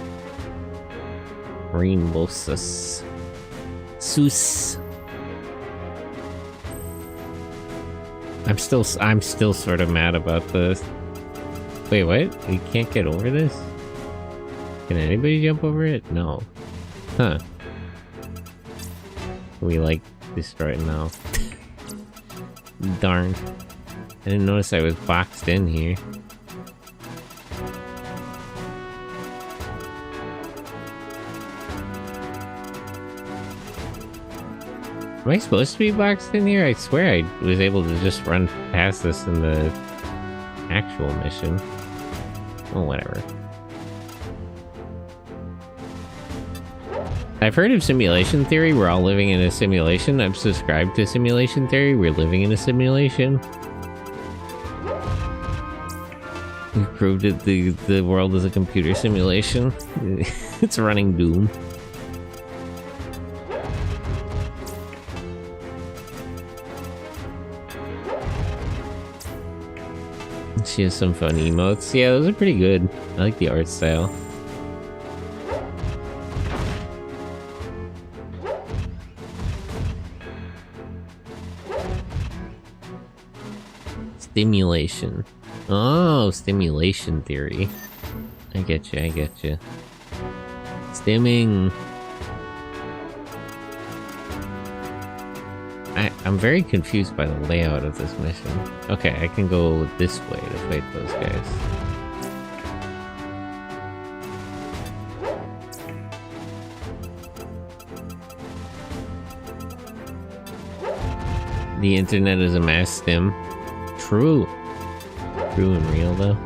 Rainbow sus. Sus. I'm still sort of mad about this. Wait, what? You can't get over this? Can anybody jump over it? No. Huh. We like destroy it now. Darn. I didn't notice I was boxed in here. Am I supposed to be boxed in here? I swear I was able to just run past this in the actual mission. Oh, whatever. I've heard of simulation theory. We're all living in a simulation. I'm subscribed to simulation theory. We're living in a simulation. We've proved that the world is a computer simulation. It's running Doom. She has some fun emotes. Yeah, those are pretty good. I like the art style. Stimulation. Oh, stimulation theory. I get you, I get you. Stimming. I'm very confused by the layout of this mission. Okay, I can go this way to fight those guys. The internet is a mass stim. True. True and real, though.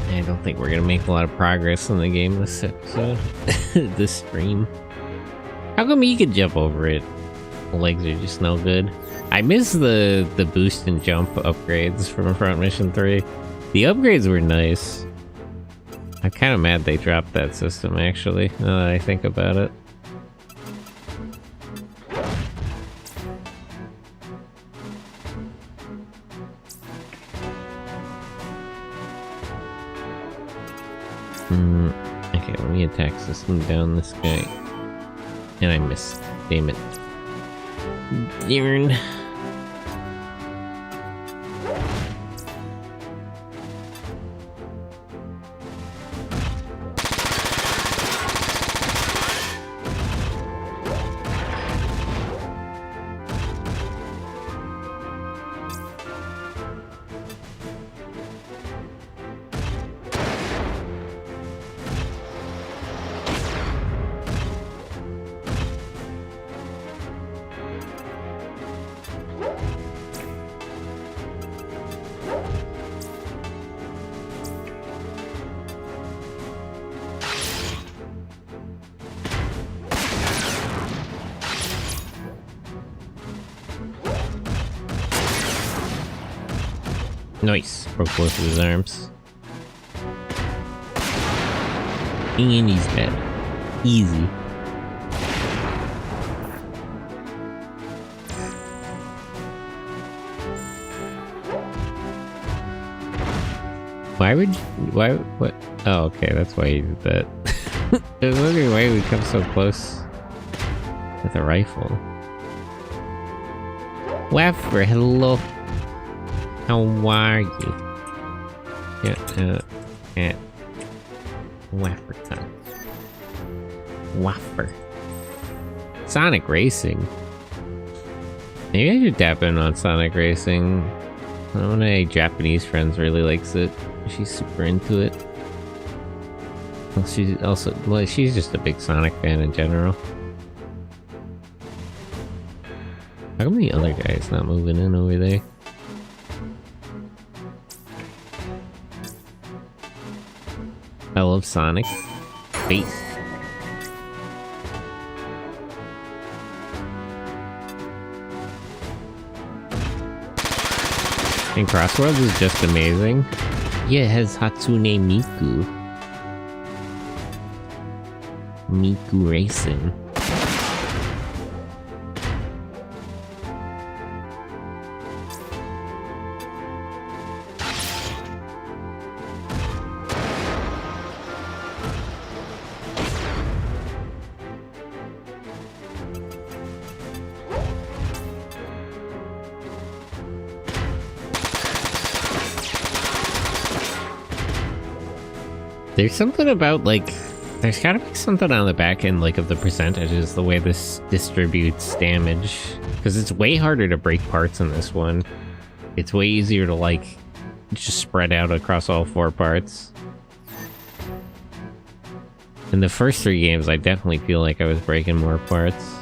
I don't think we're gonna make a lot of progress in the game this episode. This stream. How come you can jump over it? The legs are just no good. I miss the boost and jump upgrades from Front Mission 3. The upgrades were nice. I'm kind of mad they dropped that system, actually, now that I think about it. Okay, let me attack system down this guy. And I missed. Damn it. Darn. Nice. Broke both of his arms. And he's dead. Easy. Why would you, why, what? Oh, okay, that's why he did that. I was wondering why he would come so close with a rifle. Waffer, hello. How are you? Yeah, Waffer time. Waffer. Sonic Racing. Maybe I should tap in on Sonic Racing. One of my Japanese friends really likes it. She's super into it. Well, she's also, well, she's just a big Sonic fan in general. How come the other guy's not moving in over there? I love Sonic. Face. And Crossworlds is just amazing. Yeah, it has Hatsune Miku. Miku Racing. There's something about, like, there's gotta be something on the back end, like, of the percentages, the way this distributes damage. Because it's way harder to break parts in this one. It's way easier to, like, just spread out across all 4 parts. In the first 3 games, I definitely feel like I was breaking more parts.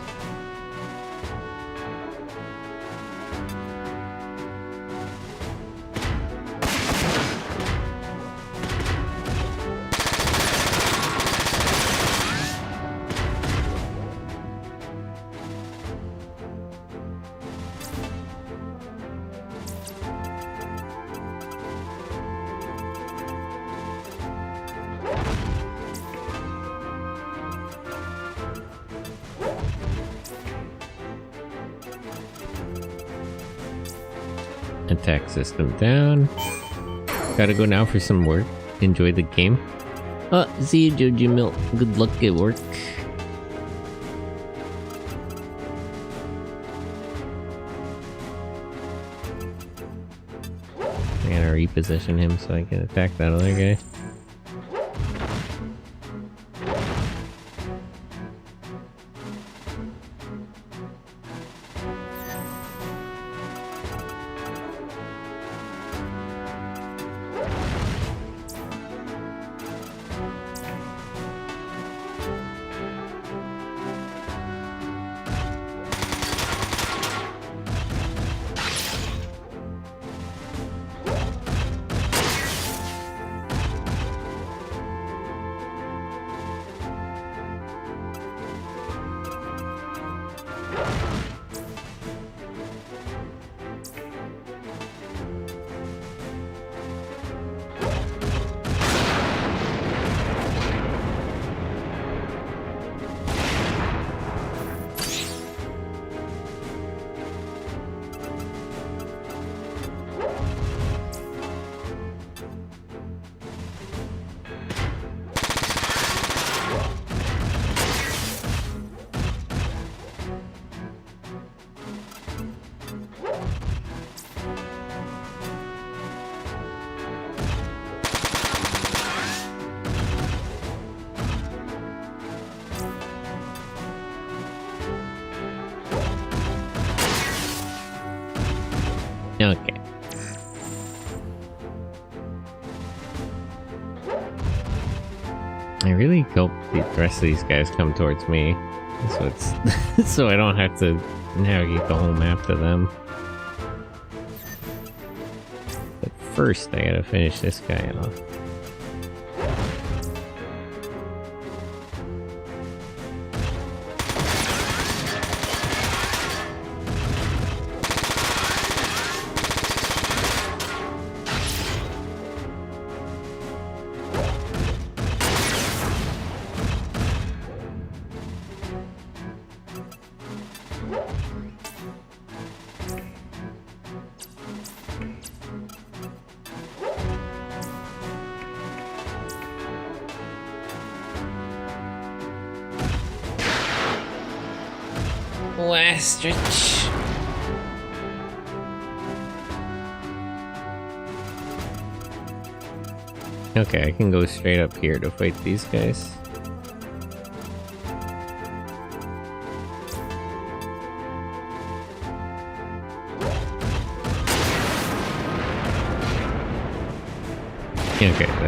Attack system down. Gotta go now for some work. Enjoy the game. See you, Jojo Milk. Good luck at work. I gotta reposition him so I can attack that other guy. Okay. I really hope the rest of these guys come towards me, so it's so I don't have to navigate the whole map to them. But first, I gotta finish this guy off. Last stretch. Okay, I can go straight up here to fight these guys.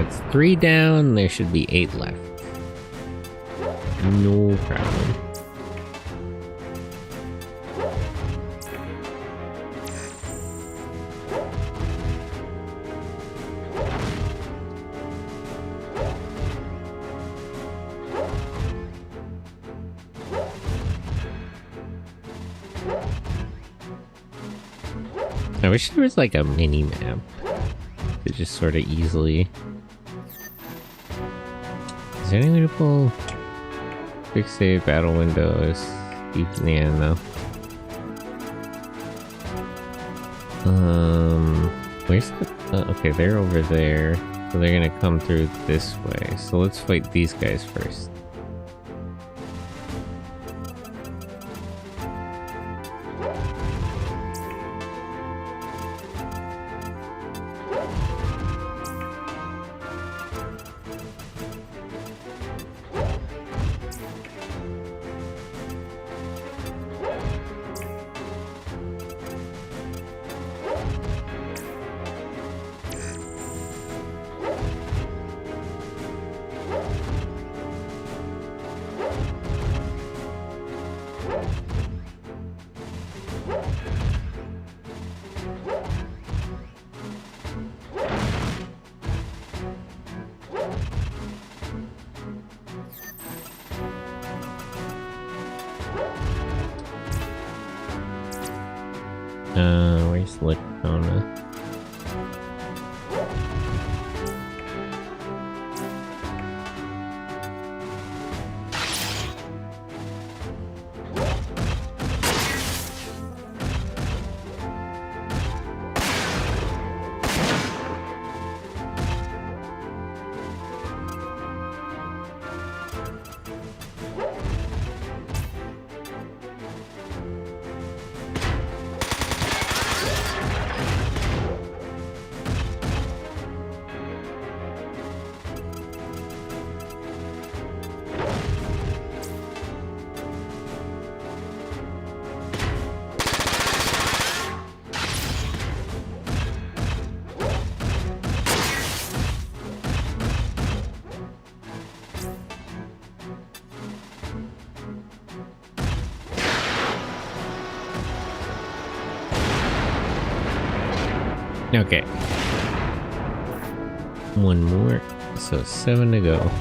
That's 3 down. There should be 8 left. No problem. I wish there was like a mini map to just sort of easily. Is there any way to pull quick save battle windows? Yeah, no. Where's the? Okay, they're over there, so they're gonna come through this way. So let's fight these guys first. Where's Lacona? Okay. One more. So 7 to go.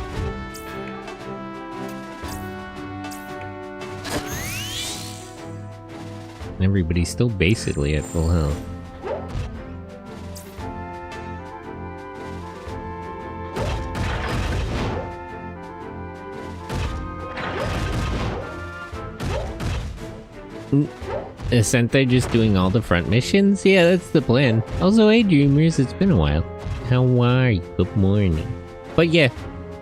Everybody's still basically at full health. Isn't they just doing all the front missions? Yeah, that's the plan. Also, hey dreamers, it's been a while. How are you? Good morning. But yeah,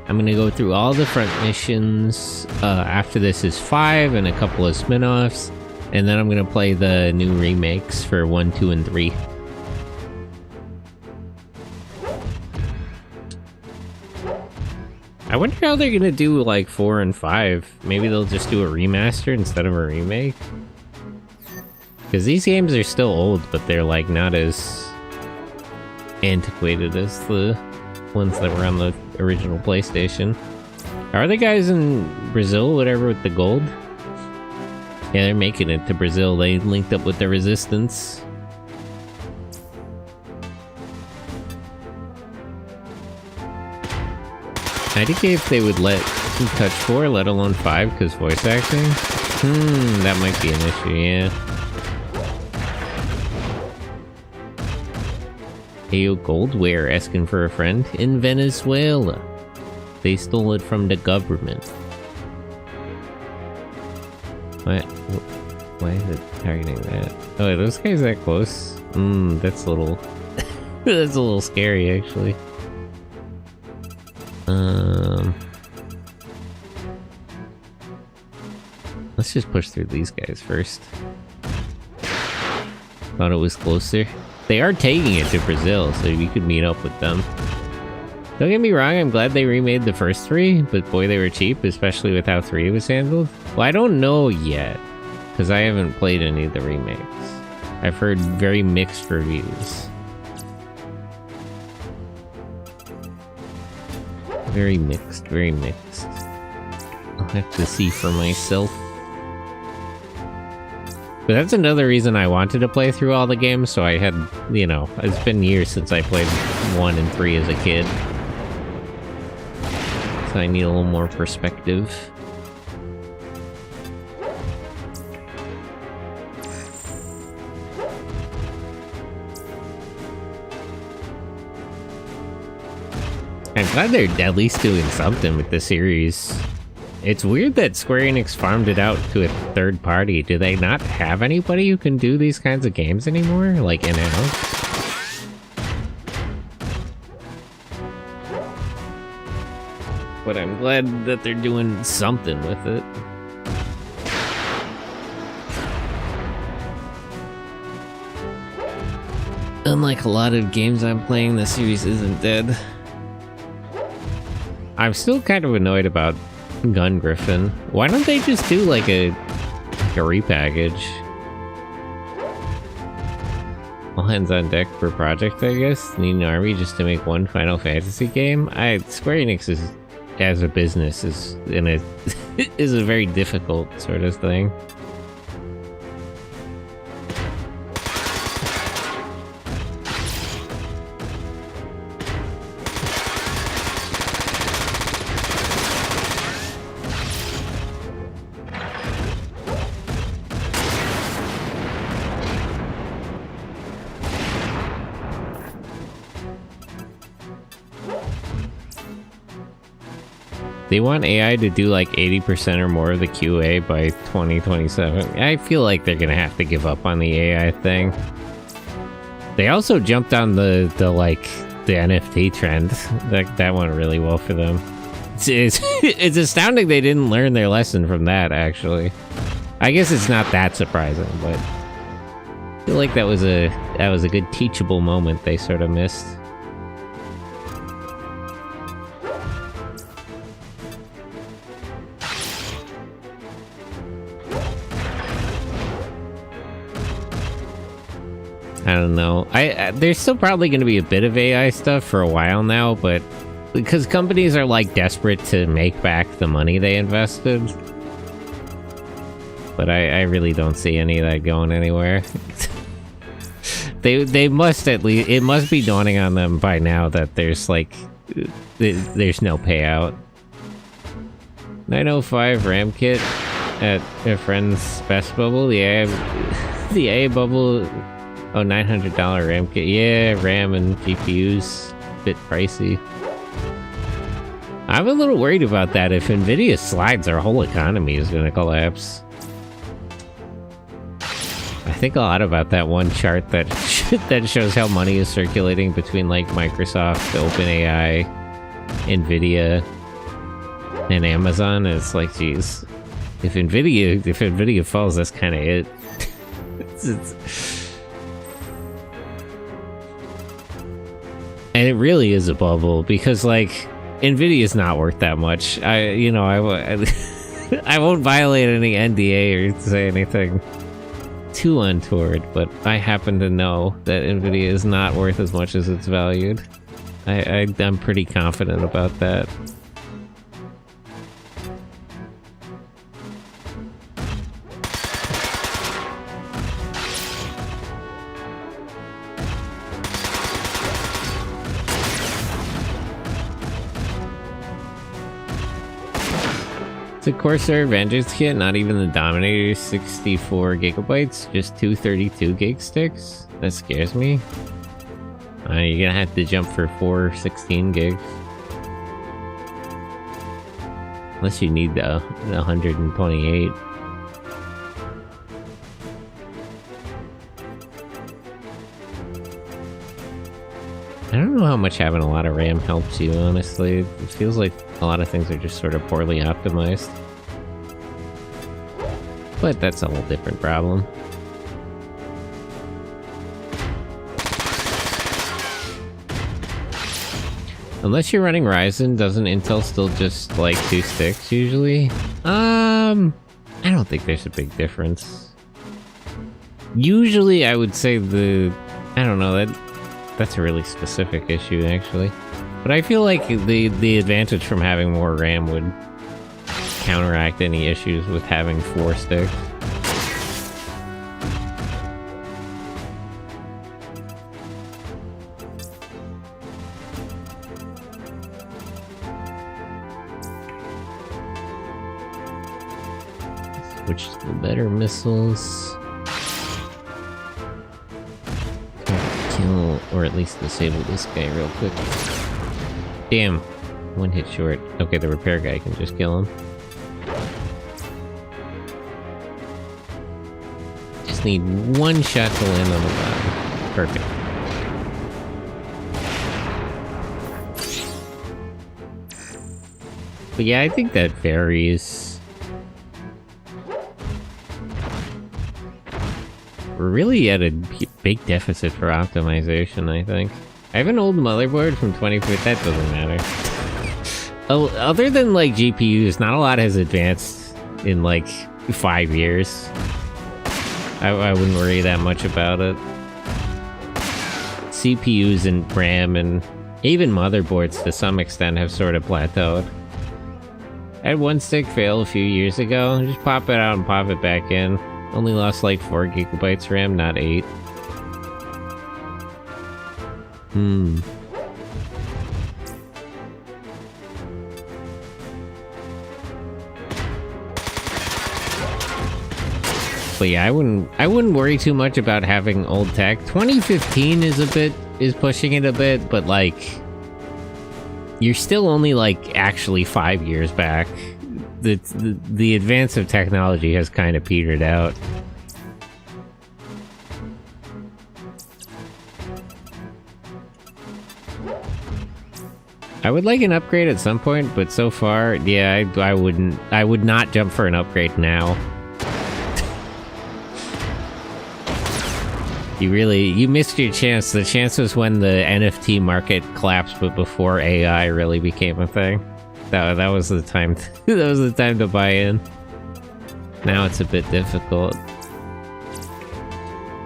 I'm gonna go through all the front missions. After this is 5 and a couple of spin-offs. And then I'm gonna play the new remakes for 1, 2, and 3. I wonder how they're gonna do like 4 and 5. Maybe they'll just do a remaster instead of a remake. Because these games are still old, but they're like not as antiquated as the ones that were on the original PlayStation. Are the guys in Brazil, whatever, with the gold? Yeah, they're making it to Brazil. They linked up with the Resistance. I think if they would let touch 4, let alone 5, because voice acting, that might be an issue, yeah. Ayo Goldware asking for a friend in Venezuela. They stole it from the government. What? Why is it targeting that? Oh, are those guys that close? That's a little... that's a little scary, actually. Let's just push through these guys first. Thought it was closer. They are taking it to Brazil, so we could meet up with them. Don't get me wrong, I'm glad they remade the first 3, but boy, they were cheap, especially with how 3 was handled. Well, I don't know yet, because I haven't played any of the remakes. I've heard very mixed reviews. Very mixed, very mixed. I'll have to see for myself. But that's another reason I wanted to play through all the games, so I had, you know, it's been years since I played 1 and 3 as a kid. So I need a little more perspective. I'm glad they're at least doing something with the series. It's weird that Square Enix farmed it out to a third party. Do they not have anybody who can do these kinds of games anymore? Like in-house? But I'm glad that they're doing something with it. Unlike a lot of games I'm playing, the series isn't dead. I'm still kind of annoyed about Gun Griffin. Why don't they just do like a repackage? All hands on deck per project, I guess. Need an army just to make one Final Fantasy game. Square Enix is, as a business, is in a is a very difficult sort of thing. They want AI to do like 80% or more of the QA by 2027. I feel like they're gonna have to give up on the AI thing. They also jumped on the NFT trend. That went really well for them. It's astounding they didn't learn their lesson from that, actually. I guess it's not that surprising, but I feel like that was a good teachable moment they sort of missed. I don't know. There's still probably going to be a bit of AI stuff for a while now, but because companies are like desperate to make back the money they invested. But I really don't see any of that going anywhere. They must at least, it must be dawning on them by now that there's like there's no payout. 905 RAM kit at a friend's best bubble. The AA bubble. Oh, $900 RAM kit. Yeah, RAM and GPUs a bit pricey. I'm a little worried about that. If Nvidia slides, our whole economy is going to collapse. I think a lot about that one chart that that shows how money is circulating between like Microsoft, OpenAI, Nvidia, and Amazon. And it's like, geez, if Nvidia falls, that's kind of it. And it really is a bubble because, like, Nvidia is not worth that much. I won't violate any NDA or say anything too untoward, but I happen to know that Nvidia is not worth as much as it's valued. I'm pretty confident about that. The Corsair Vengeance kit, not even the Dominator, 64 gigabytes, just two 32 gig sticks? That scares me. You're gonna have to jump for 4 16 gigs. Unless you need the 128. I don't know how much having a lot of RAM helps you, honestly. It feels like a lot of things are just sort of poorly optimized. But that's a whole different problem. Unless you're running Ryzen, doesn't Intel still just like 2 sticks usually? I don't think there's a big difference. Usually I would say I don't know, that's a really specific issue actually. But I feel like the advantage from having more RAM would counteract any issues with having 4 sticks. Switch to the better missiles. Kill, or at least disable this guy real quick. Damn. 1 hit short. Okay, the repair guy can just kill him. Just need 1 shot to land on the bottom. Perfect. But yeah, I think that varies. We're really at a big deficit for optimization, I think. I have an old motherboard from 2015. That doesn't matter. Oh, other than like GPUs, not a lot has advanced in like 5 years. I wouldn't worry that much about it. CPUs and RAM and even motherboards to some extent have sort of plateaued. I had 1 stick fail a few years ago. Just pop it out and pop it back in. Only lost like 4 gigabytes RAM, not 8. But yeah, I wouldn't worry too much about having old tech. 2015 is pushing it a bit, but like you're still only like actually 5 years back. The advance of technology has kind of petered out. I would like an upgrade at some point, but so far, yeah, I would not jump for an upgrade now. You missed your chance. The chance was when the NFT market collapsed, but before AI really became a thing. That was the time. That was the time to buy in. Now it's a bit difficult.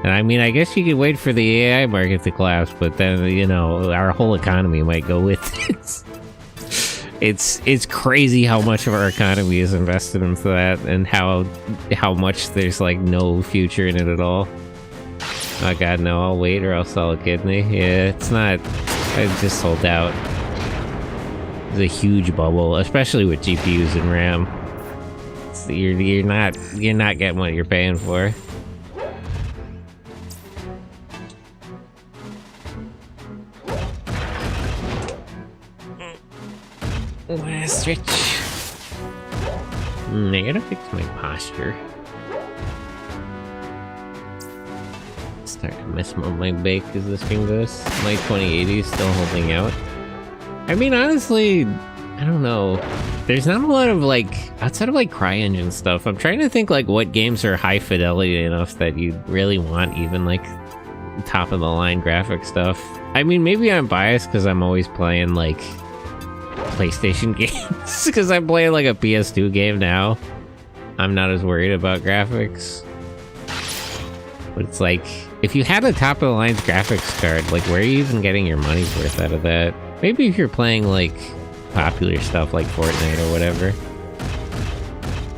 And I mean, I guess you could wait for the AI market to collapse, but then, you know, our whole economy might go with it. It's crazy how much of our economy is invested into that, and how much there's like no future in it at all. Oh god, no, I'll wait or I'll sell a kidney. Yeah, it's not. I just sold out. It's a huge bubble, especially with GPUs and RAM. You're not getting what you're paying for. Last stretch. I gotta fix my posture. Start to mess up my bake as this thing goes. My 2080 is still holding out. I mean, honestly, I don't know. There's not a lot of like, outside of like CryEngine stuff, I'm trying to think like what games are high fidelity enough that you really want even like top of the line graphic stuff. I mean, maybe I'm biased because I'm always playing like PlayStation games because I'm playing like a PS2 game now. I'm not as worried about graphics. But it's like, if you had a top of the line graphics card, like where are you even getting your money's worth out of that? Maybe if you're playing like popular stuff like Fortnite or whatever.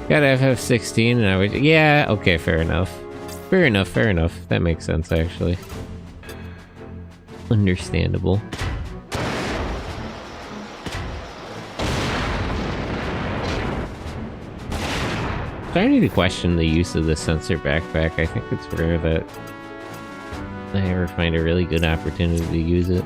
Got FF16 and I would, yeah, okay, fair enough. Fair enough. That makes sense actually. Understandable. Starting to question the use of the sensor backpack. I think it's rare that I ever find a really good opportunity to use it.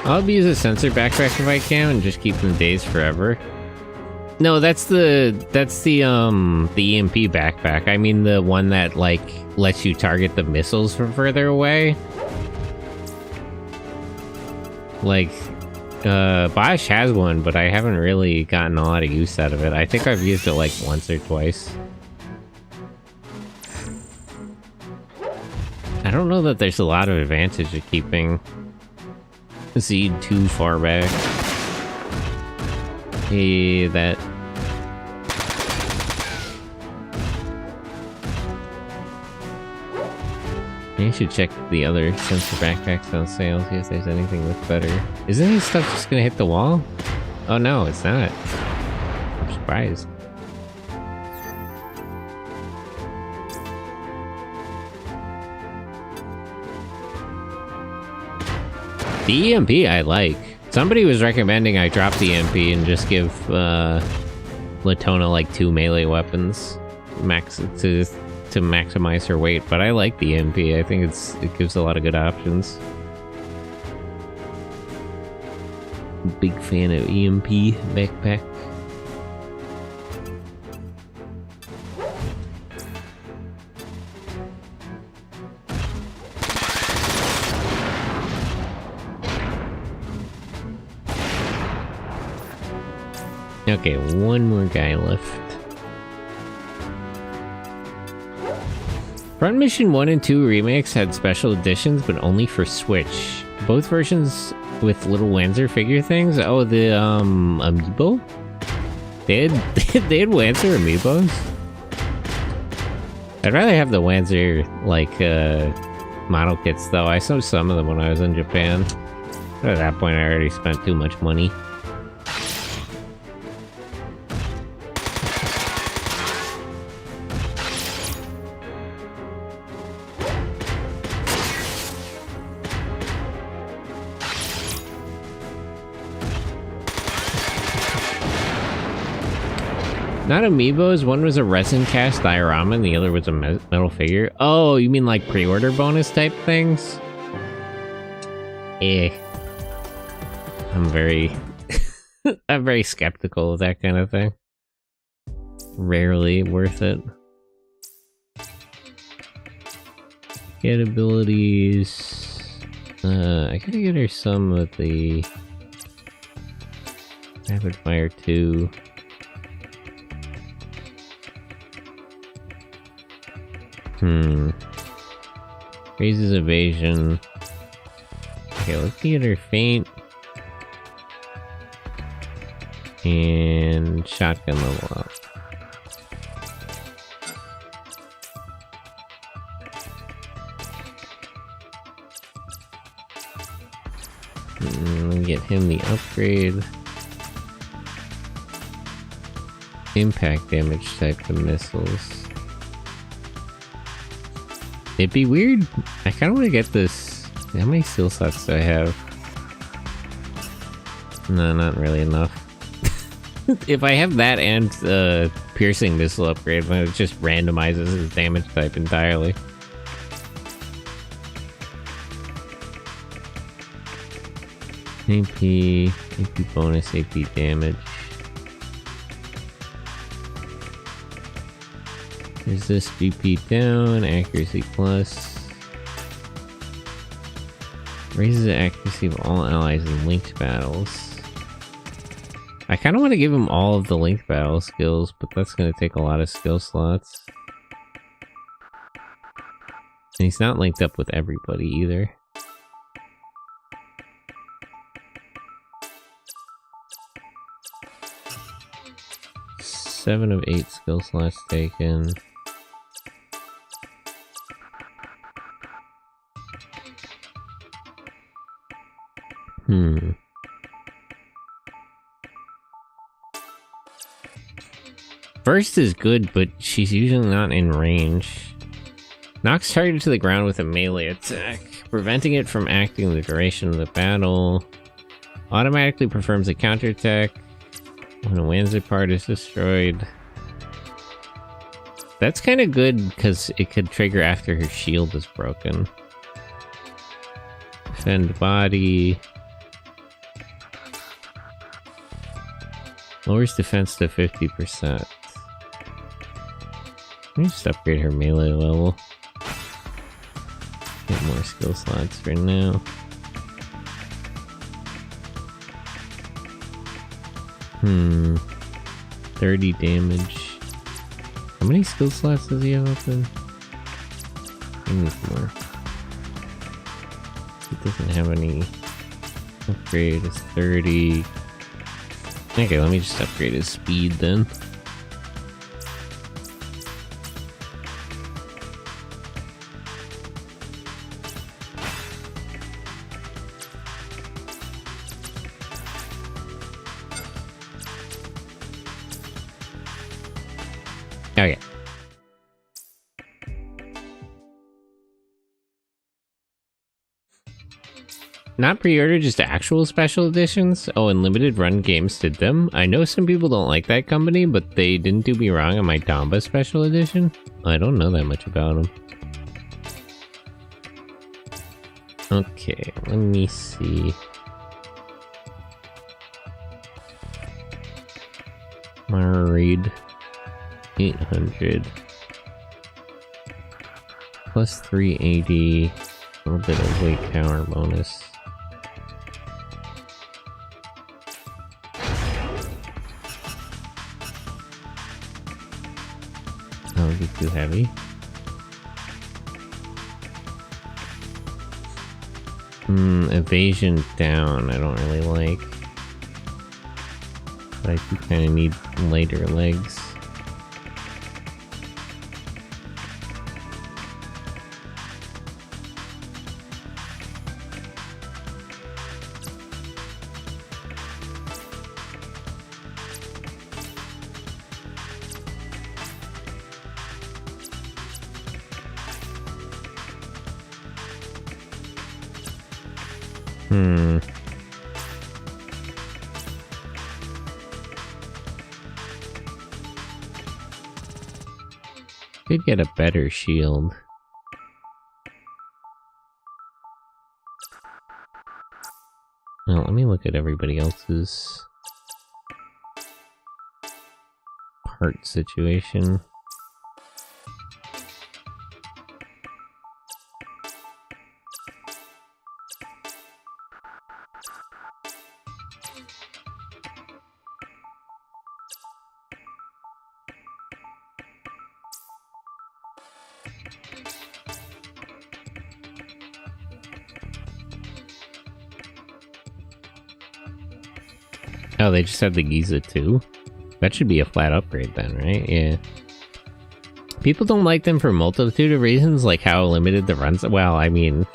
I'll use a sensor backpack if I can and just keep them dazed forever. No, that's the EMP backpack. I mean the one that like lets you target the missiles from further away. Like Bosch has one, but I haven't really gotten a lot of use out of it. I think I've used it like once or twice. I don't know that there's a lot of advantage to keeping Zeed too far back. Hey, that... You should check the other sensor backpacks on sale, see if there's anything that's better. Isn't this stuff just gonna hit the wall? Oh no, it's not. I'm surprised. The EMP I like. Somebody was recommending I drop the EMP and just give Latona like 2 melee weapons to maximize her weight, but I like the EMP. I think it gives a lot of good options. Big fan of EMP backpack. Okay, one more guy left. Front Mission 1 and 2 remakes had special editions, but only for Switch. Both versions with little Wanzer figure things. Oh, the amiibo? They had Wanzer amiibos? I'd rather have the Wanzer, like, model kits, though. I saw some of them when I was in Japan. But at that point, I already spent too much money. Not amiibos, one was a resin cast diorama and the other was a metal figure. Oh, you mean like pre-order bonus type things? I'm very... I'm very skeptical of that kind of thing. Rarely worth it. Get abilities... I gotta get her some of the... Rapid Fire 2. Raises evasion. Okay, let's get her feint. And shotgun level up. Get him the upgrade. Impact damage type of missiles. It'd be weird. I kind of want to get this. How many skill slots do I have? No, not really enough. If I have that and piercing missile upgrade, then it just randomizes his damage type entirely. AP bonus, AP damage. Resist BP down, accuracy plus. Raises the accuracy of all allies in linked battles. I kind of want to give him all of the linked battle skills, but that's going to take a lot of skill slots. And he's not linked up with everybody either. Seven of 8 skill slots taken. First is good, but she's usually not in range. Knocks target to the ground with a melee attack, preventing it from acting the duration of the battle. Automatically performs a counterattack when a Wanzer part is destroyed. That's kind of good because it could trigger after her shield is broken. Defend body. Lowers defense to 50%. Let me just upgrade her melee level. Get more skill slots for now. 30 damage. How many skill slots does he have open? He needs more. He doesn't have any. Upgrade is 30. Okay, let me just upgrade his speed then. Okay. Not pre-order, just actual special editions? Oh, and limited run games did them? I know some people don't like that company, but they didn't do me wrong on my Damba special edition. I don't know that much about them. Okay, let me see. Married 800 plus 380, a little bit of weight power bonus. That would be too heavy. Evasion down, I don't really like. But I do kind of need lighter legs. Could get a better shield. Well, let me look at everybody else's part situation. Oh, they just have the Giza too? That should be a flat upgrade then, right? Yeah. People don't like them for a multitude of reasons, like how limited the runs. Well, I mean,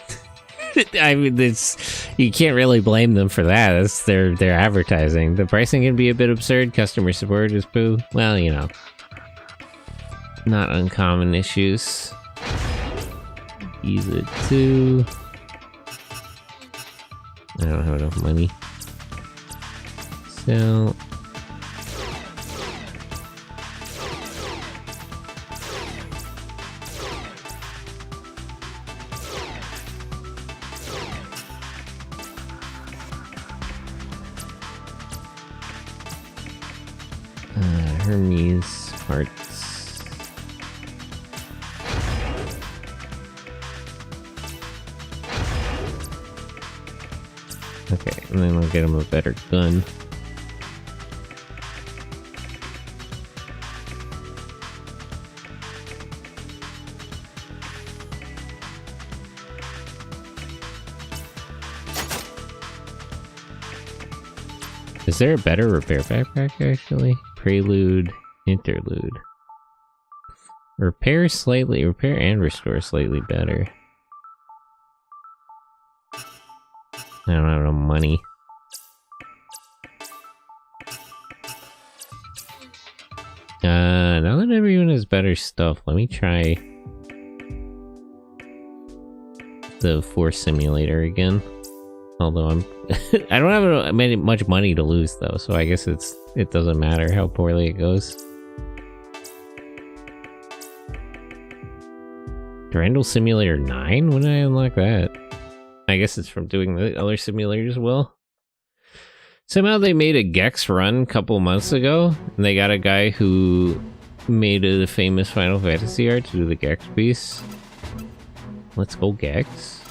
it's, you can't really blame them for that. It's their advertising. The pricing can be a bit absurd. Customer support is poo. Well, you know, not uncommon issues. Giza 2. I don't have enough money. So Hermes hearts. Okay, and then I'll get him a better gun. Is there a better repair backpack, actually? Prelude, Interlude. Repair and restore slightly better. I don't have no money. Now that everyone has better stuff, let me try the Force Simulator again. Although I don't have much money to lose though, so I guess it doesn't matter how poorly it goes. Durandal Simulator 9? When did I unlock that? I guess it's from doing the other simulators as well. Somehow they made a Gex run a couple months ago, and they got a guy who made a famous Final Fantasy art to do the Gex piece. Let's go Gex.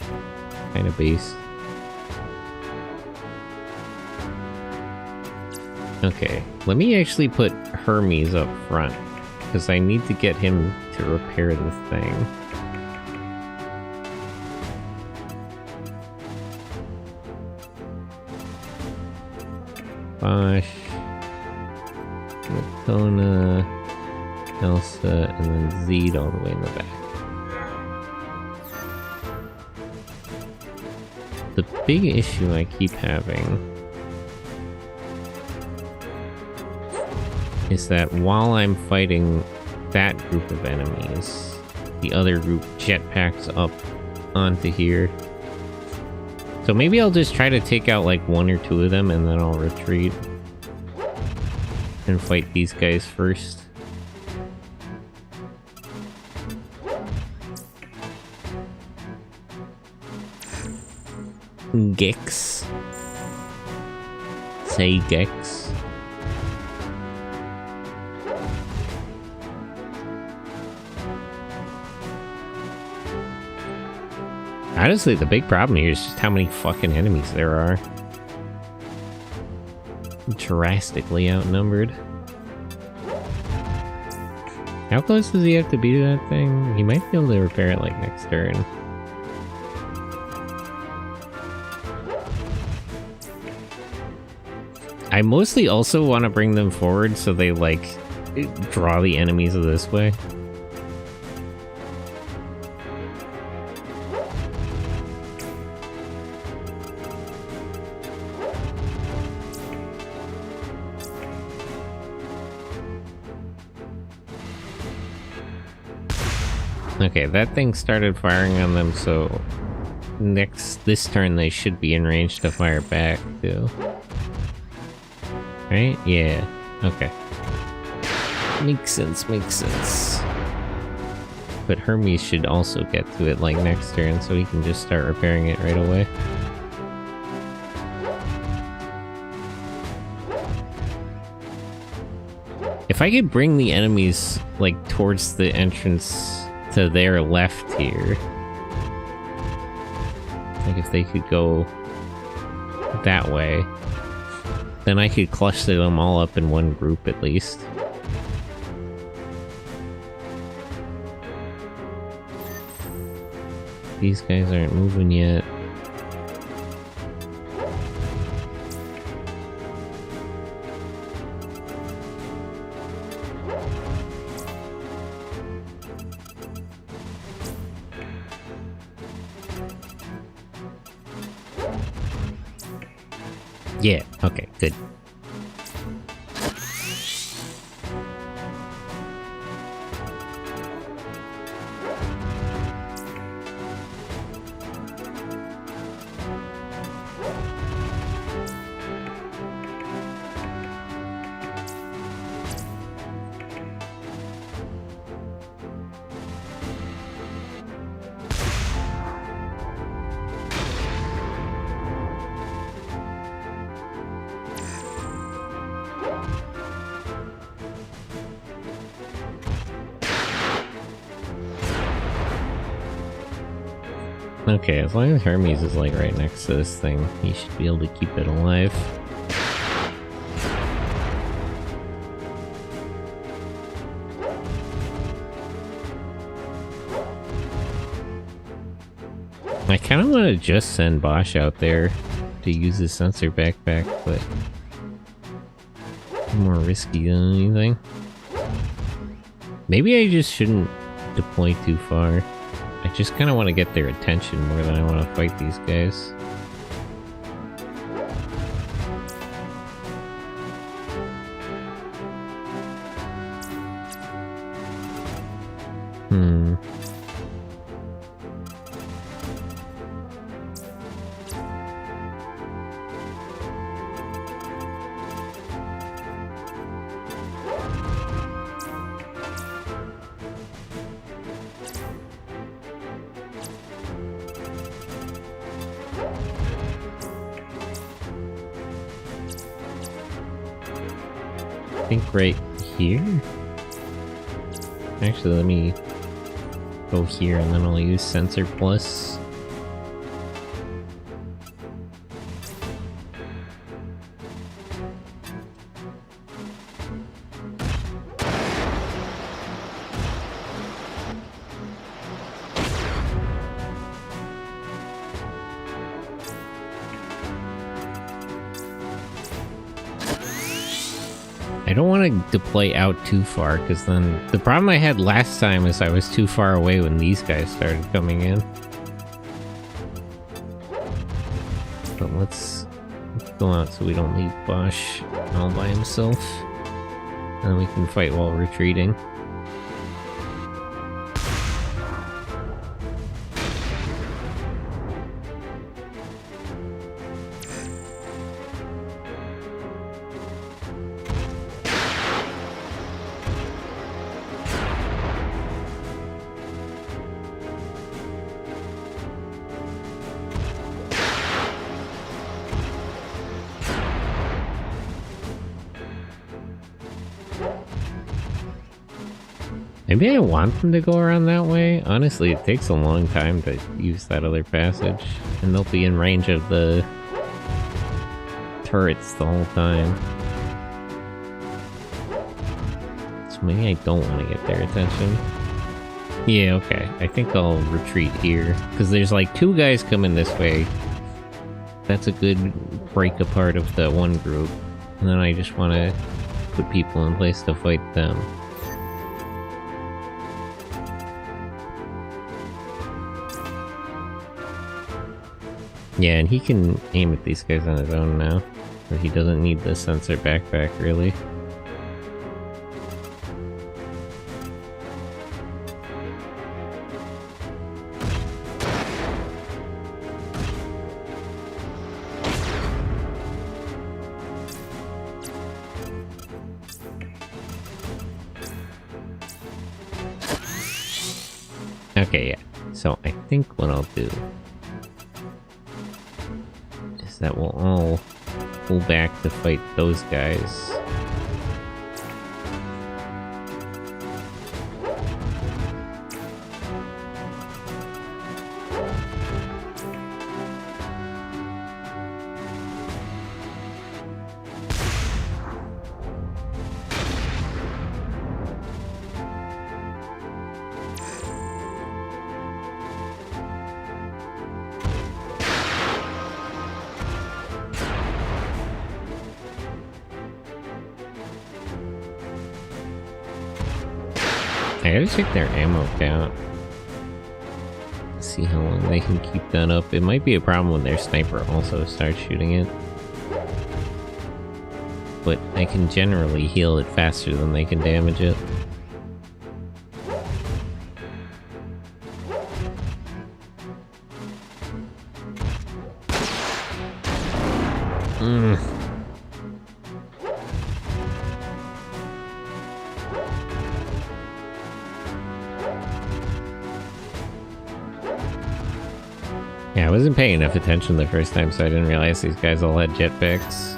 Kind of base. Okay, let me actually put Hermes up front, because I need to get him to repair the thing. Bosch, Latona, Elsa, and then Zed all the way in the back. The big issue I keep having is that while I'm fighting that group of enemies, the other group jetpacks up onto here. So maybe I'll just try to take out like 1 or 2 of them and then I'll retreat and fight these guys first. Gex. Say Gex. Honestly, the big problem here is just how many fucking enemies there are. Drastically outnumbered. How close does he have to be to that thing? He might be able to repair it like next turn. I mostly also want to bring them forward so they like draw the enemies this way. Okay, that thing started firing on them, so this turn they should be in range to fire back too. Right? Yeah. Okay. Makes sense, makes sense. But Hermes should also get to it like next turn, so he can just start repairing it right away. If I could bring the enemies like towards the entrance to their left here, like if they could go that way, then I could cluster them all up in one group at least. These guys aren't moving yet. Yeah, okay, good. Okay, as long as Hermes is like right next to this thing, he should be able to keep it alive. I kind of want to just send Bosch out there to use his sensor backpack, but more risky than anything. Maybe I just shouldn't deploy too far. I just kind of want to get their attention more than I want to fight these guys. I think right here? Actually, let me go here and then I'll use Sensor Plus. don't want to deploy out too far, because then the problem I had last time is I was too far away when these guys started coming in. But let's go out so we don't leave Bosch all by himself. And then we can fight while retreating. Maybe I want them to go around that way. Honestly, it takes a long time to use that other passage. And they'll be in range of the turrets the whole time. So maybe I don't want to get their attention. Yeah, okay. I think I'll retreat here. Because there's like 2 guys coming this way. That's a good break apart of the one group. And then I just want to put people in place to fight them. Yeah, and he can aim at these guys on his own now. But he doesn't need the sensor backpack, really. Okay, yeah. So I think what I'll do is that we'll all pull back to fight those guys. I gotta check their ammo count. See how long they can keep that up. It might be a problem when their sniper also starts shooting it. But I can generally heal it faster than they can damage it. Yeah, I wasn't paying enough attention the first time, so I didn't realize these guys all had jetpacks.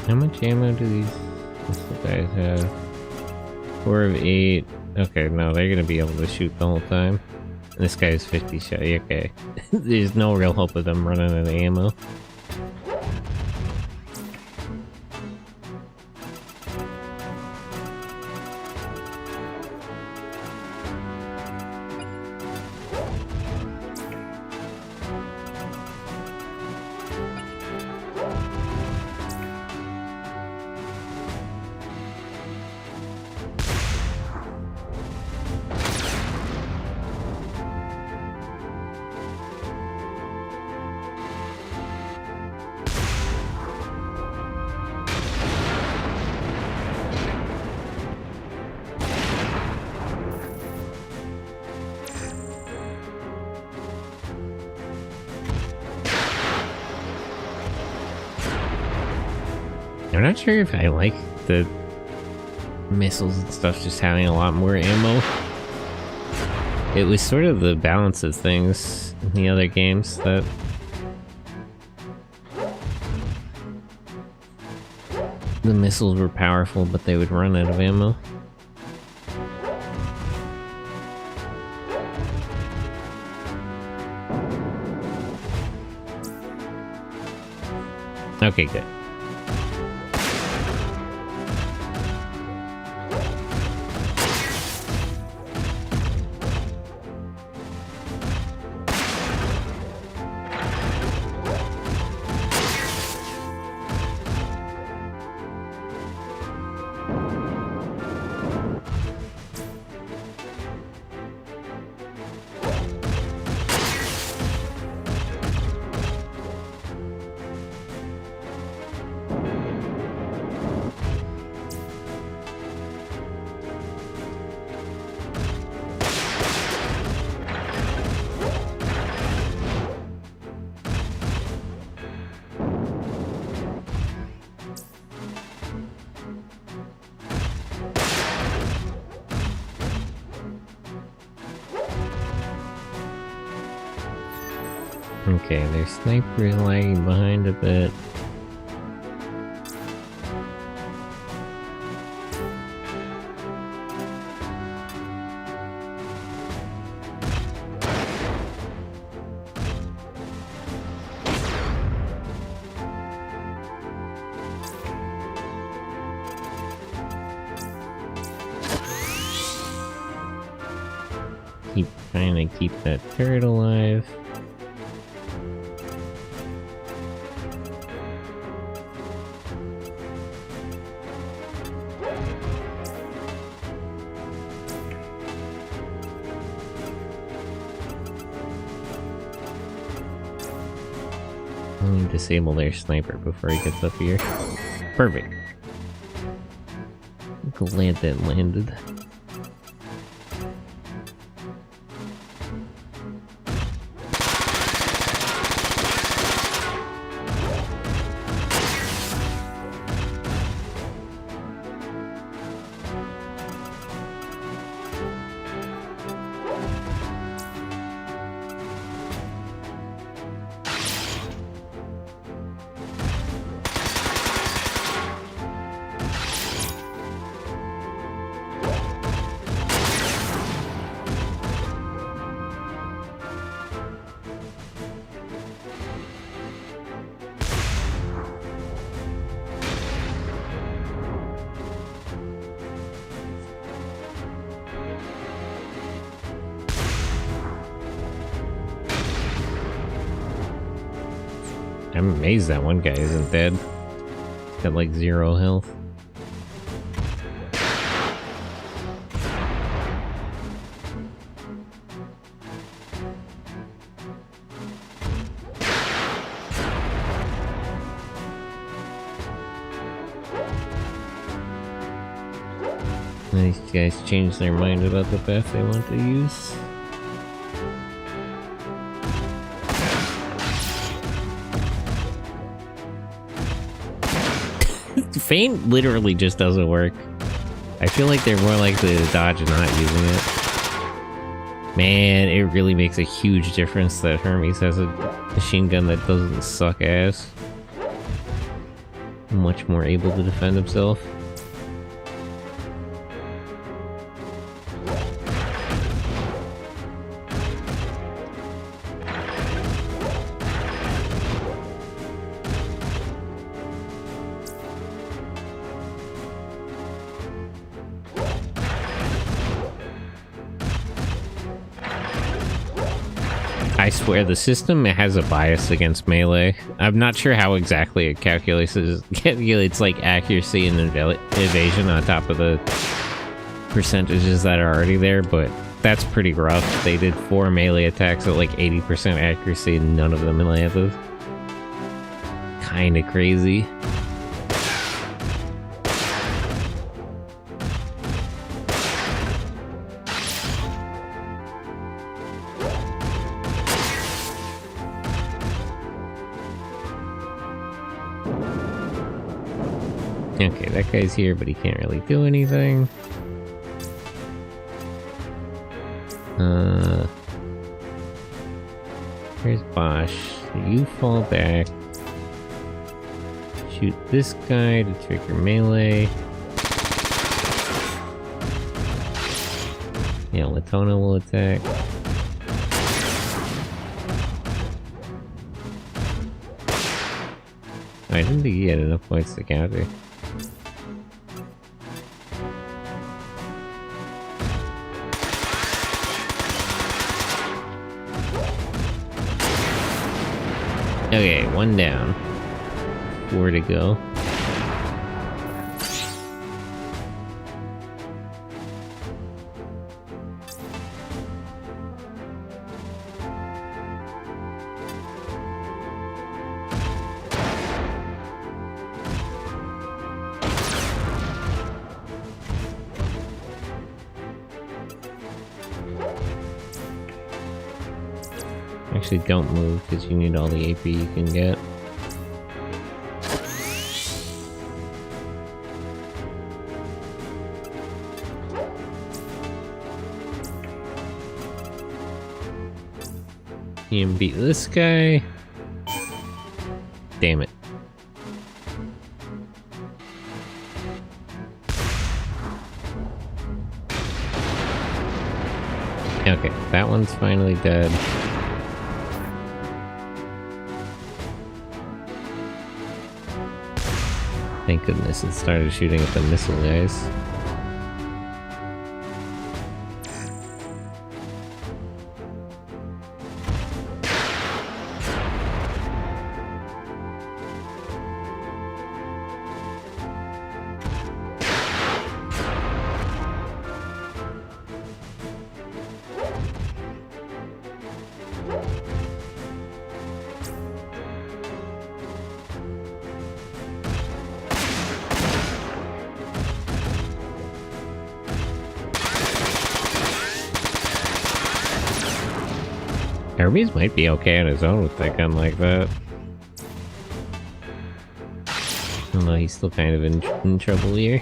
How much ammo do these guys have? 4 of 8. Okay, no, they're gonna be able to shoot the whole time. And this guy is 50 shot. Okay. There's no real hope of them running out of ammo. I'm not sure if I like the missiles and stuff just having a lot more ammo. It was sort of the balance of things in the other games that The missiles were powerful, but they would run out of ammo. Okay, good. Okay, their sniper is lagging behind a bit. Keep trying to keep that turret alive. Disable their sniper before he gets up here. Perfect. Glad that landed. I'm amazed that one guy isn't dead. He's got like 0 health. These guys changed their mind about the path they want to use. Feint literally just doesn't work. I feel like they're more likely to dodge and not using it. Man, it really makes a huge difference that Hermes has a machine gun that doesn't suck ass. Much more able to defend himself. I swear the system has a bias against melee. I'm not sure how exactly it calculates like accuracy and evasion on top of the percentages that are already there, but that's pretty rough. They did 4 melee attacks at like 80% accuracy and none of them landed. Kinda crazy. Okay, that guy's here, but he can't really do anything. Here's Bosch. You fall back. shoot this guy to trigger melee. Yeah, Latona will attack. I didn't think he had enough points to counter. Okay, one down. 4 to go. Actually, don't move because you need all the AP you can get. You can beat this guy. Damn it. Okay, that one's finally dead. Thank goodness it started shooting at the missile guys. Hermes might be okay on his own with that gun like that. Although he's still kind of in trouble here.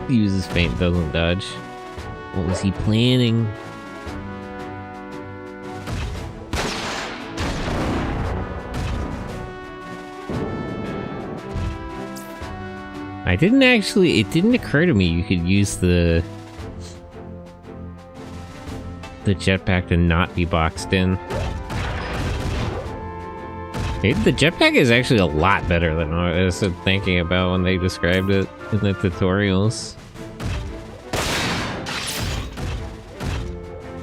Uses feint, doesn't dodge. What was he planning? It didn't occur to me you could use the jetpack to not be boxed in. Maybe the jetpack is actually a lot better than I was thinking about when they described it in the tutorials.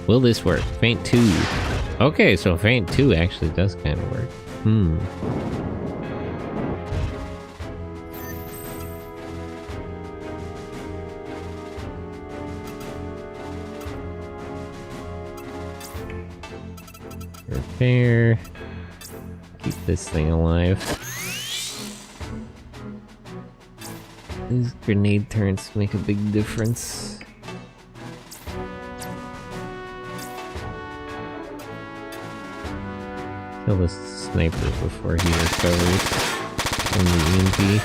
Will this work? Feint 2. Okay, so Feint 2 actually does kind of work. Repair. Keep this thing alive. These grenade turrets make a big difference. Kill this sniper before he recovers from the EMP.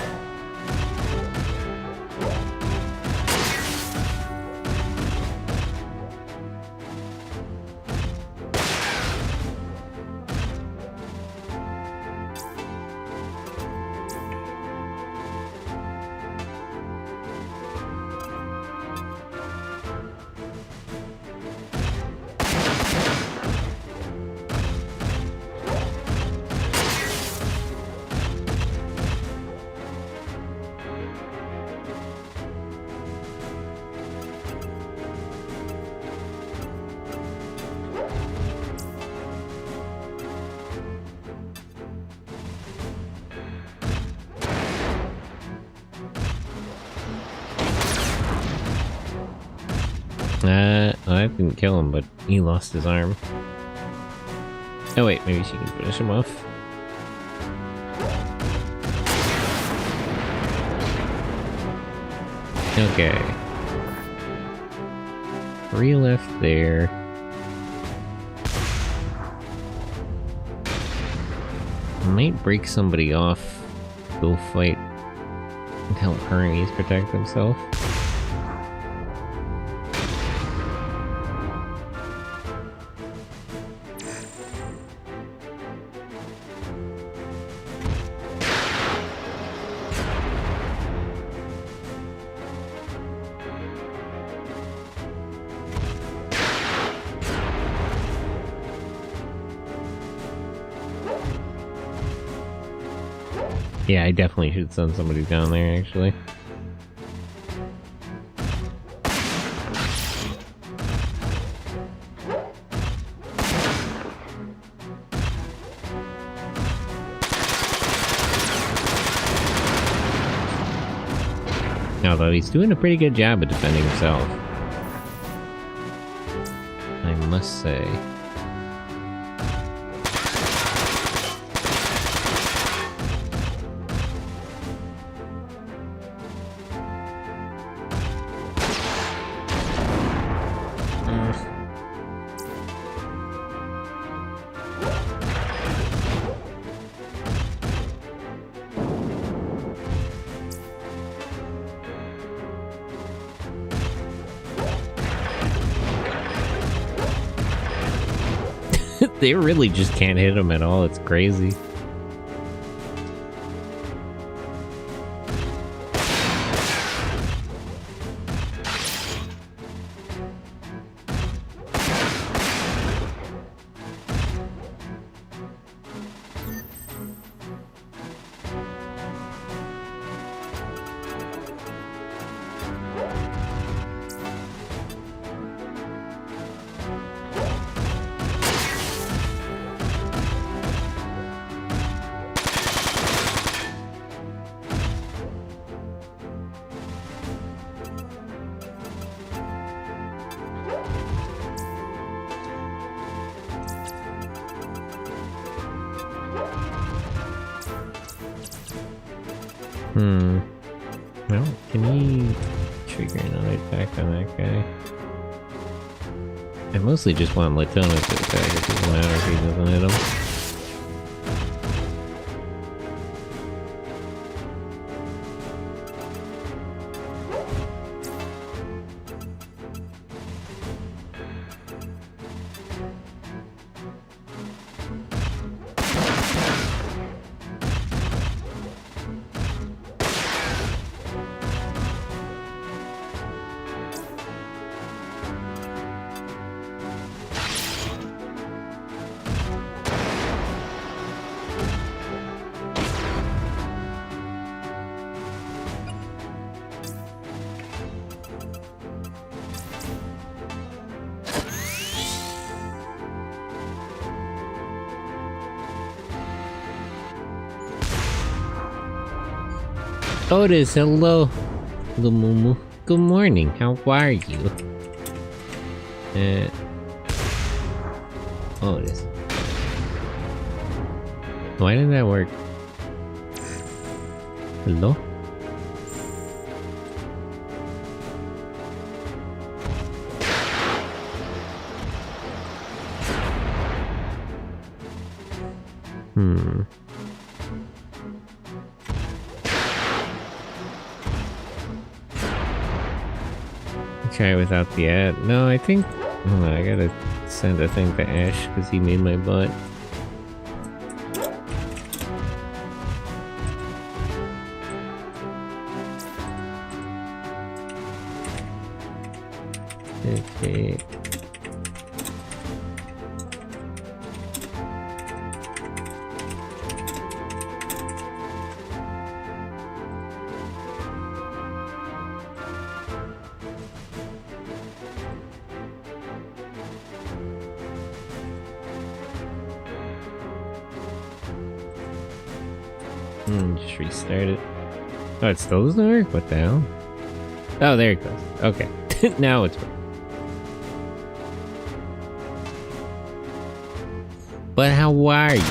I didn't kill him, but he lost his arm. Oh wait, maybe she can finish him off. Okay. 3 left there. I might break somebody off. Go fight and help Hermes protect himself. Yeah, I definitely should send somebody down there, actually. Although he's doing a pretty good job of defending himself, I must say. They really just can't hit him at all. It's crazy. Well, can he trigger another attack on that guy? I mostly just want Latona to attack. It doesn't matter if he doesn't hit him. Otis, hello. Hello, Mumu. Good morning. How are you? Otis. Why didn't that work? Hello? Try without the ad. No, I think... Hold on, I gotta send a thing to Ash because he made my butt. Okay. Just restart it. Oh, it still doesn't work? What the hell? Oh, there it goes. Okay. Now it's working. But how are you?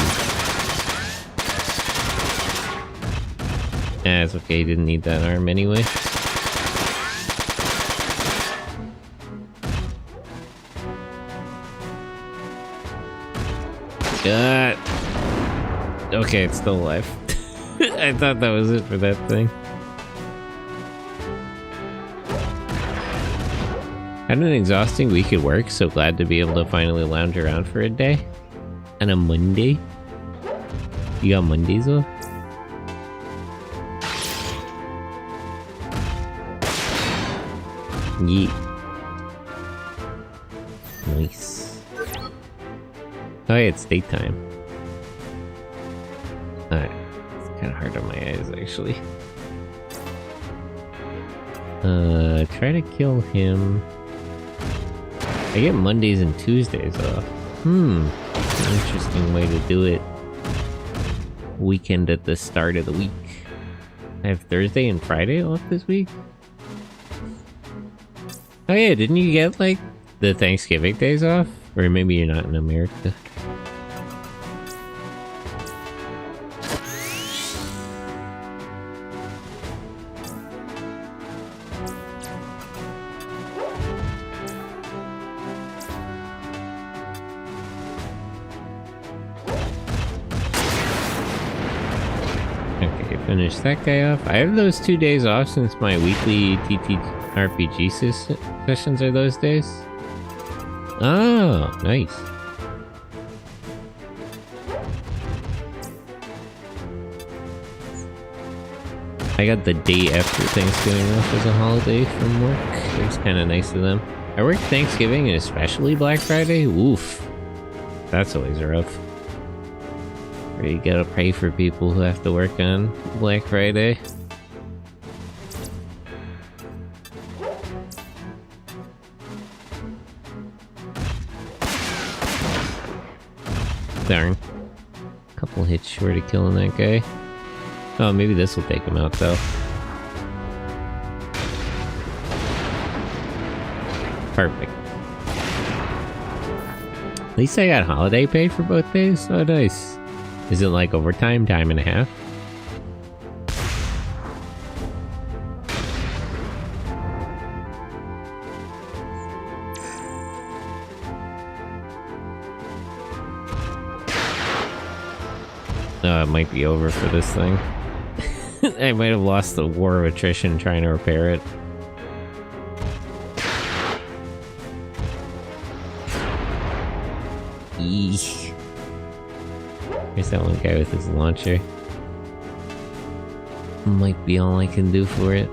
It's okay, didn't need that arm anyway. Okay, it's still alive. I thought that was it for that thing. Had an exhausting week at work, so glad to be able to finally lounge around for a day. On a Monday? You got Mondays off? Yeet. Nice. Oh yeah, it's daytime. Alright. It's kind of hard on my eyes, actually. Try to kill him. I get Mondays and Tuesdays off. Interesting way to do it. Weekend at the start of the week. I have Thursday and Friday off this week? Oh yeah, didn't you get, like, the Thanksgiving days off? Or maybe you're not in America. Finish that guy off. I have those 2 days off since my weekly TTRPG sessions are those days. Oh, nice. I got the day after Thanksgiving off as a holiday from work. It was kind of nice of them. I work Thanksgiving and especially Black Friday. Oof. That's always rough. You gotta pray for people who have to work on Black Friday. Darn. Couple hits short of killing that guy. Oh, maybe this will take him out though. Perfect. At least I got holiday pay for both days. Oh, nice. Is it like overtime, time and a half? It might be over for this thing. I might have lost the war of attrition trying to repair it. Eesh. Here's that one guy with his launcher. Might be all I can do for it.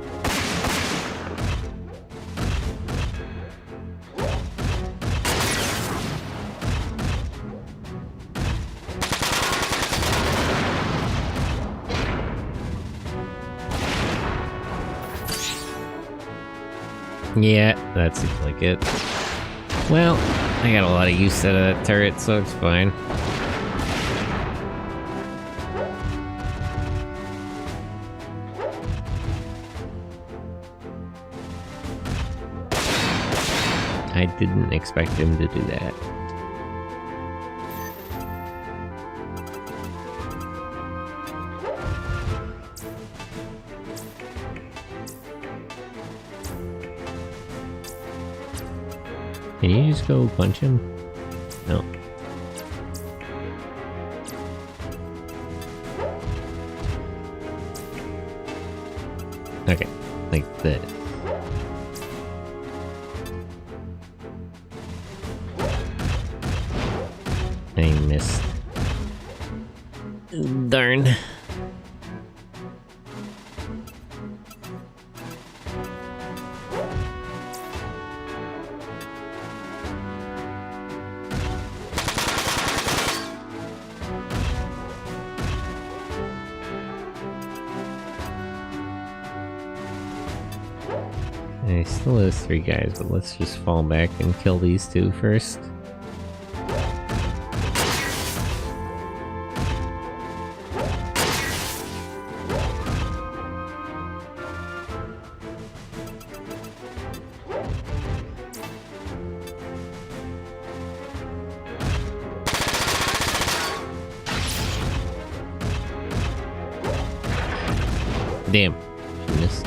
Yeah, that seems like it. Well, I got a lot of use out of that turret, so it's fine. I didn't expect him to do that. Can you just go punch him? No. Okay, like this. I missed. Darn. I still have 3 guys, but let's just fall back and kill these 2 first. Damn, she missed.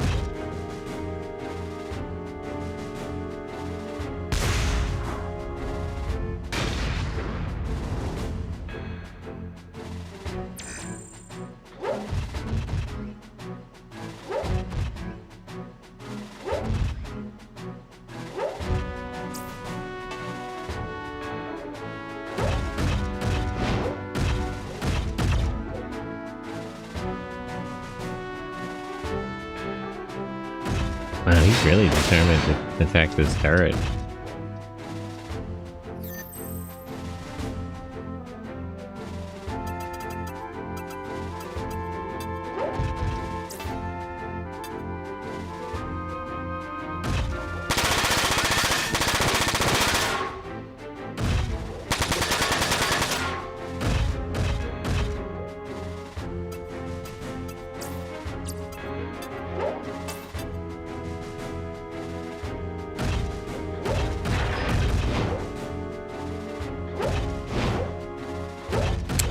Wow, he's really determined to attack this turret.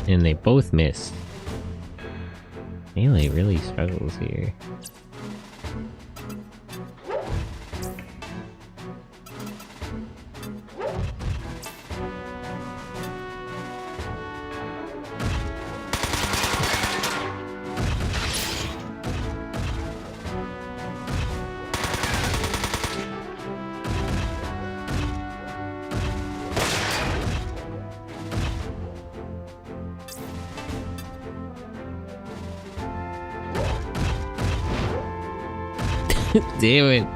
And they both missed. Melee really struggles here. Damn it.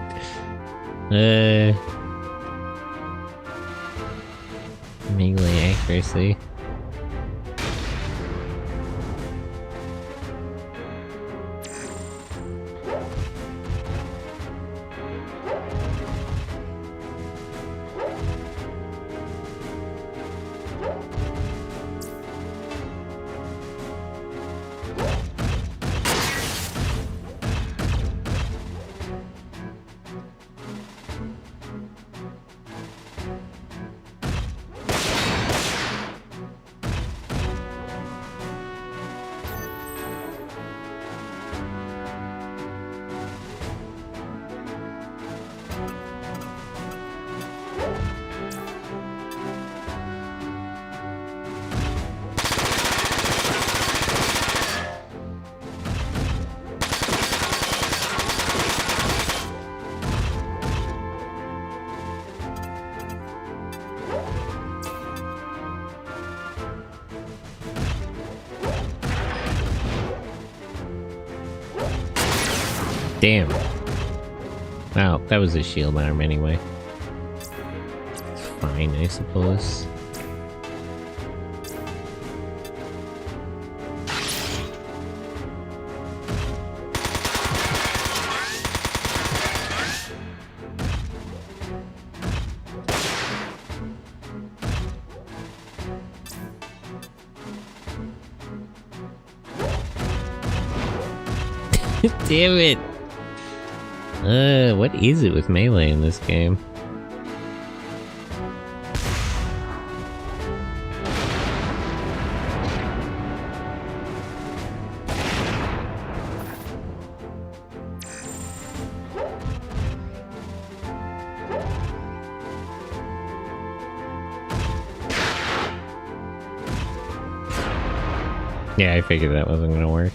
Melee accuracy. Damn. Wow, that was a shield arm anyway. It's fine, I suppose. Damn it! What is it with melee in this game? Yeah, I figured that wasn't gonna work.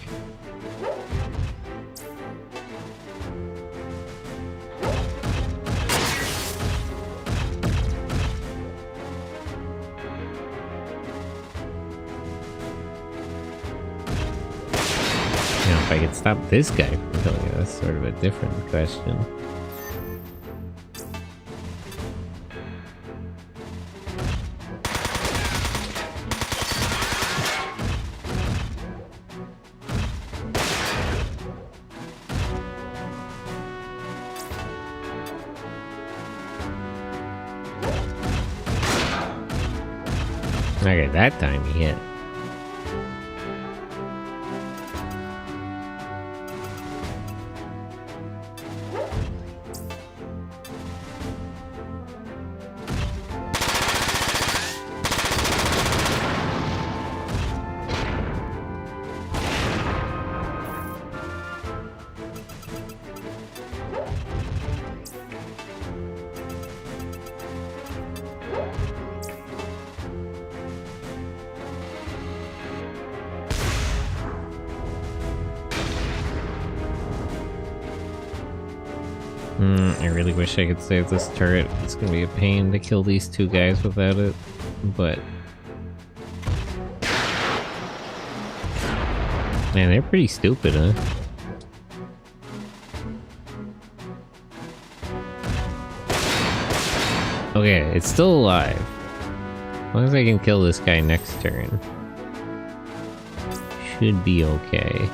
If I could stop this guy from killing it, that's sort of a different question. Okay, that time he hit. I really wish I could save this turret. It's gonna be a pain to kill these two guys without it, but... Man, they're pretty stupid, huh? Okay, it's still alive. As long as I can kill this guy next turn. Should be okay.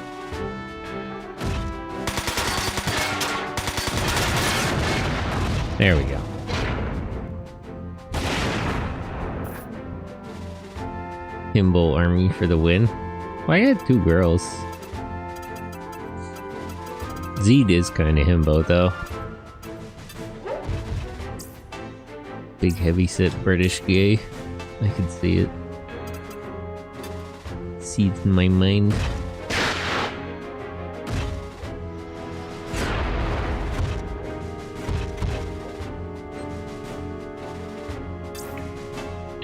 There we go. Himbo army for the win. Well, I had two girls. Zed is kind of himbo though. Big heavyset British gay. I can see it. seeds in my mind.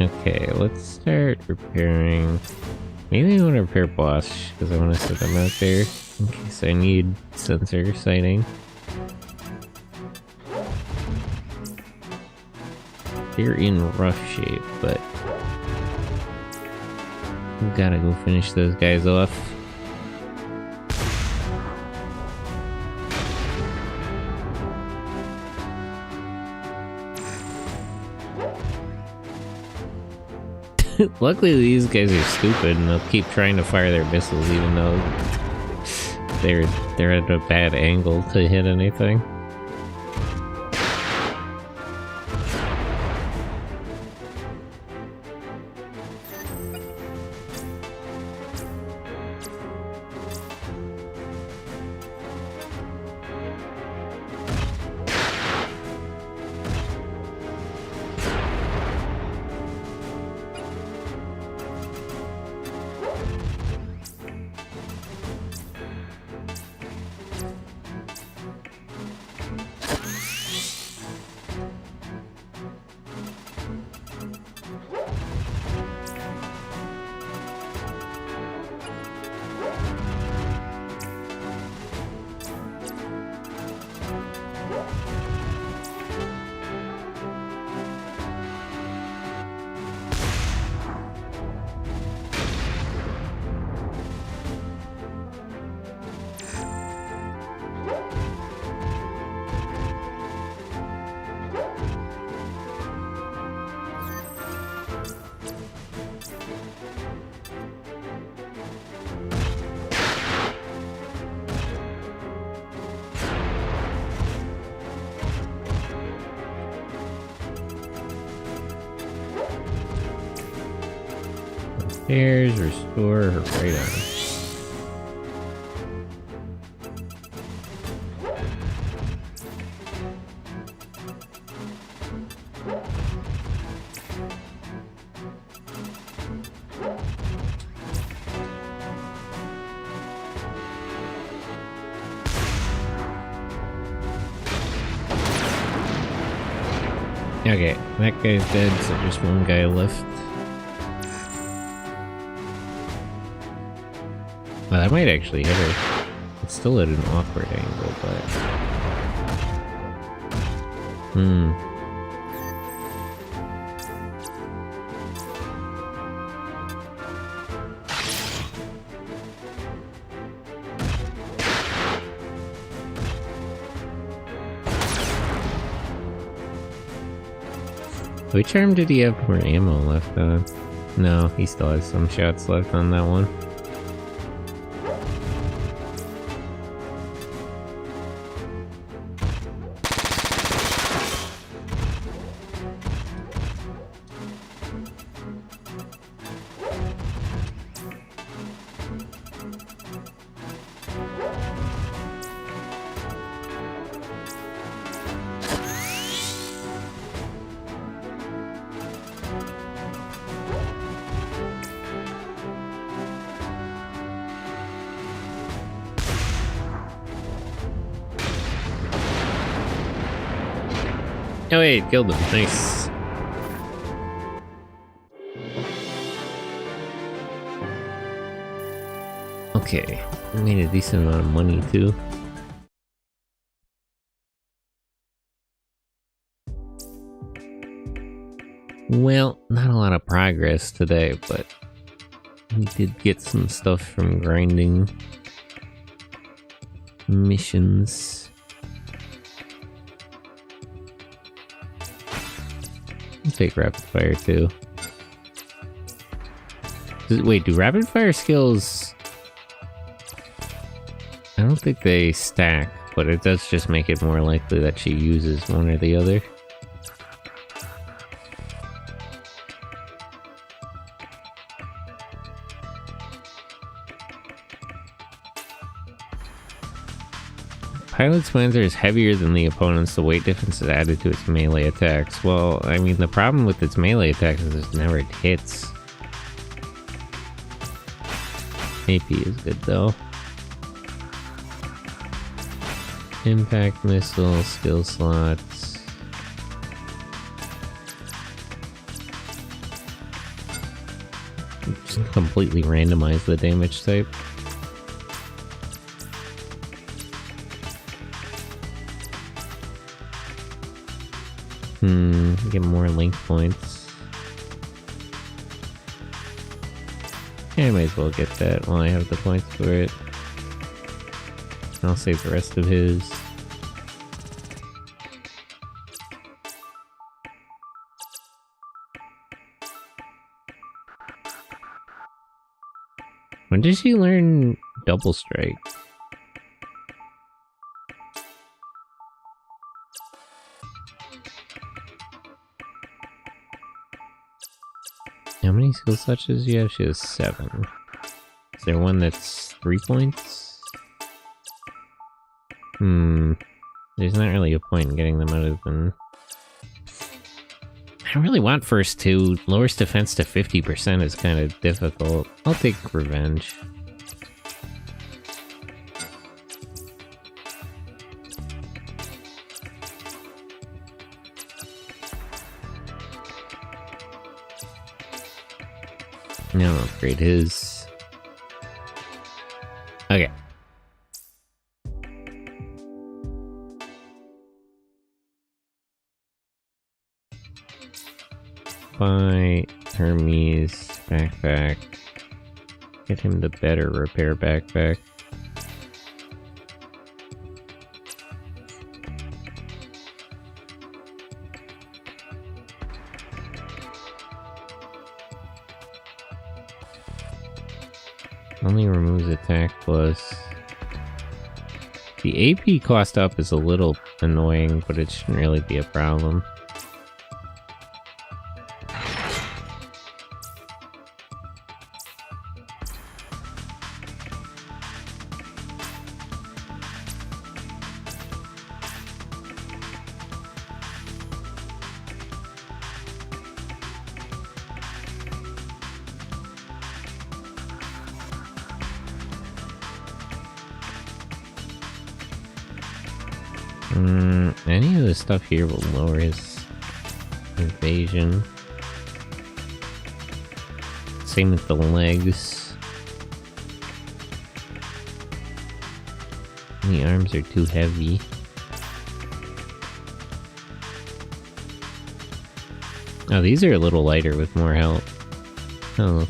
Okay, let's start repairing. Maybe I want to repair boss because I want to set them out there in case I need sensor sighting. They're in rough shape, but we gotta go finish those guys off. Luckily these guys are stupid and they'll keep trying to fire their missiles even though they're at a bad angle to hit anything. Repairs, restore, right on. Okay, that guy's dead, so just one guy left. Well, that might actually hit her. It's still at an awkward angle, but... Which arm did he have more ammo left on? No, he still has some shots left on that one. Oh wait, killed him. Nice. Okay, I made a decent amount of money too. Well, not a lot of progress today, but we did get some stuff from grinding missions. I'll take rapid fire too. Wait, do rapid fire skills... I don't think they stack, but it does just make it more likely that she uses one or the other. Pilot's Panzer is heavier than the opponent's. The weight difference is added to its melee attacks. Well, I mean, the problem with its melee attacks is it never hits. AP is good though. Impact missile, skill slots. Just completely randomize the damage type. Get more link points. Yeah, I might as well get that while I have the points for it. I'll save the rest of his. When did she learn double strike? How many skill slots does she have? She has 7. Is there one that's 3 points? There's not really a point in getting them other than... I don't really want first 2. Lowers defense to 50% is kind of difficult. I'll take revenge. Now I'll upgrade his. Okay. Buy Hermes backpack. Get him the better repair backpack. Only removes attack plus. The AP cost up is a little annoying, but it shouldn't really be a problem. Any of the stuff here will lower his evasion. Same with the legs. The arms are too heavy. Oh, these are a little lighter with more health. Oh.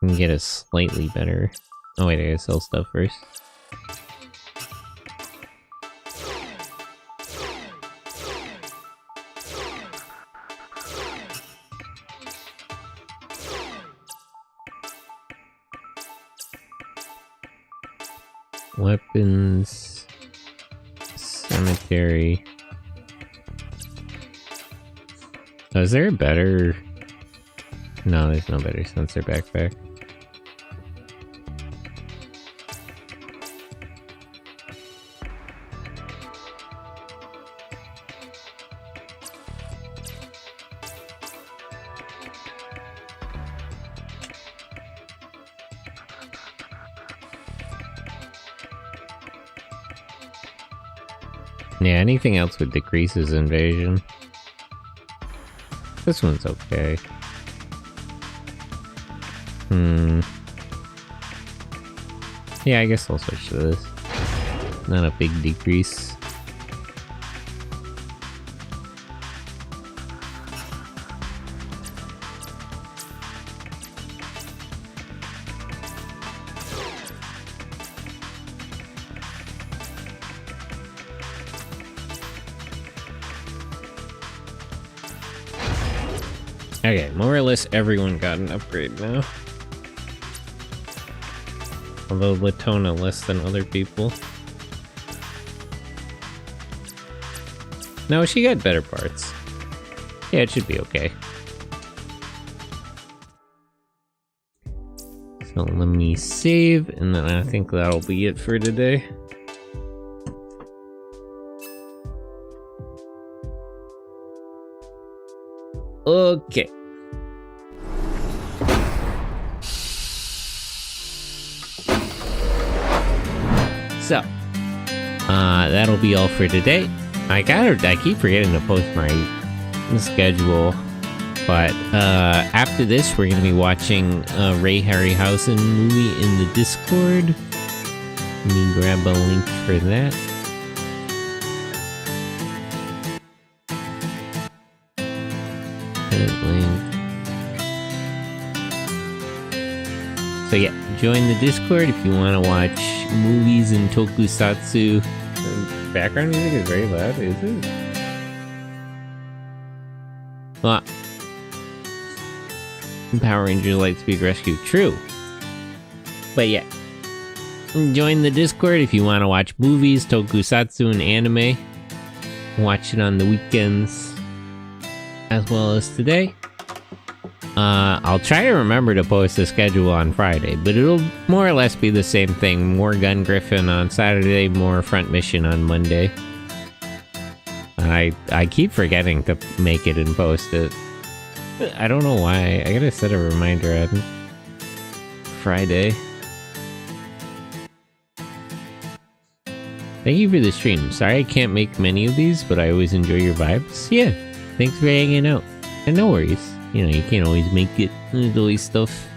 Can get a slightly better... Oh wait, I gotta sell stuff first. Weapons... Cemetery... Oh, is there a better... No, there's no better sensor backpack. Yeah, anything else would decrease his invasion. This one's okay. Yeah, I guess I'll switch to this. Not a big decrease. Okay, more or less everyone got an upgrade now. Although Latona less than other people. No, she got better parts. Yeah, it should be okay. So let me save, and then I think that'll be it for today. Okay. So, that'll be all for today. I keep forgetting to post my schedule, but after this, we're gonna be watching a Ray Harryhausen movie in the Discord. Let me grab a link for that. So yeah, join the Discord if you want to watch movies and tokusatsu. The background music is very loud, is it? Well, Power Rangers Lightspeed Rescue, true. But yeah, join the Discord if you want to watch movies, tokusatsu, and anime. Watch it on the weekends, as well as today. I'll try to remember to post the schedule on Friday, but it'll more or less be the same thing. More Gun Griffin on Saturday, more Front Mission on Monday. I keep forgetting to make it and post it. I don't know why. I gotta set a reminder on Friday. Thank you for the stream. Sorry I can't make many of these, but I always enjoy your vibes. Yeah, thanks for hanging out. And no worries. You know, you can't always make it. There's always stuff.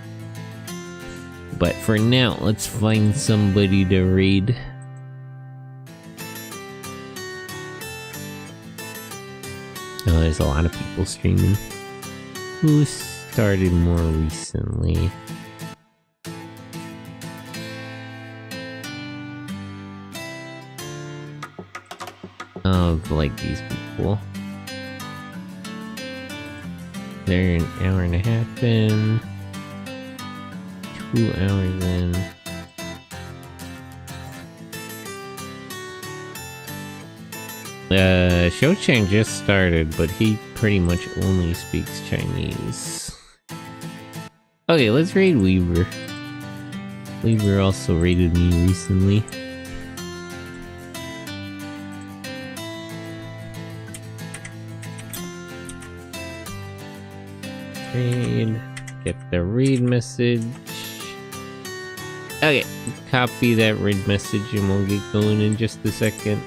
But for now, let's find somebody to raid. Oh, there's a lot of people streaming. Who started more recently? Of like these people. They're an hour and a half in. 2 hours in. Shouchang just started, but he pretty much only speaks Chinese. Okay, let's raid Weaver. Weaver also raided me recently. Raid. Get the raid message. Okay, copy that raid message and we'll get going in just a second.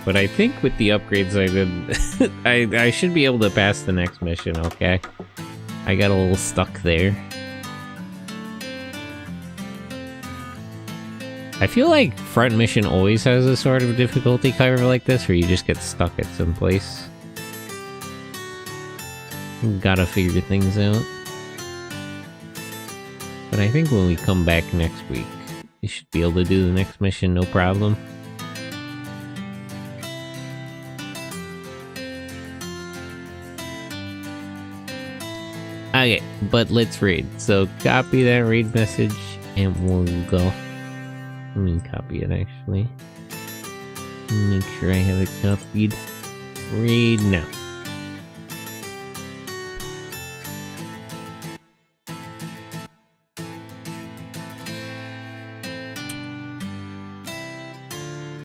But I think with the upgrades I did, I should be able to pass the next mission, okay? I got a little stuck there. I feel like Front Mission always has a sort of difficulty curve like this, where you just get stuck at some place. Gotta figure things out. But I think when we come back next week, we should be able to do the next mission, no problem. Okay, but let's read. So copy that raid message and we'll go. Let me copy it actually. Make sure I have it copied. Read now.